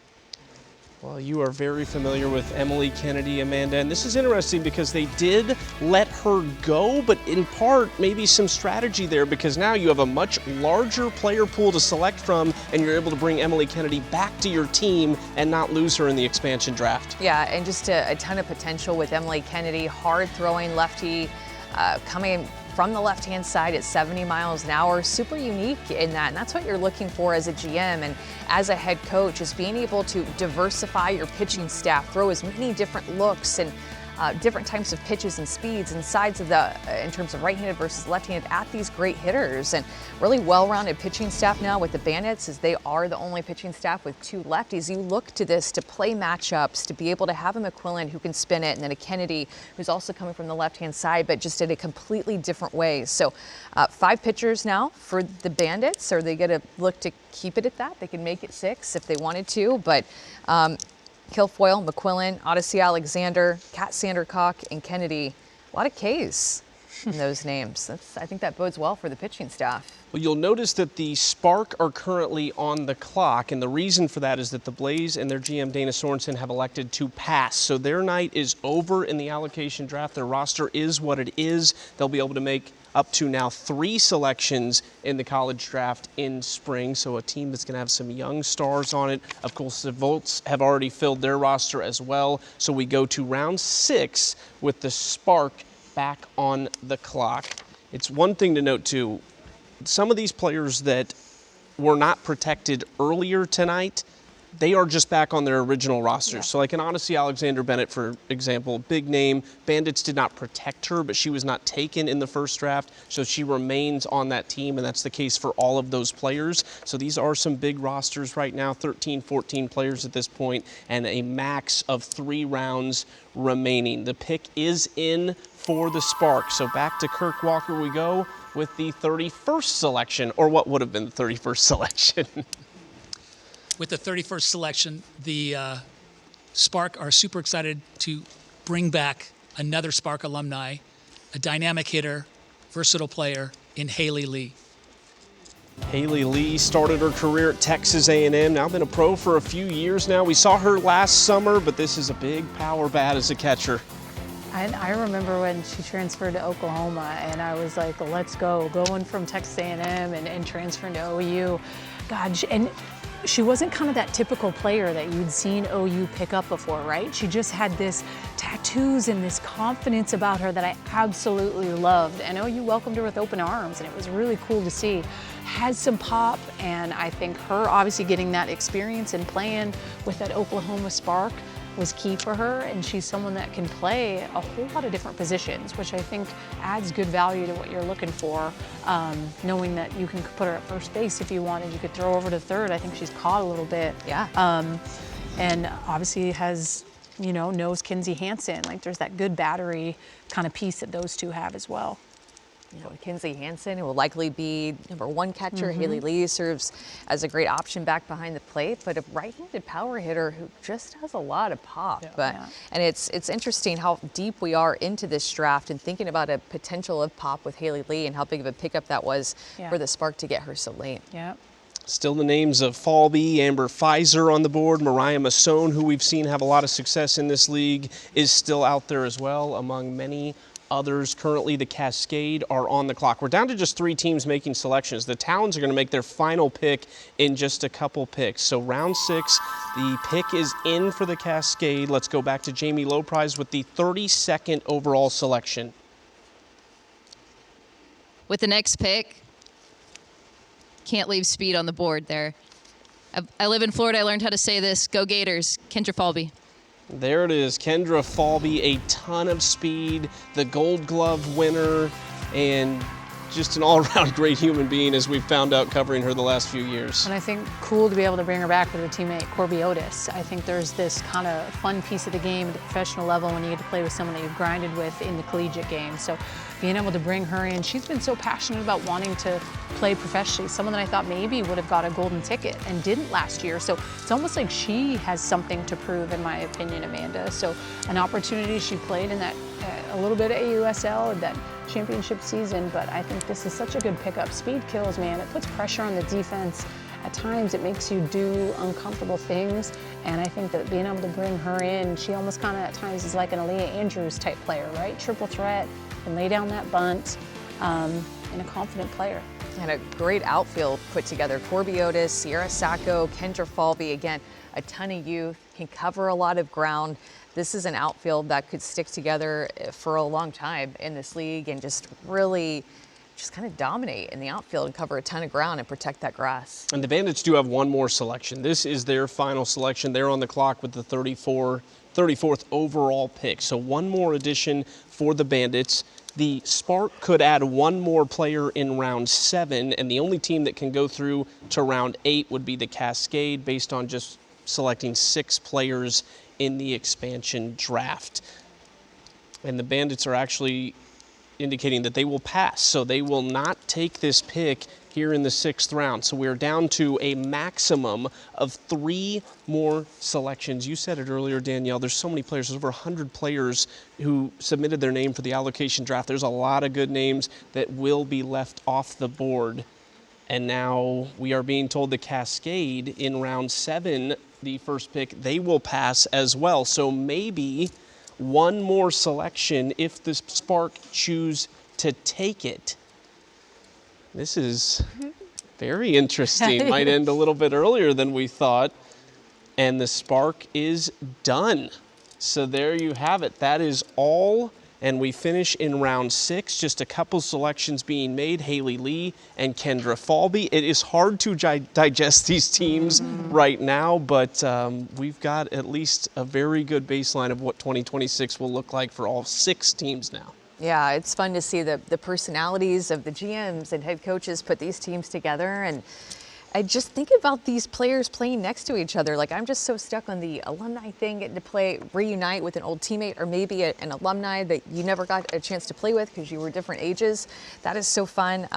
Well, you are very familiar with Emily Kennedy, Amanda, and this is interesting because they did let her go, but in part, maybe some strategy there because now you have a much larger player pool to select from, and you're able to bring Emily Kennedy back to your team and not lose her in the expansion draft. Yeah, and just a ton of potential with Emily Kennedy, hard-throwing lefty, coming from the left-hand side at 70 miles an hour, super unique in that, and that's what you're looking for as a GM and as a head coach, is being able to diversify your pitching staff, throw as many different looks, and different types of pitches and speeds and sides of in terms of right-handed versus left-handed at these great hitters. And really well-rounded pitching staff now with the Bandits, as they are the only pitching staff with 2 lefties. You look to this to play matchups, to be able to have a McQuillan who can spin it, and then a Kennedy who's also coming from the left-hand side, but just in a completely different way. So 5 pitchers now for the Bandits. Are they going to look to keep it at that? They can make it 6 if they wanted to, but Kilfoyle, McQuillan, Odyssey Alexander, Kat Sandercock, and Kennedy. A lot of Ks in those names. I think that bodes well for the pitching staff. Well, you'll notice that the Spark are currently on the clock, and the reason for that is that the Blaze and their GM Dana Sorensen have elected to pass. So their night is over in the allocation draft. Their roster is what it is. They'll be able to make up to now 3 selections in the college draft in spring. So a team that's going to have some young stars on it. Of course, the Volts have already filled their roster as well. So we go to round 6 with the Spark back on the clock. It's one thing to note too, some of these players that were not protected earlier tonight, they are just back on their original roster. Yeah. So like an Odyssey Alexander Bennett, for example, big name. Bandits did not protect her, but she was not taken in the first draft, so she remains on that team, and that's the case for all of those players. So these are some big rosters right now, 13, 14 players at this point, and a max of 3 rounds remaining. The pick is in for the Spark. So back to Kirk Walker we go with the 31st selection, or what would have been the 31st selection. With the 31st selection, the Spark are super excited to bring back another Spark alumni, a dynamic hitter, versatile player in Haley Lee. Haley Lee started her career at Texas A&M, now been a pro for a few years now. We saw her last summer, but this is a big power bat as a catcher. I remember when she transferred to Oklahoma, and I was like, let's go, going from Texas A&M and transferring to OU. God, and she wasn't kind of that typical player that you'd seen OU pick up before, right? She just had this tattoos and this confidence about her that I absolutely loved. And OU welcomed her with open arms, and it was really cool to see. Has some pop, and I think her obviously getting that experience and playing with that Oklahoma Spark was key for her, and she's someone that can play a whole lot of different positions, which I think adds good value to what you're looking for, knowing that you can put her at first base if you wanted. You could throw over to third. I think she's caught a little bit. Yeah. And obviously has, you know, knows Kinsey Hansen. Like there's that good battery kind of piece that those two have as well. You know, Kinsey Hansen, who will likely be #1 catcher. Haley Lee serves as a great option back behind the plate, but a right-handed power hitter who just has a lot of pop. And it's interesting how deep we are into this draft and thinking about a potential of pop with Haley Lee and how big of a pickup that was for the Spark to get her so late. Yeah. Still the names of Falby, Amber Pfizer on the board. Mariah Masson, who we've seen have a lot of success in this league, is still out there as well, among many others. Currently, the Cascade are on the clock. We're down to just 3 teams making selections. The Talons are going to make their final pick in just a couple picks. So round 6, the pick is in for the Cascade. Let's go back to Jamie Loprise with the 32nd overall selection. With the next pick, can't leave speed on the board there. I live in Florida. I learned how to say this. Go Gators. Kendra Falby. There it is, Kendra Falby, a ton of speed, the Gold Glove winner, and just an all-around great human being, as we've found out covering her the last few years. And I think cool to be able to bring her back with her teammate Corby Otis. I think there's this kind of fun piece of the game at the professional level when you get to play with someone that you've grinded with in the collegiate game. So being able to bring her in, she's been so passionate about wanting to play professionally, someone that I thought maybe would have got a golden ticket and didn't last year. So it's almost like she has something to prove, in my opinion, Amanda. So an opportunity, she played in that a little bit of AUSL, that championship season, but I think this is such a good pickup. Speed kills, man. It puts pressure on the defense. At times it makes you do uncomfortable things, and I think that being able to bring her in, she almost kind of at times is like an Aaliyah Andrews type player, right? Triple threat, can lay down that bunt, and a confident player. And a great outfield put together. Corby Otis, Sierra Sacco, Kendra Falby, again, a ton of youth, can cover a lot of ground. This is an outfield that could stick together for a long time in this league and just really just kind of dominate in the outfield and cover a ton of ground and protect that grass. And the Bandits do have one more selection. This is their final selection. They're on the clock with the 34th 34th overall pick. So one more addition for the Bandits. The Spark could add one more player in round 7, and the only team that can go through to round 8 would be the Cascade, based on just selecting 6 players in the expansion draft. And the Bandits are actually indicating that they will pass, so they will not take this pick here in the 6th round. So we're down to a maximum of 3 more selections. You said it earlier, Danielle, there's so many players. There's over 100 players who submitted their name for the allocation draft. There's a lot of good names that will be left off the board. And now we are being told the Cascade in round 7, the first pick, they will pass as well. So maybe one more selection if the Spark choose to take it. This is very interesting. Might end a little bit earlier than we thought. And the Spark is done. So there you have it. That is all. And we finish in round 6. Just a couple selections being made. Haley Lee and Kendra Falby. It is hard to digest these teams right now, but we've got at least a very good baseline of what 2026 will look like for all 6 teams now. Yeah, it's fun to see the personalities of the GMs and head coaches put these teams together. And I just think about these players playing next to each other. Like, I'm just so stuck on the alumni thing, getting to reunite with an old teammate, or maybe an alumni that you never got a chance to play with because you were different ages. That is so fun.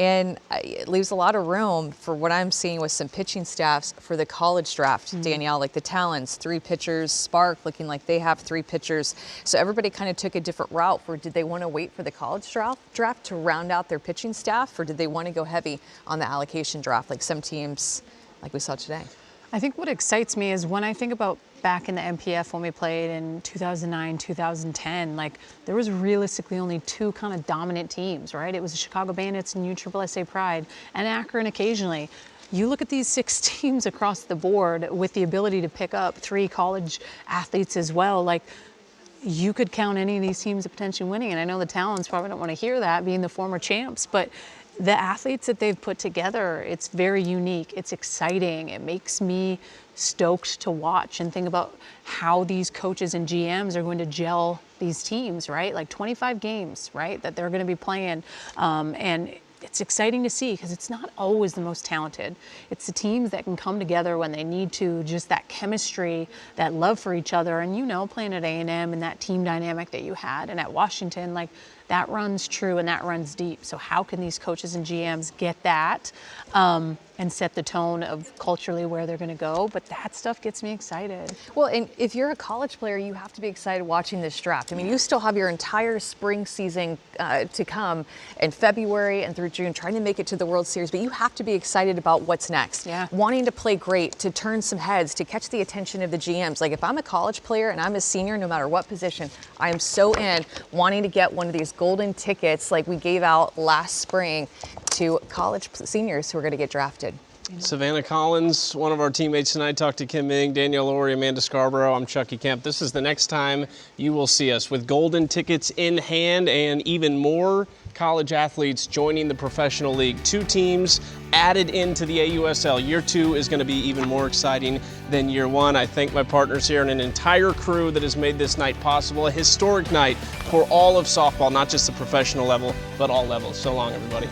And it leaves a lot of room for what I'm seeing with some pitching staffs for the college draft, Danielle, like the Talons, 3 pitchers, Spark looking like they have 3 pitchers. So everybody kind of took a different route. Did they want to wait for the college draft to round out their pitching staff, or did they want to go heavy on the allocation draft like some teams like we saw today? I think what excites me is when I think about back in the MPF when we played in 2009, 2010, like there was realistically only 2 kind of dominant teams, right? It was the Chicago Bandits and USSSA Pride and Akron occasionally. You look at these 6 teams across the board with the ability to pick up 3 college athletes as well. Like, you could count any of these teams as potentially winning. And I know the Talons probably don't want to hear that, being the former champs, but the athletes that they've put together, it's very unique. It's exciting. It makes me stoked to watch and think about how these coaches and GMs are going to gel these teams, right? Like 25 games, right, that they're going to be playing. And it's exciting to see because it's not always the most talented. It's the teams that can come together when they need to, just that chemistry, that love for each other. And, you know, playing at A&M and that team dynamic that you had, and at Washington, like, that runs true and that runs deep. So how can these coaches and GMs get that and set the tone of culturally where they're going to go? But that stuff gets me excited. Well, and if you're a college player, you have to be excited watching this draft. I mean, you still have your entire spring season to come in February and through June, trying to make it to the World Series. But you have to be excited about what's next. Yeah. Wanting to play great, to turn some heads, to catch the attention of the GMs. Like, if I'm a college player and I'm a senior, no matter what position, I am so in wanting to get one of these golden tickets like we gave out last spring to college seniors who are going to get drafted. Savannah Collins, one of our teammates tonight, talked to Kim Ming, Danielle Laurie, Amanda Scarborough. I'm Chucky Kemp. This is the next time you will see us with golden tickets in hand and even more college athletes joining the professional league. 2 teams added into the AUSL. Year 2 is going to be even more exciting than year 1. I thank my partners here and an entire crew that has made this night possible. A historic night for all of softball, not just the professional level, but all levels. So long, everybody.